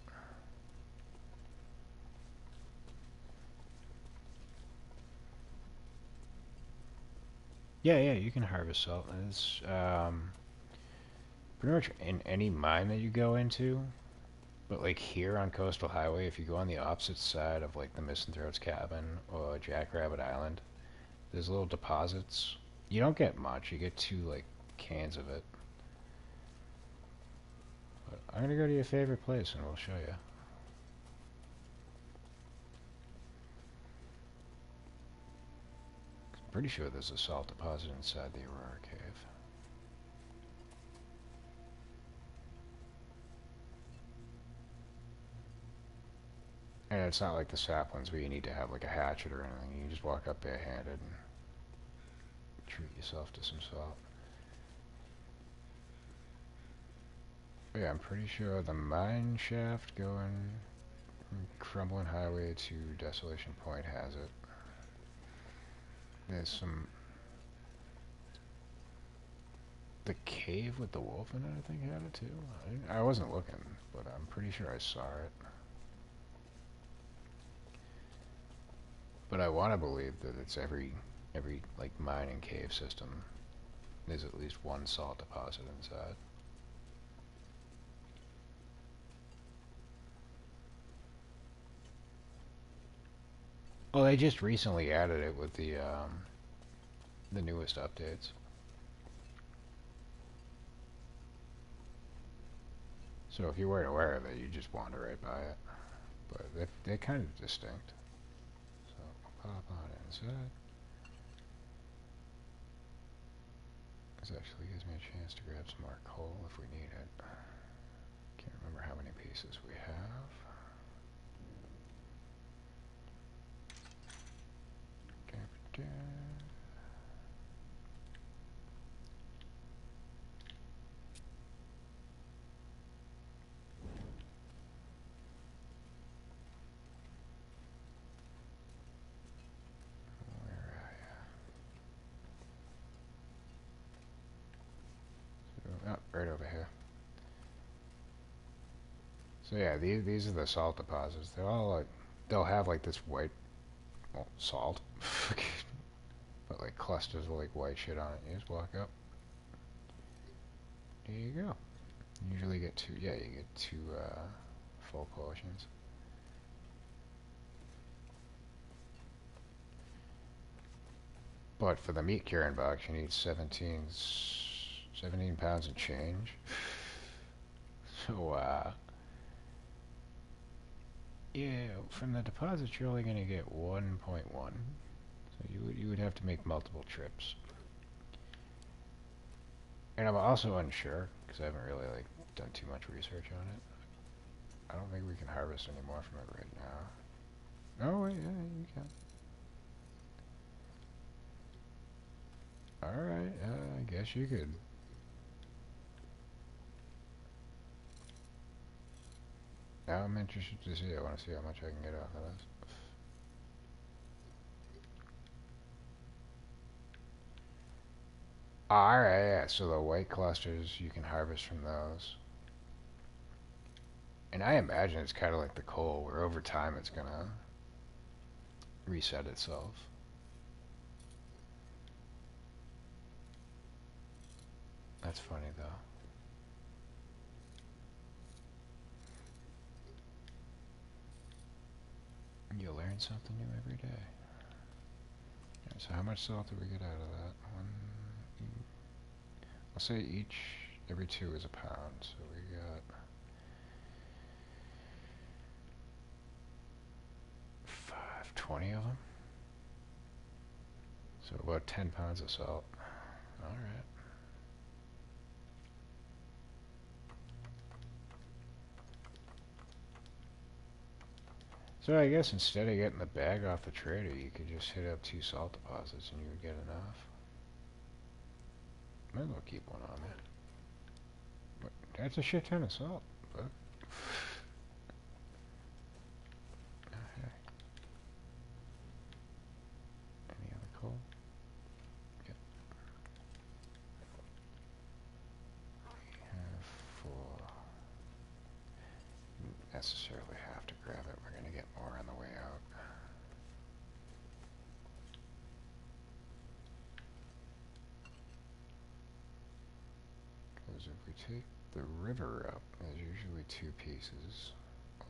Yeah, you can harvest salt. It's pretty much in any mine that you go into. But like here on Coastal Highway, if you go on the opposite side of like the Misanthrope's cabin or Jackrabbit Island, there's little deposits. You don't get much. You get 2 like cans of it. But I'm gonna go to your favorite place and we'll show you. I'm pretty sure there's a salt deposit inside the Aurora Cave. And it's not like the saplings where you need to have like a hatchet or anything. You can just walk up barehanded and treat yourself to some salt. But yeah, I'm pretty sure the mine shaft going from Crumbling Highway to Desolation Point has it. There's some... The cave with the wolf in it, I think, had it too. I wasn't looking, but I'm pretty sure I saw it. But I want to believe that it's every like mining cave system. There's at least one salt deposit inside. Well, they just recently added it with the newest updates. So if you weren't aware of it, you just wander right by it. But they're kind of distinct. So I'll pop on inside. This actually gives me a chance to grab some more coal if we need it. Can't remember how many pieces we have. Oh, right over here. So yeah, these are the salt deposits. They're all like, they'll have like this white, well, salt, but like clusters of like white shit on it. You just walk up. There you go. You usually get two. Yeah, you get two full portions. But for the meat curing box, you need 17 pounds and change. So, yeah, from the deposits, you're only going to get 1.1. So you would have to make multiple trips. And I'm also unsure, because I haven't really, like, done too much research on it. I don't think we can harvest any more from it right now. Oh, wait, yeah, you can. Alright, I guess you could. Now I'm interested to see. I want to see how much I can get off of this. Alright, yeah, so the white clusters, you can harvest from those. And I imagine it's kind of like the coal, where over time it's going to reset itself. That's funny, though. You learn something new every day. Yeah, so how much salt do we get out of that? I'll say every 2 is a pound, so we got 20 of them. So about 10 pounds of salt. Alright. So I guess instead of getting the bag off the trader, you could just hit up 2 salt deposits and you would get enough. Might as well keep one on there. But that's a shit ton of salt. But okay. Any other coal? Yep. We have 4. Don't necessarily have to grab it. We're gonna get more on the way out. Because if we take the river up, there's usually 2 pieces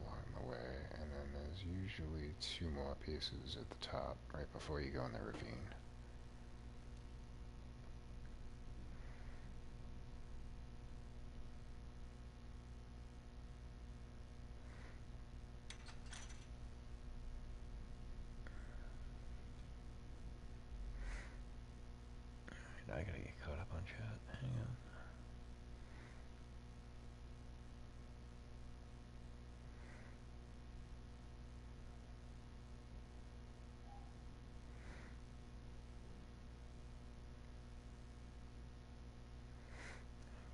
along the way, and then there's usually 2 more pieces at the top right before you go in the ravine. I gotta get caught up on chat. Hang on.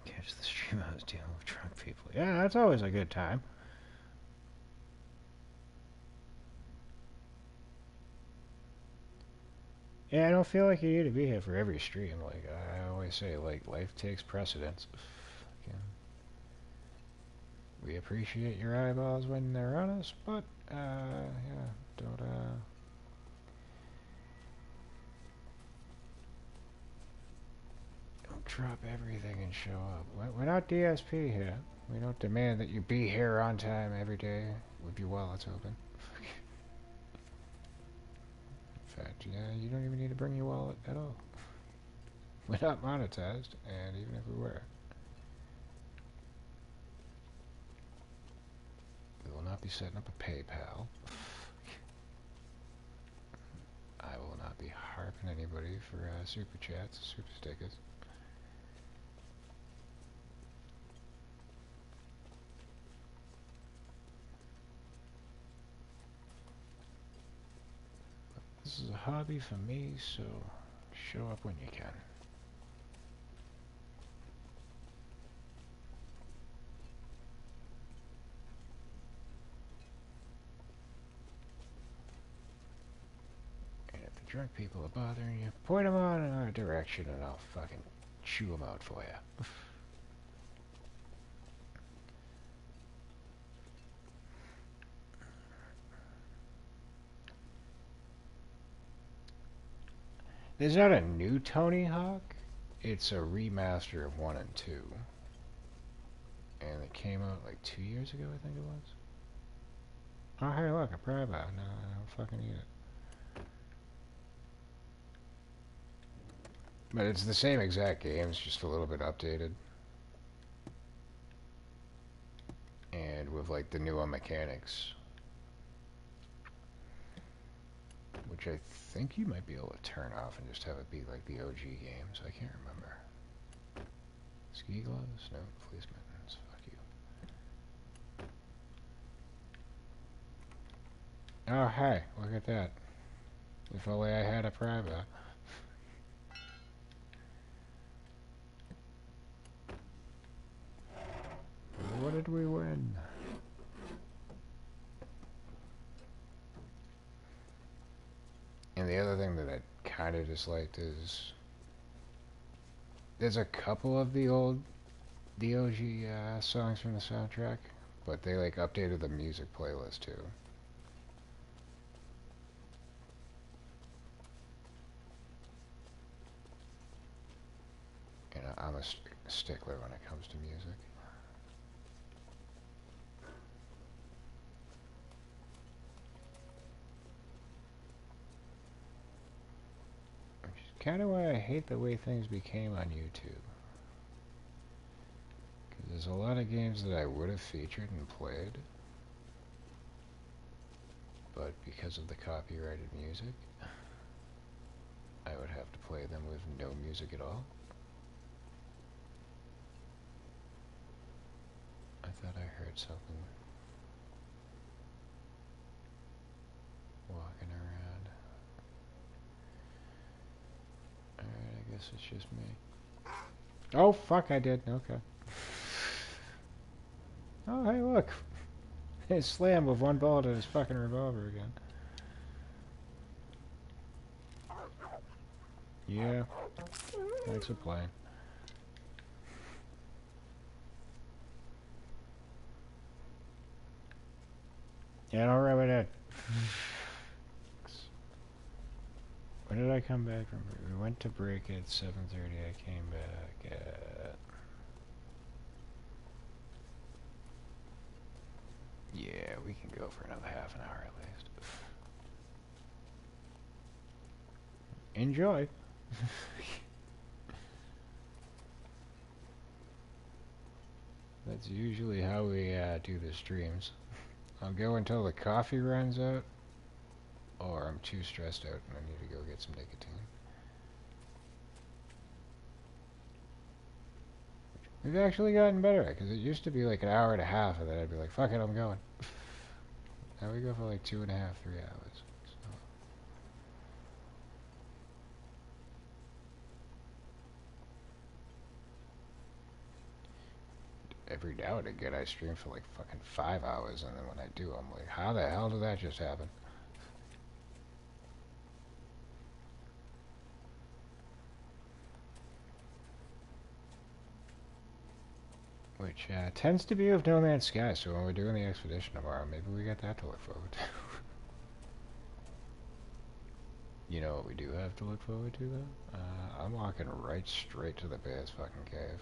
Catch the stream I was dealing with drunk people. Yeah, that's always a good time. Yeah, I don't feel like you need to be here for every stream. Like I always say, like life takes precedence. Fucking- We appreciate your eyeballs when they're on us, but yeah, don't drop everything and show up. We're not DSP here. We don't demand that you be here on time every day with your wallets open. In fact, yeah, you don't even need to bring your wallet at all. We're not monetized, and even if we were, we will not be setting up a PayPal. I will not be harping anybody for super chats, super stickers. This is a hobby for me, so show up when you can. And if the drunk people are bothering you, point them on in our direction and I'll fucking chew them out for you. There's not a new Tony Hawk. It's a remaster of 1 and 2. And it came out like 2 years ago, I think it was. Oh, hey, look, a private. No, I don't fucking need it. But it's the same exact game, it's just a little bit updated. And with like the newer mechanics. Which I think you might be able to turn off and just have it be like the OG games. I can't remember. Ski gloves? No. Fleece mittens. Fuck you. Oh, hey. Look at that. If only I had a private. What did we win? And the other thing that I kind of disliked is there's a couple of the old DOG songs from the soundtrack, but they like updated the music playlist too. And I'm a stickler when it comes to music. Which is kind of why I hate the way things became on YouTube. Because there's a lot of games that I would have featured and played, but because of the copyrighted music, I would have to play them with no music at all. I thought I heard something walking around. Alright, I guess it's just me. Oh, fuck, I did. Okay. Oh, hey, look. He slammed with one bullet at his fucking revolver again. Yeah. Thanks for playing. Yeah, don't rub it in. When did I come back from break? We went to break at 7:30. I came back at... Yeah, we can go for another half an hour at least. Enjoy. That's usually how we do the streams. I'll go until the coffee runs out, or I'm too stressed out and I need to go get some nicotine. We've actually gotten better at it, because it used to be like an hour and a half, and then I'd be like, fuck it, I'm going. Now we go for like 2.5, 3 hours. So. Every now and again I stream for like fucking 5 hours, and then when I do, I'm like, how the hell did that just happen? which tends to be of No Man's Sky, so when we're doing the expedition tomorrow, maybe we got that to look forward to. You know what we do have to look forward to, though? I'm walking right straight to the bear's fucking cave.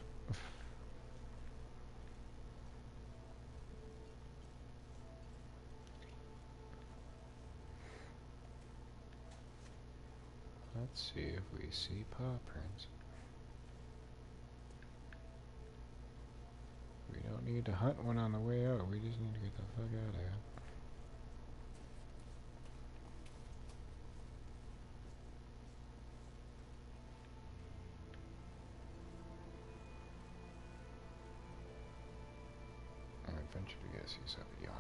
Let's see if we see paw prints. We don't need to hunt one on the way out, we just need to get the fuck out of here. I would venture to guess he's up yonder.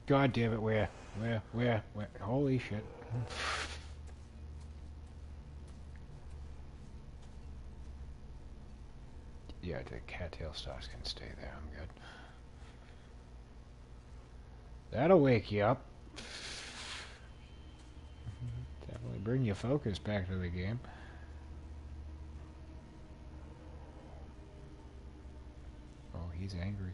God damn it, where? Holy shit. Yeah, the cattail stalks can stay there, I'm good. That'll wake you up. Definitely bring your focus back to the game. Oh, he's angry.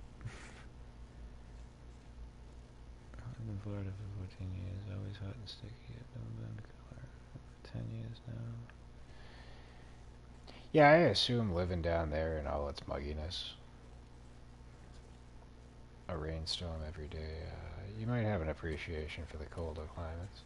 I've been in Florida for 14 years, always hot and sticky. I've never been to Colorado for 10 years now. Yeah, I assume living down there in all its mugginess, a rainstorm every day, you might have an appreciation for the colder climates.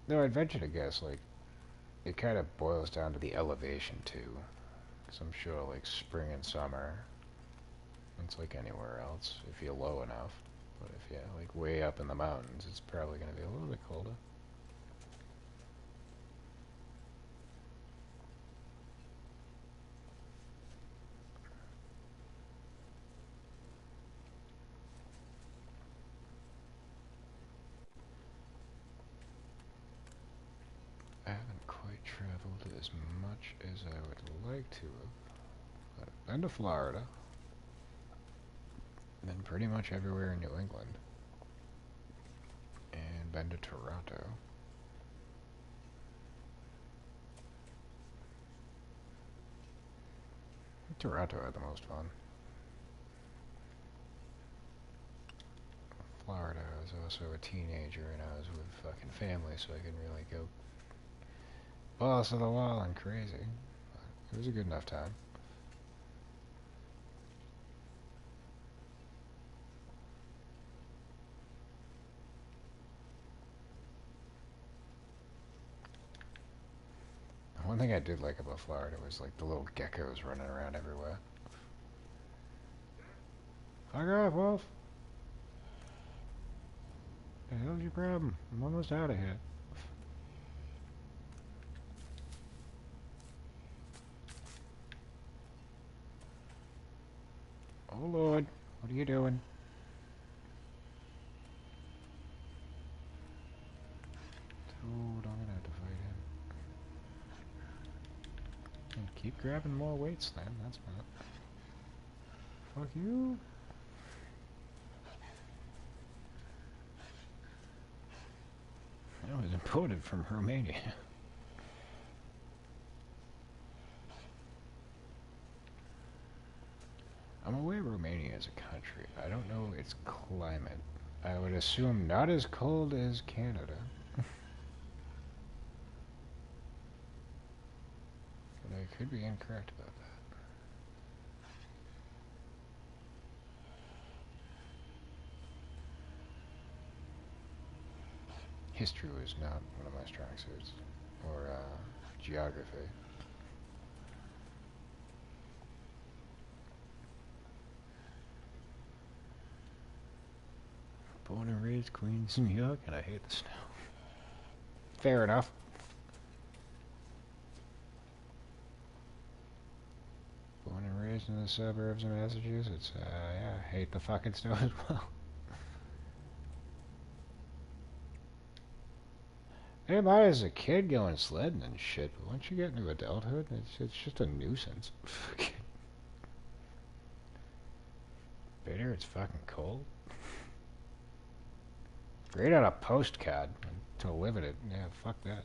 Though I'd venture to guess, like, it kind of boils down to the elevation, too. Because I'm sure, like, spring and summer, it's like anywhere else, if you're low enough. But if you're, like, way up in the mountains, it's probably going to be a little bit colder. I haven't quite traveled as much as I would like to have. I've been to Florida. Been pretty much everywhere in New England. And been to Toronto. Toronto had the most fun. Florida, I was also a teenager and I was with fucking family, so I couldn't really go balls to the wall and crazy. But it was a good enough time. One thing I did like about Florida was like the little geckos running around everywhere. Fuck off, Wolf! The hell's your problem? I'm almost out of here. Oh Lord, what are you doing? Dude, I'm gonna have to fight him. And keep grabbing more weights then, that's fine. Fuck you. That was imported from Romania. I'm aware Romania is a country. I don't know its climate. I would assume not as cold as Canada. But I could be incorrect about that. History was not one of my strong suits. Or, geography. Born and raised Queens, New York, and I hate the snow. Fair enough. Born and raised in the suburbs of Massachusetts. Yeah, I hate the fucking snow as well. I didn't mind as a kid going sledding and shit, but once you get into adulthood, it's just a nuisance. Bitter, it's fucking cold. Great on a postcard. To live in it, yeah, fuck that.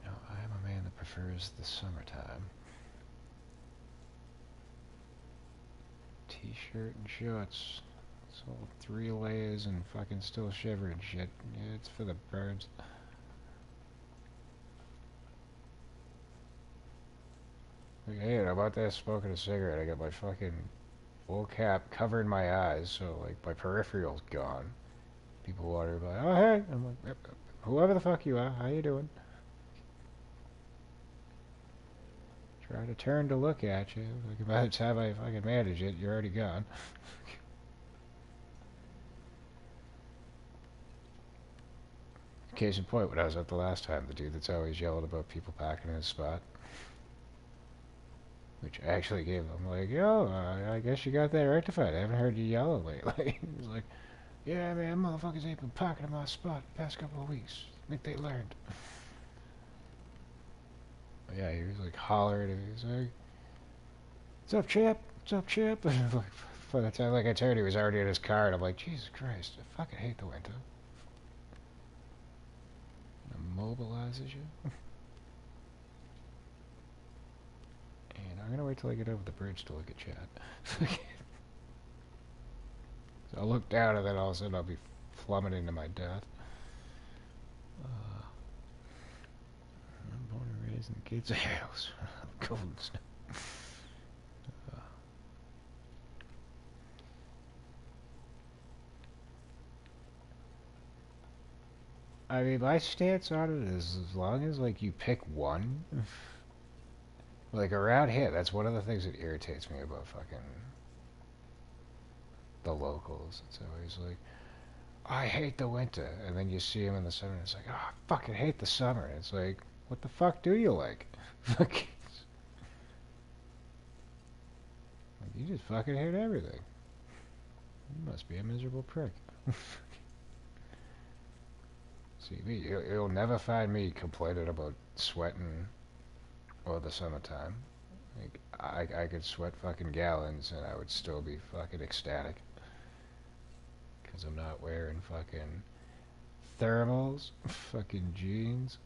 No, I am a man that prefers the summertime. T-shirt and shorts. It's all 3 layers and fucking still shivering shit. Yeah, it's for the birds. Like, hey, how about that smoking a cigarette? I got my fucking full cap covering my eyes, so like my peripheral's gone. People wonder like, oh hey, I'm like, yep, whoever the fuck you are, how you doing? Try to turn to look at you. Like by the time I fucking manage it, you're already gone. Case in point, when I was up the last time, the dude that's always yelling about people packing in his spot. Which I actually gave him, like, yo, I guess you got that rectified. I haven't heard you yell lately. He's like, yeah, man, motherfuckers ain't been parking in my spot the past couple of weeks. I think they learned. But yeah, he was like hollering at me. He's like, what's up, champ? What's up, champ? And like, by the time like I turned, he was already in his car, and I'm like, Jesus Christ, I fucking hate the winter. It immobilizes you. And I'm gonna wait till I get over the bridge to look at chat. So I'll look down, and then all of a sudden I'll be plummeting to my death. I'm born and raised in the kids' house. Golden snow. I mean, my stance on it is as long as, like, you pick one. Like, around here, that's one of the things that irritates me about fucking the locals. It's always like, I hate the winter. And then you see them in the summer, and it's like, oh, I fucking hate the summer. And it's like, what the fuck do you like? You just fucking hate everything. You must be a miserable prick. See, you'll never find me complaining about sweating or the summertime. Like, I could sweat fucking gallons and I would still be fucking ecstatic. Because I'm not wearing fucking thermals, fucking jeans,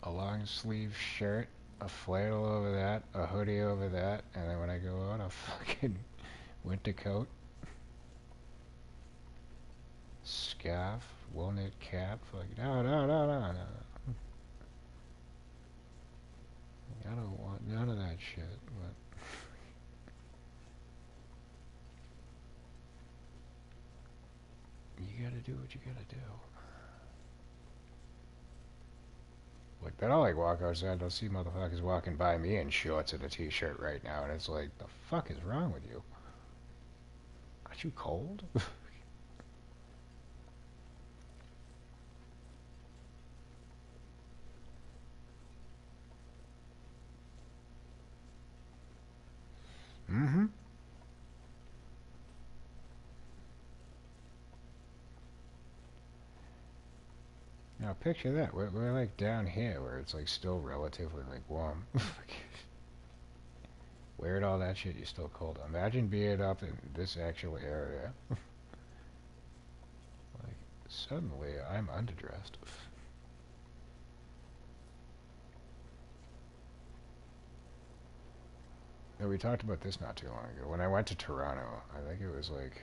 a long sleeve shirt, a flannel over that, a hoodie over that, and then when I go out, a fucking winter coat, scarf, wool knit cap. Like, no. I don't want none of that shit. But you gotta do what you gotta do. Like, then I'll like walk outside and I'll see motherfuckers walking by me in shorts and a t-shirt right now, and it's like, the fuck is wrong with you? Aren't you cold? Mm-hmm. Now picture that. We're like down here where it's like still relatively like warm. Wearing all that shit, you're still cold. Imagine being up in this actual area. Like, suddenly I'm underdressed. Yeah, we talked about this not too long ago. When I went to Toronto, I think it was like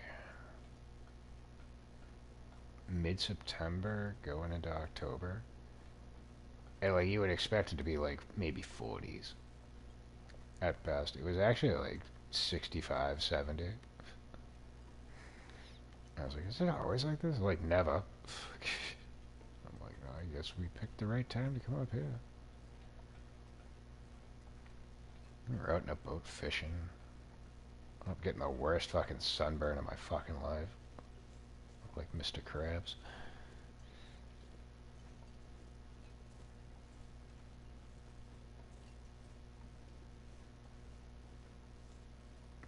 mid-September going into October. And like you would expect it to be like maybe 40s at best. It was actually like 65, 70. I was like, is it always like this? Like, never. I'm like, no, I guess we picked the right time to come up here. We were out in a boat fishing. I'm getting the worst fucking sunburn of my fucking life. Look like Mr. Krabs.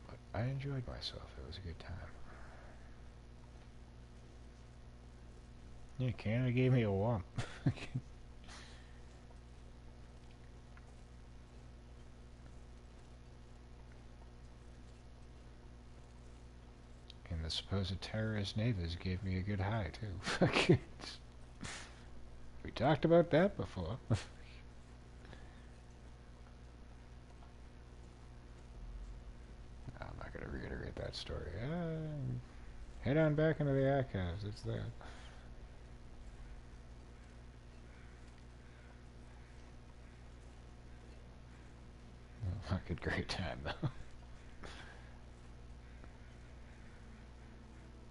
But I enjoyed myself. It was a good time. Yeah, Canada gave me a wump. And the supposed terrorist neighbors gave me a good high, too. We talked about that before. I'm not going to reiterate that story. Head on back into the archives. It's there. Fucking great time, though.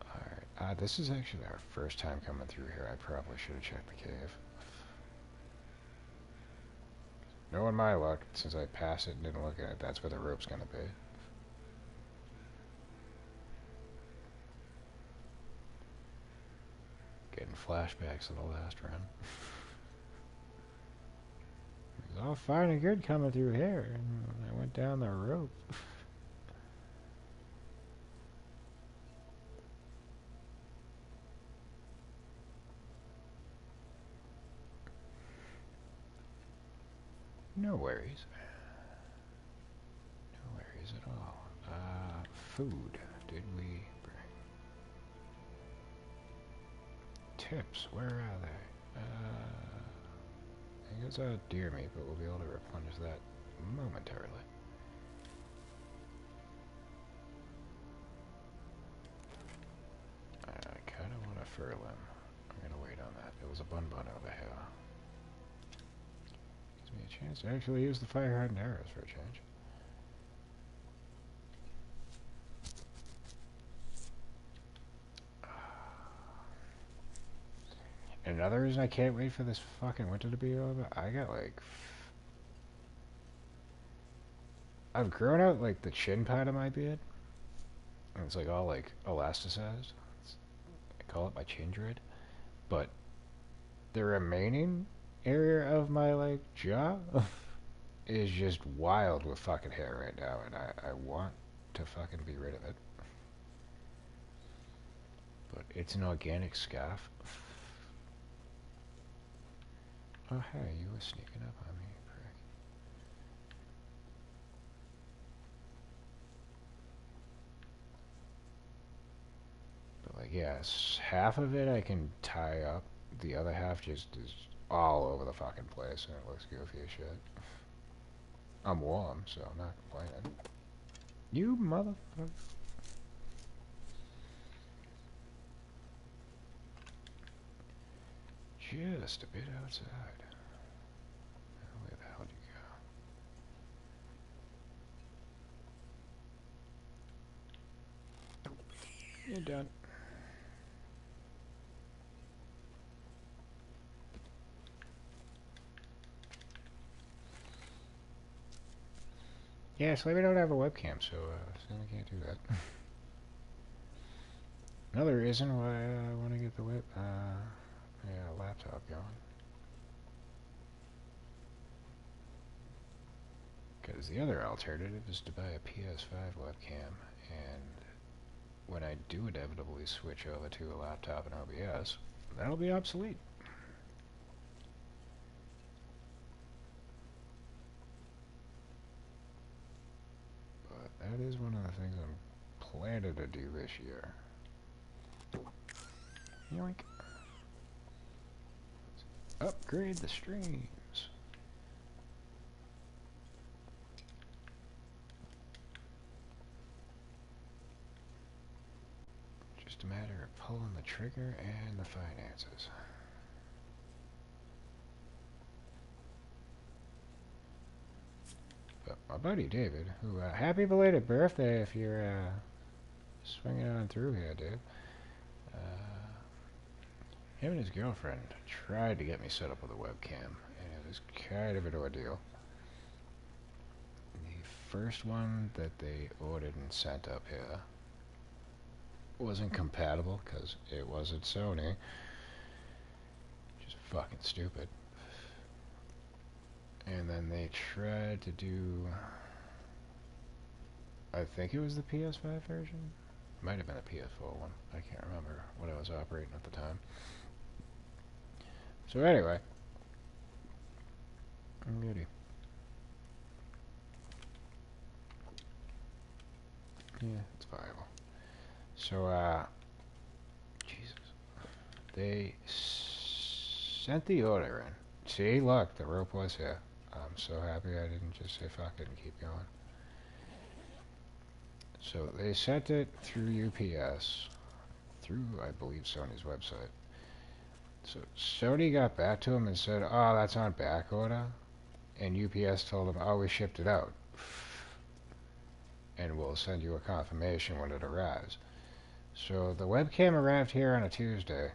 Alright. This is actually our first time coming through here. I probably should have checked the cave. Knowing my luck, since I passed it and didn't look at it, that's where the rope's going to be. Getting flashbacks of the last run. It was all fine and good coming through here, and I went down the rope. No worries. No worries at all. Food. Did we bring? Tips. Where are they? I guess deer meat, but we'll be able to replenish that momentarily. I kind of want a fur limb. I'm going to wait on that. There was a bun over here. Gives me a chance to actually use the fire hardened arrows for a change. And another reason I can't wait for this fucking winter to be over, I got like... I've grown out like the chin part of my beard. And it's like all like elasticized. I call it my chin dread. But the remaining area of my like jaw is just wild with fucking hair right now, and I want to fucking be rid of it. But it's an organic scarf. Oh hey, you were sneaking up on me, prick. But like, yes, half of it I can tie up. The other half just is all over the fucking place, and it looks goofy as shit. I'm warm, so I'm not complaining. You motherfucker. Just a bit outside. Where the hell did you go? You're done. Yeah, so we don't have a webcam, so I can't do that. Another reason why I want to get the laptop going. Because the other alternative is to buy a PS5 webcam, and when I do inevitably switch over to a laptop and OBS, that'll be obsolete. But that is one of the things I'm planning to do this year. Yoink. Upgrade the streams. Just a matter of pulling the trigger and the finances. But my buddy David, who, happy belated birthday if you're swinging on through here, dude. Him and his girlfriend tried to get me set up with a webcam, and it was kind of an ordeal. The first one that they ordered and sent up here wasn't compatible because it wasn't Sony. Just fucking stupid. And then they tried to do, I think it was the PS5 version? Might have been a PS4 one. I can't remember what I was operating at the time. So anyway, I'm goody. Yeah, it's viable. So, Jesus. They sent the order in. See, look, the rope was here. I'm so happy I didn't just say fuck it and keep going. So they sent it through UPS, through, I believe, Sony's website. So Sony got back to him and said, oh, that's on back order. And UPS told him, oh, we shipped it out. And we'll send you a confirmation when it arrives. So the webcam arrived here on a Tuesday.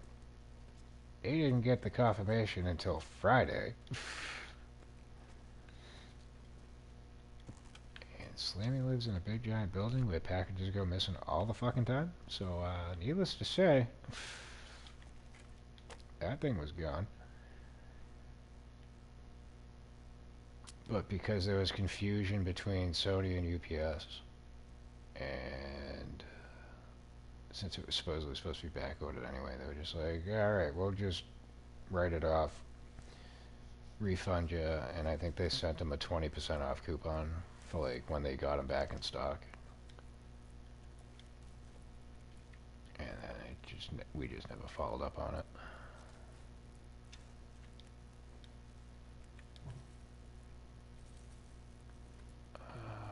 They didn't get the confirmation until Friday. And Slammy lives in a big giant building where packages go missing all the fucking time. So, needless to say, that thing was gone. But because there was confusion between Sony and UPS, and since it was supposedly supposed to be back-ordered anyway, they were just like, alright, we'll just write it off, refund you, and I think they sent them a 20% off coupon for like when they got them back in stock. And then we just never followed up on it.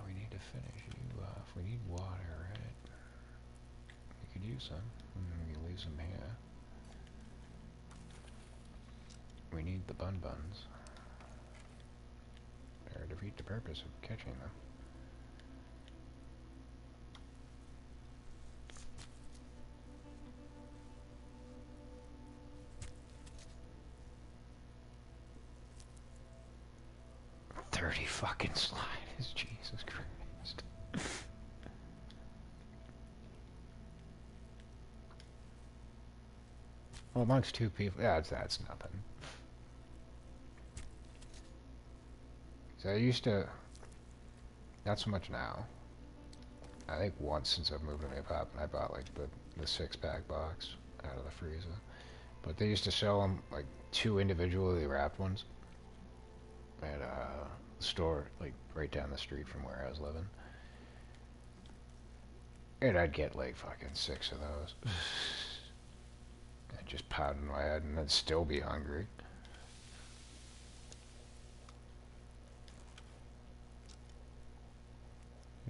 We need to finish you off. We need water, right? We could use some. We can leave some here. We need the buns. Or defeat the purpose of catching them. $30 fucking sliders, Jesus Christ. Well, amongst two people, yeah, that's nothing. So I used to, not so much now. I think once since I've moved to my apartment, I bought like the 6-pack box out of the freezer. But they used to sell them like 2 individually wrapped ones at a store like right down the street from where I was living. And I'd get like fucking 6 of those. I'd just pound in my head and then still be hungry.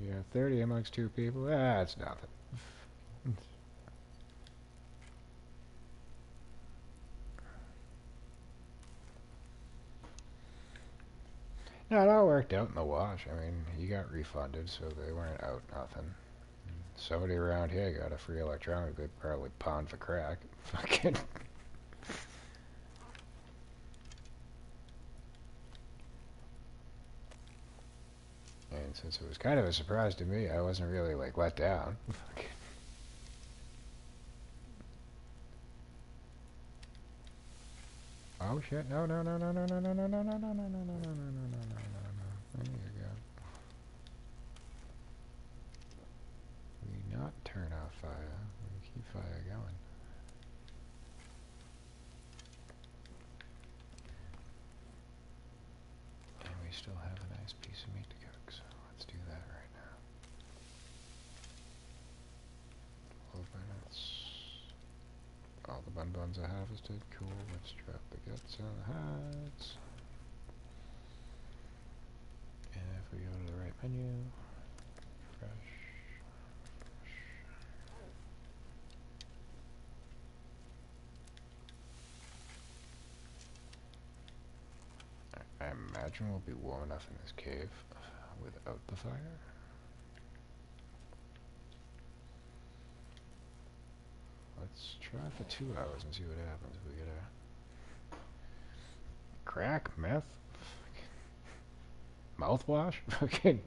Yeah, 30 amongst 2 people, that's nothing. No, it all worked out in the wash. I mean, he got refunded, so they weren't out nothing. Somebody around here got a free electronic, they'd probably pawn for crack. Fucking. And since it was kind of a surprise to me, I wasn't really like let down. Oh shit, no. There you go. We not turn off fire, we keep fire going. And we still have a nice piece of meat to cook, so let's do that right now. 12 minutes. All the buns are harvested. Cool. Let's drop the guts on the hides. And if we go to the right menu, fresh. I imagine we'll be warm enough in this cave without the fire. Let's Let's try for 2 hours and see what happens. If we get a crack, meth, mouthwash. Okay.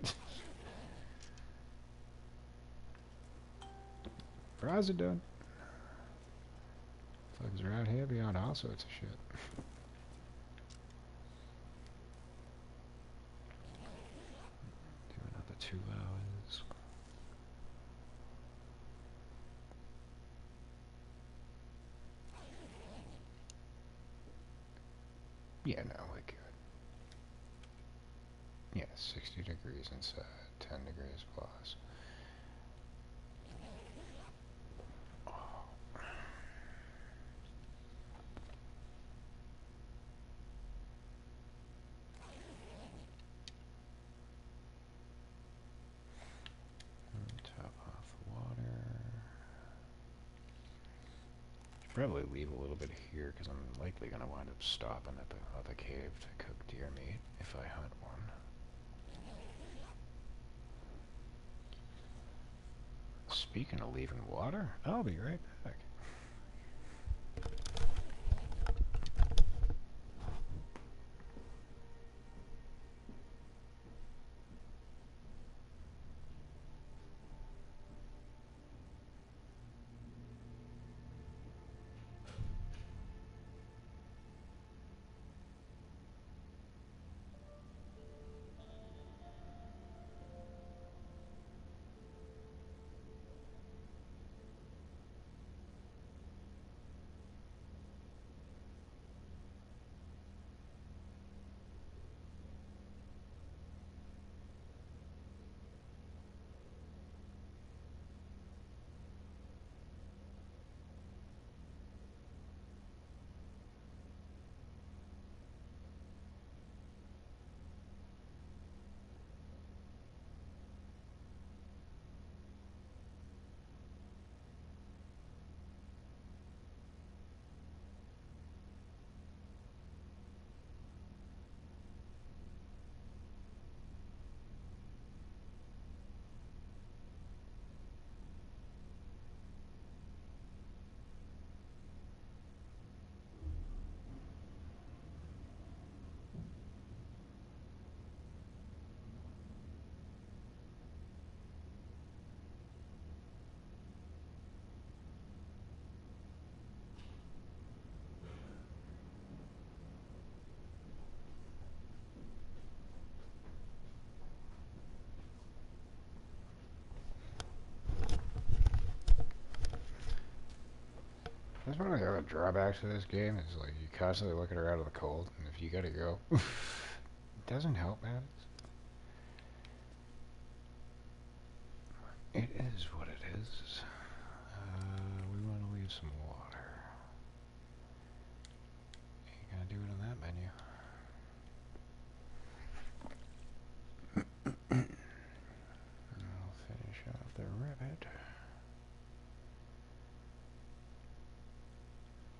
Fries are done. Thugs are out here beyond all sorts of shit. Do another 2 hours. Yeah, no, we're good. Yeah, 60 degrees inside, 10 degrees plus. Top off the water. Should probably leave a little bit here because I'm likely going to wind up stopping at the other cave to cook deer meat if I hunt one. Speaking of leaving water, I'll be right back. That's one of the other drawbacks to this game is like you constantly looking around in the cold, and if you gotta go, it doesn't help, man. It is what it is. We want to leave some water. Ain't gonna do it on that menu. I'll finish off the rivet.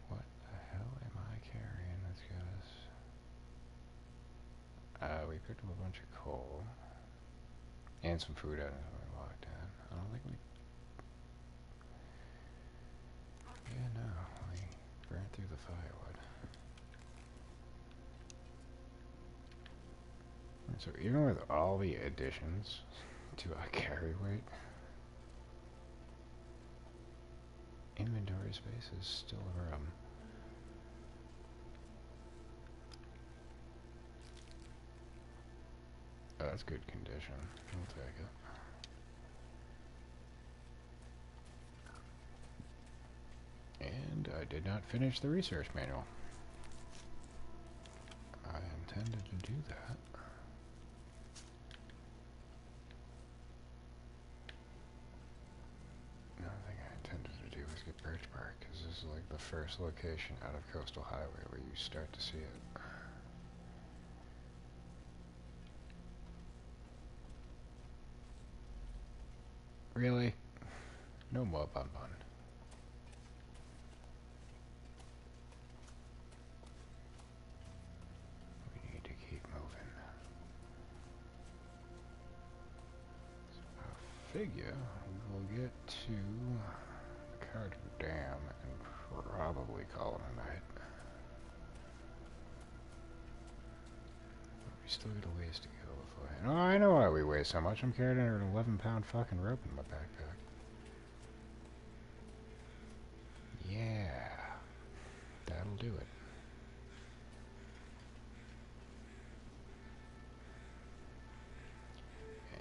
What the hell am I carrying? Let's go this. We picked up a bunch of coal. And some food items when we walked in. I don't think we... Yeah, no. We burnt through the firewood. So even with all the additions to our carry weight, inventory space is still a problem. Oh, that's good condition. I'll take it. And I did not finish the research manual. I intended to do that. Another thing I intended to do was get birch bark, because this is like the first location out of Coastal Highway where you start to see it. Really? No more bun bun. We need to keep moving. So I figure we will get to the cargo dam and probably call it a night. But we still got a ways to go before. Oh, I know why we weigh so much. I'm carrying an 11-pound fucking rope in my backpack. Yeah, that'll do it.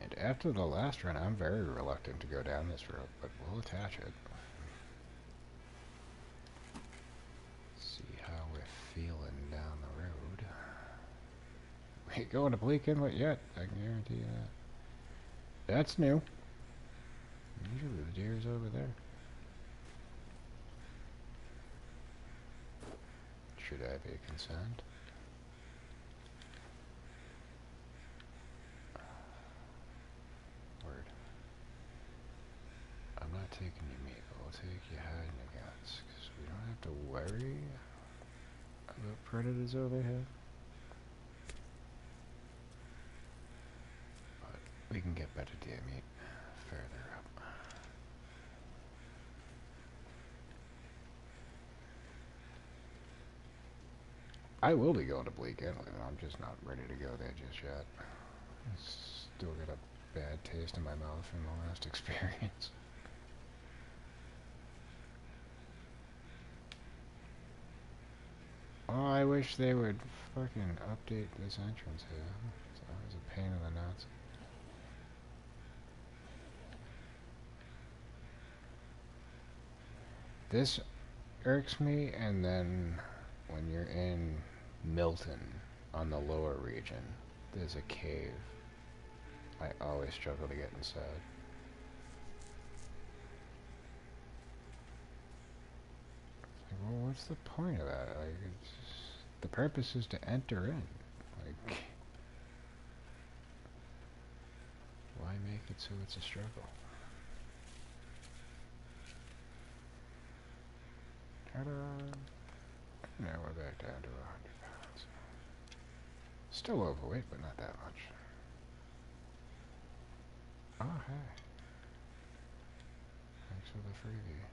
And after the last run, I'm very reluctant to go down this rope, but we'll attach it. See how we're feeling down the road. We ain't going to Bleak Inlet yet, I can guarantee you that. That's new. Usually the deer's over there. Should I be concerned? Word. I'm not taking your meat, but I'll take your hide and your guts, because we don't have to worry about predators over here. But we can get better deer meat further up. I will be going to Bleak Inlet, and I'm just not ready to go there just yet. Still got a bad taste in my mouth from the last experience. Oh, I wish they would fucking update this entrance here. It's always a pain in the nuts. This irks me, and then when you're in Milton on the lower region, there's a cave. I always struggle to get inside. Like, well, what's the point of that? Like, the purpose is to enter in. Like, why make it so it's a struggle? Ta-da! Now we're back down to 100 pounds. Still overweight, but not that much. Oh, hey. Thanks for the freebie.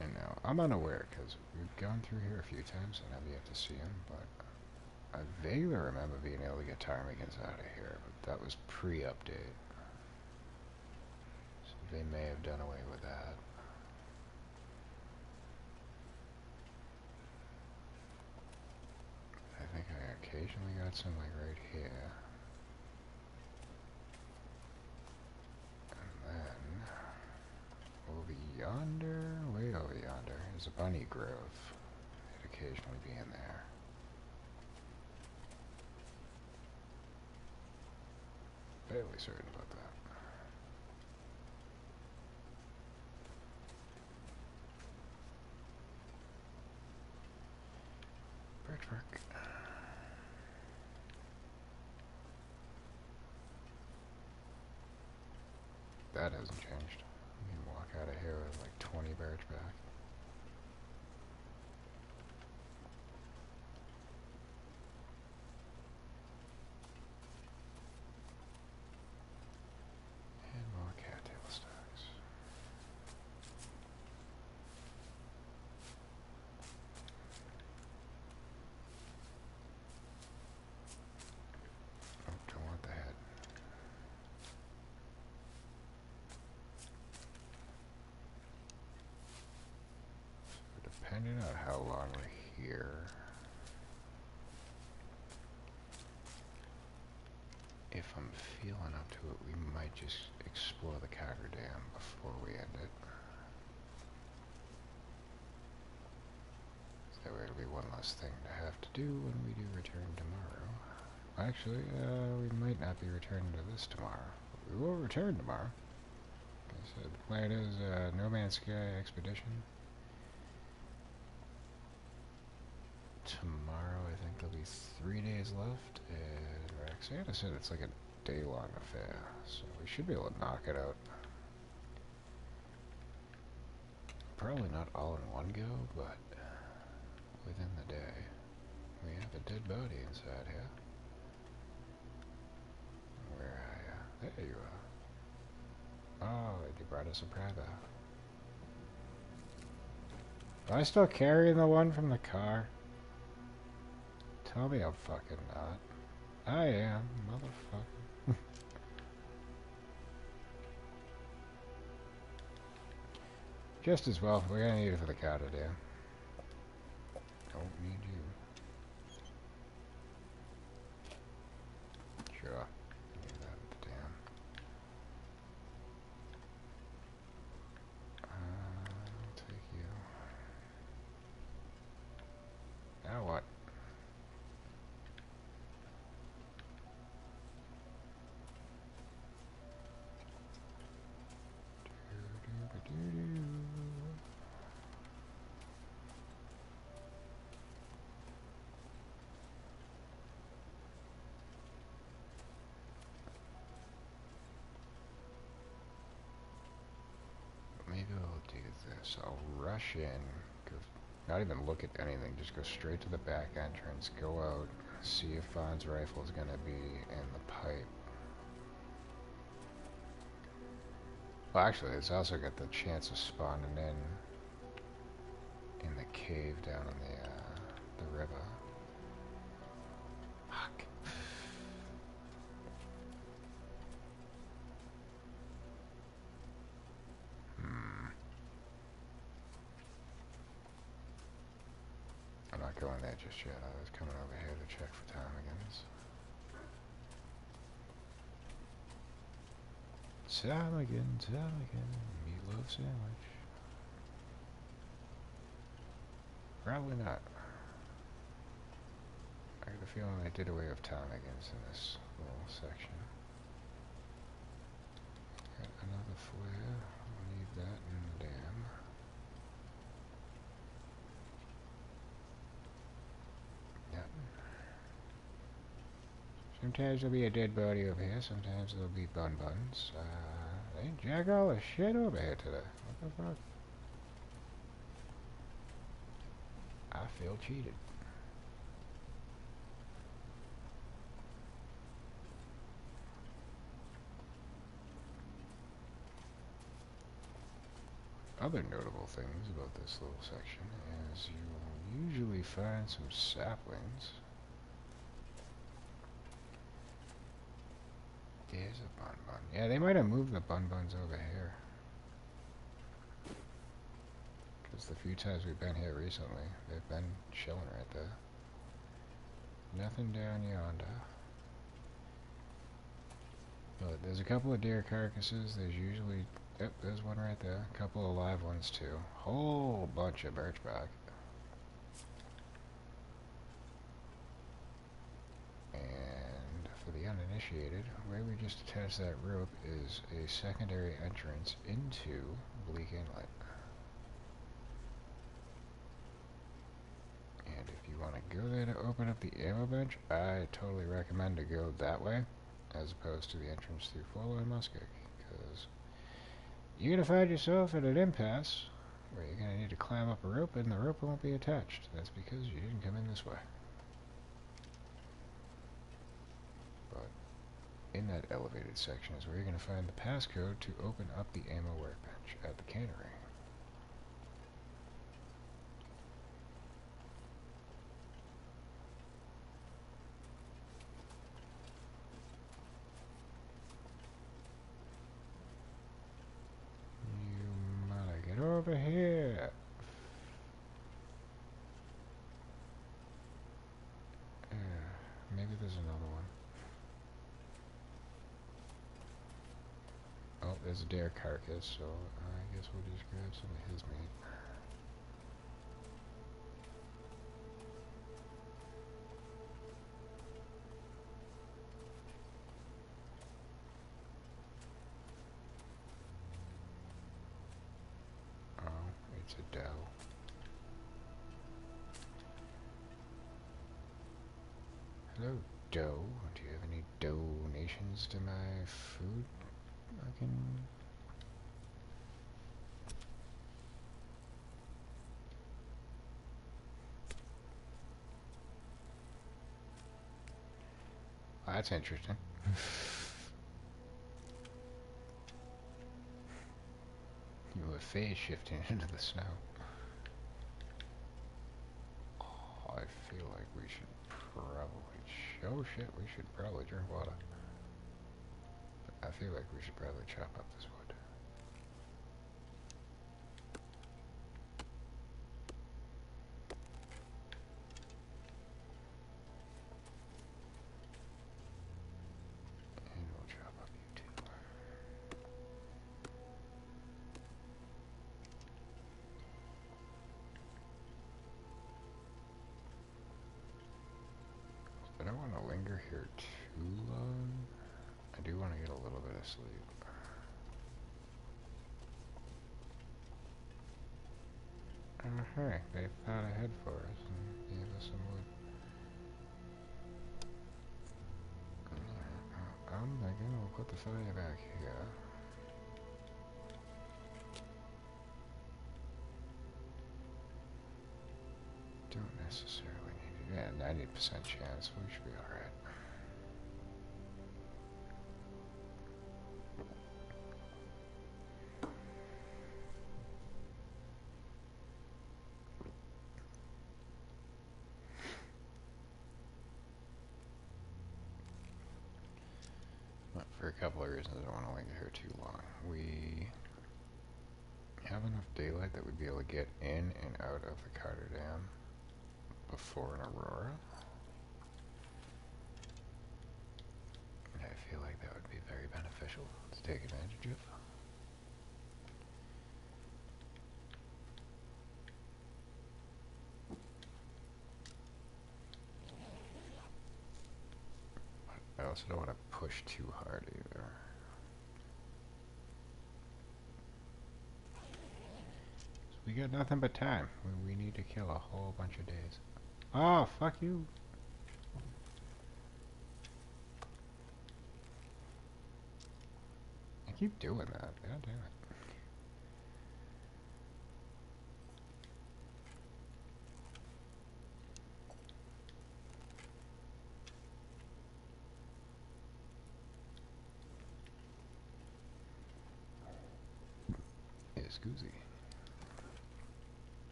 And now, I'm unaware, because we've gone through here a few times and I've yet to see him, but I vaguely remember being able to get ptarmigans out of here, but that was pre-update. So they may have done away with that. I think I occasionally got some, like, right here. And then, over yonder, way over yonder, is a bunny grove. It'd occasionally be in there. Fairly certain about that. Birchbark. That hasn't changed. You can walk out of here with like 20 birch back. And more cattail stalks. Oh, don't want the head. So depending on how long we're here, if I'm feeling up to it, we might just explore the Carver Dam before we end it. That way it'll be one less thing to have to do when we do return tomorrow. Actually, we might not be returning to this tomorrow. We will return tomorrow. So the plan is No Man's Sky expedition. Tomorrow, I think there'll be 3 days left, and Roxana said it's like a day-long affair, so we should be able to knock it out. Probably not all in one go, but within the day. We have a dead body inside here. Where are you? There you are. Oh, you brought a surprise. Am I still carrying the one from the car? Tell me I'm fucking not. I am, motherfucker. Just as well. We're gonna need it for the car today. Don't need you. Sure. Need that, damn. I'll take you. Now what? Maybe I'll do this. I'll rush in, not even look at anything, just go straight to the back entrance, go out, see if Vaughn's rifle is going to be in the pipe. Well, actually, it's also got the chance of spawning in the cave down in the river. Fuck. I'm not going there just yet. I was coming over here to check for ptarmigans. Ptarmigan, meatloaf sandwich. Probably not. I got a feeling they did away with ptarmigans in this little section. Got another flare. I'll need that in the dam. Yep. Sometimes there'll be a dead body over here, sometimes there'll be buns. They jack all the shit over here today. What the fuck? I feel cheated. Other notable things about this little section is you will usually find some saplings. There's a bun. Yeah, they might have moved the buns over here. Because the few times we've been here recently, they've been chilling right there. Nothing down yonder. But there's a couple of deer carcasses. There's usually... Yep, there's one right there. A couple of live ones too. Whole bunch of birch bark. And for the uninitiated, where we just attached that rope is a secondary entrance into Bleak Inlet. And if you want to go there to open up the ammo bench, I totally recommend to go that way, as opposed to the entrance through Foreloin Muskeg, because you're going to find yourself at an impasse where you're going to need to climb up a rope and the rope won't be attached. That's because you didn't come in this way. But in that elevated section is where you're going to find the passcode to open up the ammo workbench at the cannery. Over here. Maybe there's another one. Oh, there's a deer carcass, so I guess we'll just grab some of his meat. It's a doe. Hello, doe. Do you have any donations to my food? I can... that's interesting. You were phase shifting into the snow. Oh, I feel like we should probably... Oh shit, we should probably drink water. I feel like we should probably chop up this wood. And we'll chop up you too. I don't want to linger here too long. I do want to get a little bit of sleep. Oh hey, they thought ahead for us and gave us some wood. I'm thinking we'll put the fire back here. Don't necessarily need it. Yeah, 90% chance. We should be alright. But for a couple of reasons, I don't want to linger here too long. We have enough daylight that we'd be able to get in and out of the Carter Dam before an aurora. And I feel like that would be very beneficial to take advantage of. But I also don't want to push too hard either. So we got nothing but time. We need to kill a whole bunch of days. Oh, fuck you. I keep doing that. God damn it. Scoozy.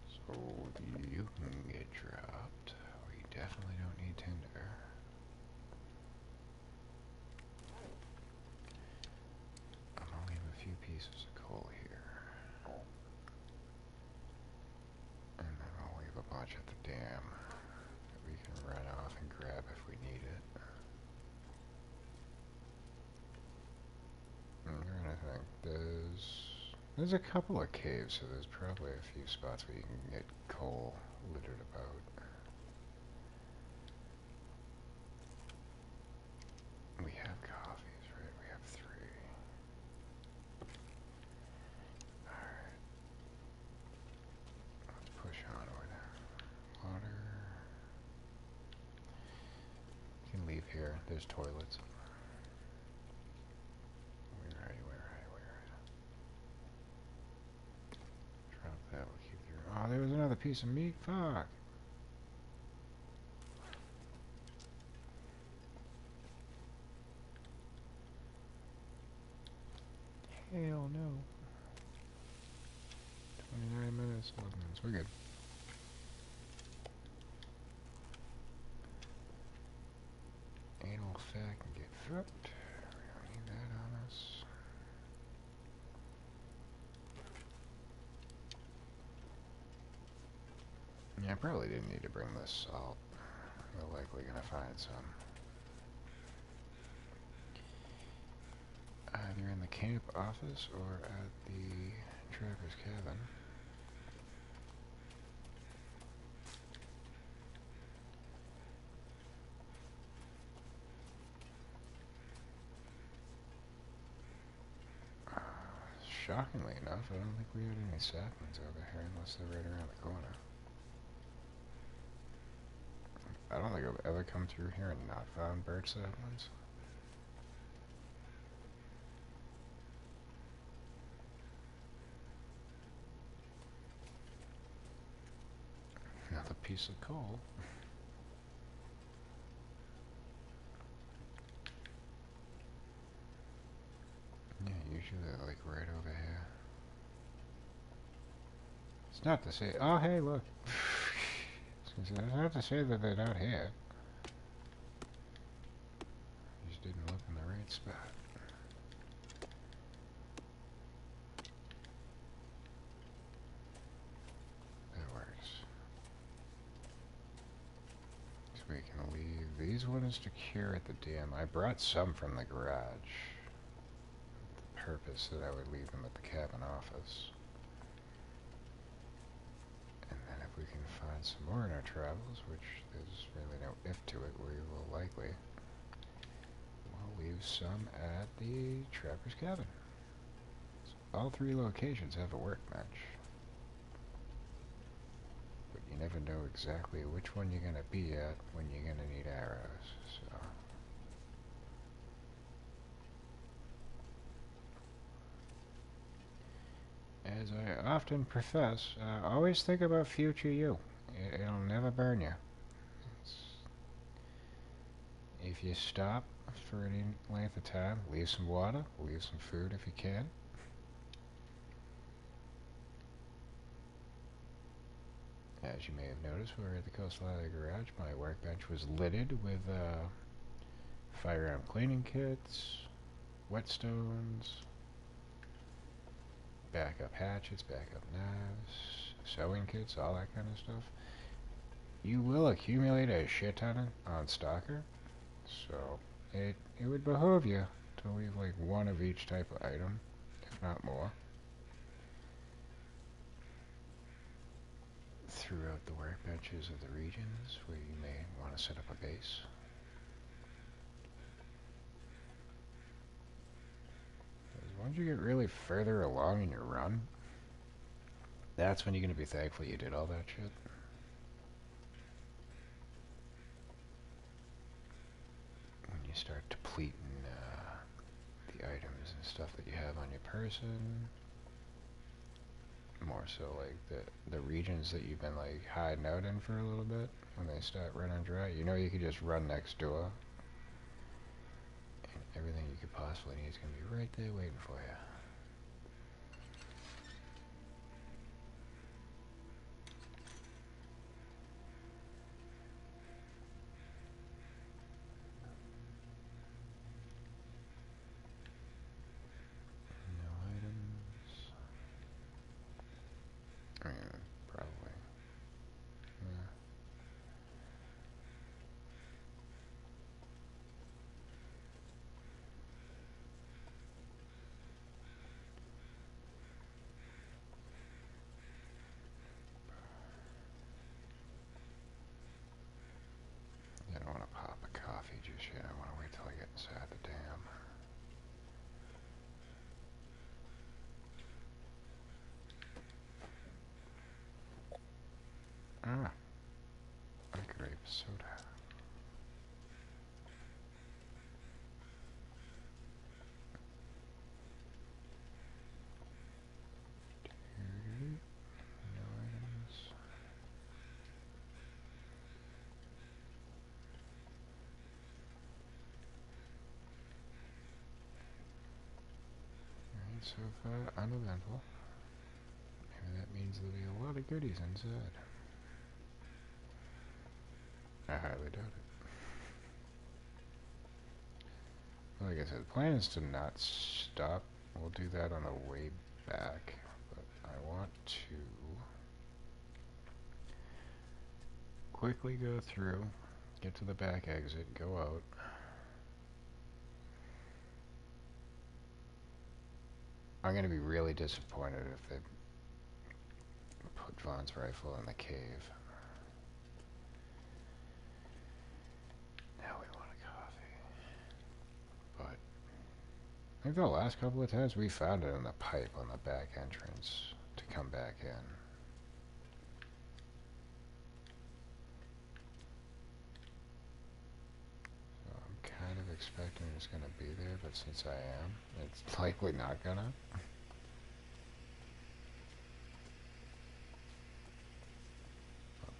So you can get dropped. We definitely don't need tinder. I'm gonna leave a few pieces of coal here. And then I'll leave a bunch at the dam that we can run off and grab if we need it. I'm trying to think. There's a couple of caves, so there's probably a few spots where you can get coal littered about. We have coffees, right? We have 3. Alright. Let's push onward. Water. You can leave here. There's toilets. That will keep your... Oh, there was another piece of meat. Fuck. Hell no. 29 minutes, 11 minutes. We're good. Anal fat can get fucked. We don't need that on us. Yeah, I probably didn't need to bring this salt. We're likely gonna find some. Either in the camp office or at the trapper's cabin. Shockingly enough, I don't think we had any saplings over here unless they're right around the corner. I don't think I've ever come through here and not found bird saplings. Another piece of coal. like right over here. It's not to say. Oh, hey, look. It's not to say that they're not here. Just didn't look in the right spot. That works. So we can leave these ones to cure at the dam. I brought some from the garage. The purpose that I would leave them at the cabin office. And then if we can find some more in our travels, which there's really no if to it, we will likely, we'll leave some at the trapper's cabin. So all three locations have a workbench. But you never know exactly which one you're going to be at when you're going to need arrows, so... As I often profess, always think about future you. It'll never burn you. If you stop for any length of time, leave some water, leave some food if you can. As you may have noticed, when we were at the coastline of the garage, my workbench was littered with firearm cleaning kits, whetstones, backup hatchets, backup knives, sewing kits, all that kind of stuff. You will accumulate a shit ton on Stalker, so it would behoove you to leave like one of each type of item, if not more, throughout the workbenches of the regions where you may want to set up a base. Once you get really further along in your run, that's when you're going to be thankful you did all that shit. When you start depleting the items and stuff that you have on your person. More so like the regions that you've been like hiding out in for a little bit, when they start running dry, you know you could just run next door. And everything you could possibly need is going to be right there waiting for you. Probably. Yeah. I don't want to pop a coffee just yet. I want to wait till I get inside the dam. Ah, a grape soda. No items. Alright, so far uneventful. Maybe that means there'll be a lot of goodies inside. I highly doubt it. Like I said, the plan is to not stop. We'll do that on the way back, but I want to quickly go through, get to the back exit, go out. I'm going to be really disappointed if they put Vaughn's rifle in the cave. Now we want a coffee. But I think the last couple of times we found it in the pipe on the back entrance to come back in. So I'm kind of expecting it's going to be there, but since I am, it's likely not gonna.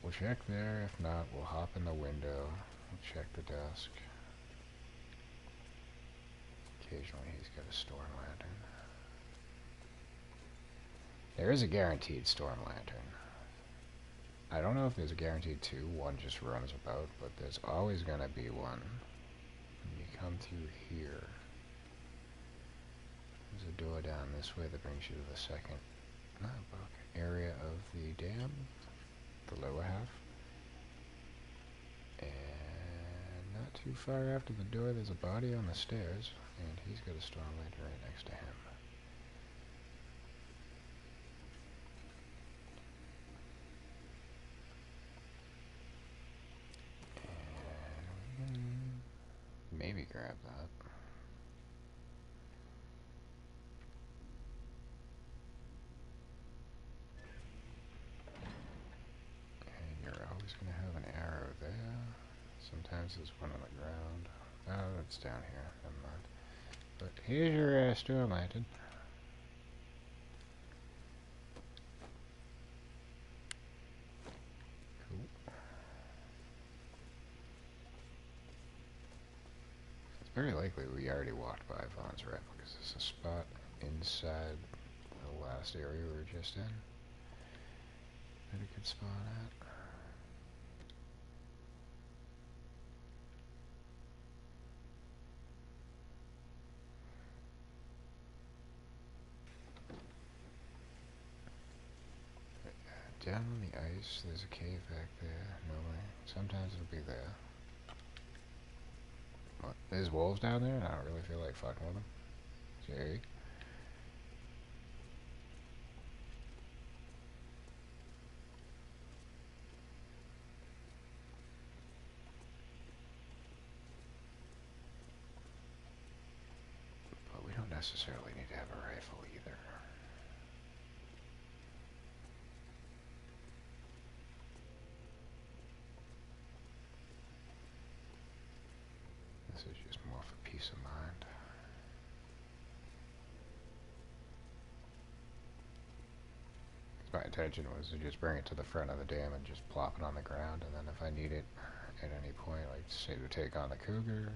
We'll check there. If not, we'll hop in the window. We'll check the desk. Occasionally he's got a storm lantern. There is a guaranteed storm lantern. I don't know if there's a guaranteed two. One just roams about, but there's always gonna be one. When you come through here, there's a door down this way that brings you to the second area of the dam, the lower half. And not too far after the door, there's a body on the stairs, and he's got a storm lantern right next to him. Maybe grab that. And you're always going to have an arrow there. Sometimes there's one on the ground. Oh, it's down here. Never mind. But here's your storm lantern. Cool. It's very likely we already walked by Vaughn's Rep because there's a spot inside the last area we were just in that it could spawn at. Down on the ice, there's a cave back there. No way. Sometimes it'll be there. What? There's wolves down there, and I don't really feel like fucking with them. Jerry. But we don't necessarily need to have a rifle either. This is just more for peace of mind. My intention was to just bring it to the front of the dam and just plop it on the ground, and then if I need it at any point, like say to take on the cougar,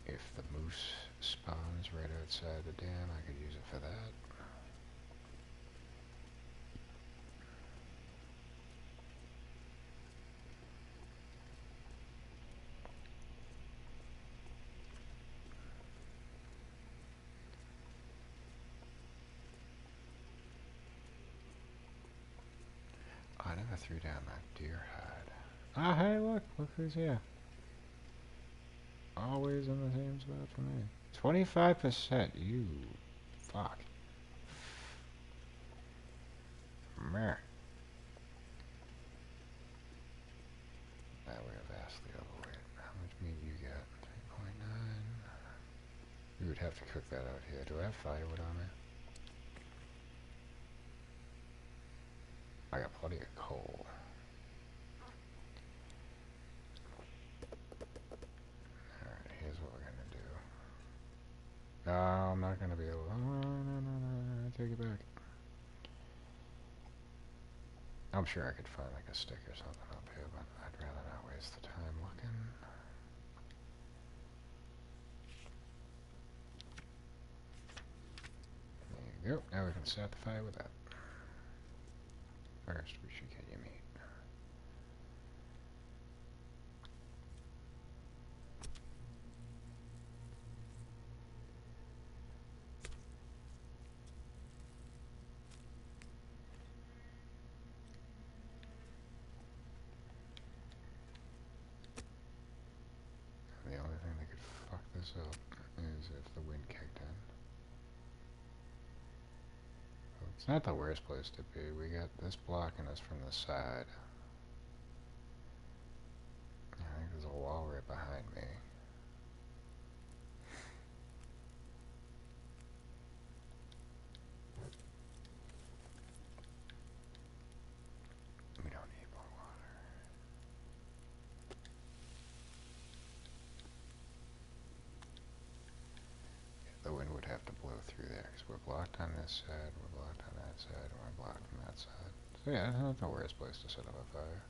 if the moose spawns right outside the dam, I could use it for that. I never threw down that deer hide. Ah, hey, look who's here. Always in the same spot for me. 25%, you fuck. Meh. Now we're vastly overweight. How much meat you got? 3.9. We would have to cook that out here. Do I have firewood on me? I got plenty of coal. Alright, here's what we're gonna do. No, I'm not gonna be able to. No, take it back. I'm sure I could find like a stick or something up here, but I'd rather not waste the time looking. There you go. Now we can start the fire with that. First, we should get your meat. The only thing that could fuck this up is if the wind kicked in. Well, it's not the worst place to be. We got this blocking us from the side. I think there's a wall right behind me. We don't need more water. The wind would have to blow through there because we're blocked on this side, we're blocked on that side, and we're blocked from that side. So yeah, that's not the worst place to set up a fire.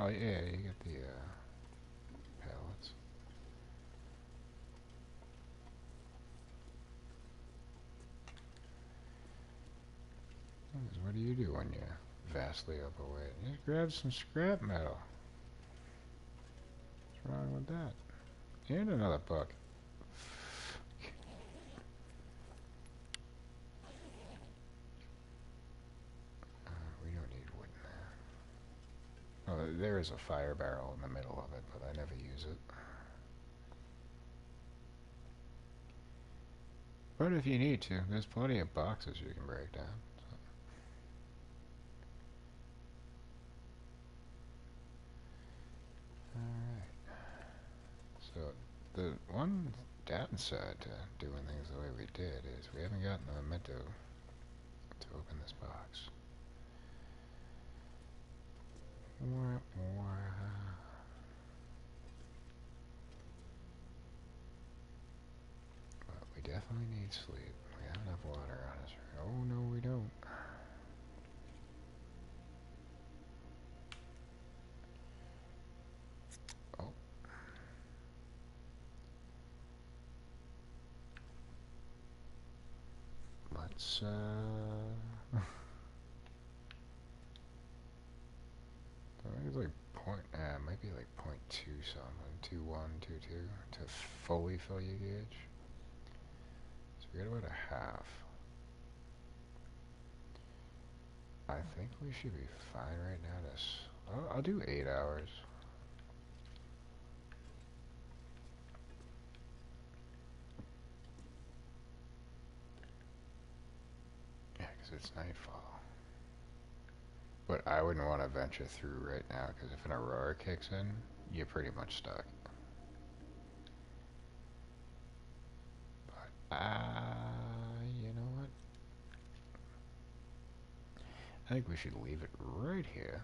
Oh yeah, you get the pallets. What do you do when you're vastly overweight? Just grab some scrap metal. What's wrong with that? And another book. We don't need wood in there. Oh, there is a fire barrel in the middle of it, but I never use it. But if you need to, there's plenty of boxes you can break down. Alright. So, the one downside to doing things the way we did is we haven't gotten the memento to open this box. But we definitely need sleep. We have enough water on us. Oh no, we don't. Oh. Let's I think it's like might be like 0.2 something, 2122 to fully fill your gauge. So we got about a half. I think we should be fine right now. I'll do 8 hours. Yeah, because it's nightfall. But I wouldn't want to venture through right now, because if an aurora kicks in, you're pretty much stuck. But, you know what? I think we should leave it right here.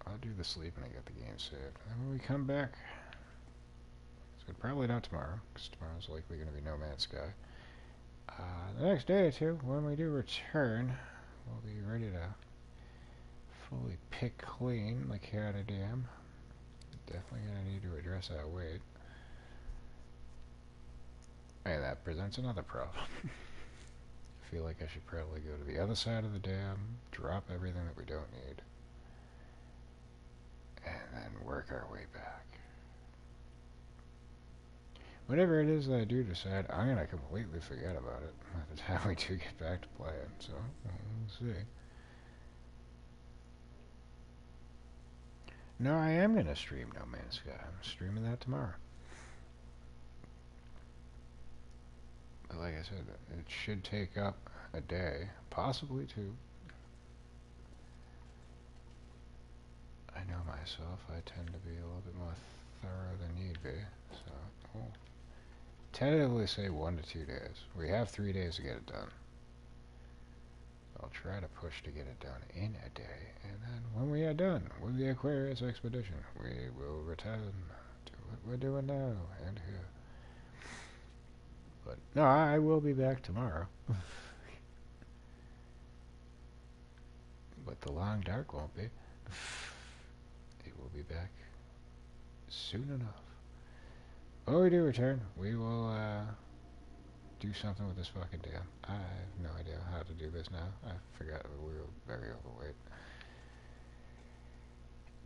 I'll do the sleep and I get the game saved. And when we come back, so probably not tomorrow, because tomorrow's likely going to be No Man's Sky. The next day or two, when we do return, we'll be ready to fully pick clean the Canada Dam. Definitely going to need to address our weight. And that presents another problem. I feel like I should probably go to the other side of the dam, drop everything that we don't need, and then work our way back. Whatever it is that I do decide, I'm going to completely forget about it by the time we do get back to playing, so we'll see. No, I am going to stream No Man's Sky. I'm streaming that tomorrow. But like I said, it should take up a day, possibly two. I know myself, I tend to be a little bit more thorough than need be, so we'll tentatively say 1 to 2 days. We have 3 days to get it done. I'll try to push to get it done in a day, and then when we are done with the Aquarius expedition, we will return to what we're doing now and here. But no, I will be back tomorrow. But the long dark won't be. It will be back soon enough. When we do return, we will do something with this fucking dam. I have no idea how to do this now. I forgot we were very overweight.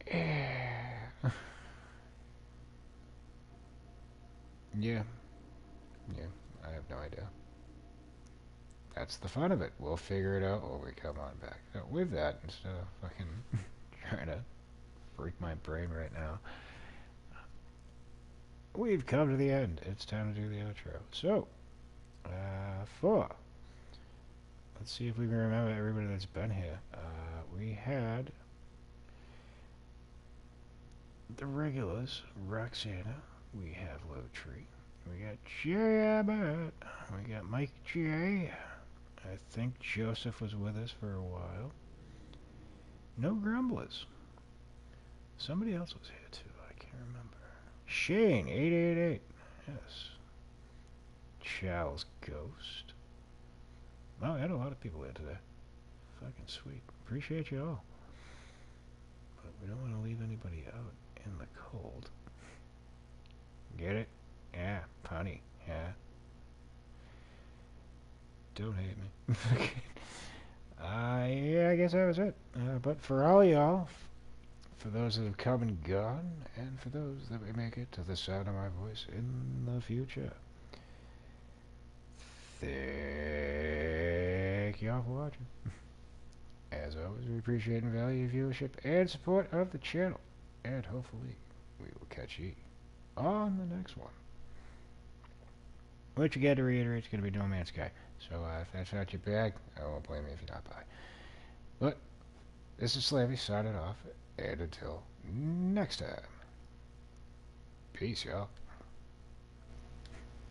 Yeah. Yeah. Yeah. I have no idea. That's the fun of it. We'll figure it out when we come on back. So with that, instead of fucking trying to freak my brain right now, we've come to the end. It's time to do the outro. So, let's see if we can remember everybody that's been here. We had the regulars, Roxana. We have Low Tree. We got Jay Abbott. We got Mike J. I think Joseph was with us for a while. No Grumblers. Somebody else was here too. I can't remember. Shane, 888. Yes. Charles Ghost. Wow, we had a lot of people here today. Fucking sweet. Appreciate you all. But We don't want to leave anybody out in the cold. Get it? Yeah, punny. Yeah. Don't hate me. Yeah, I guess that was it. But for all y'all, for those that have come and gone, and for those that may make it to the sound of my voice in the future, thank y'all for watching. As always, we appreciate and value your viewership and support of the channel. And hopefully, we will catch ye on the next one. Which, again, to reiterate, is going to be No Man's Sky. So, if that's not your bag, I won't blame you if you're not by. But, this is Slavy signing off, and until next time, peace, y'all.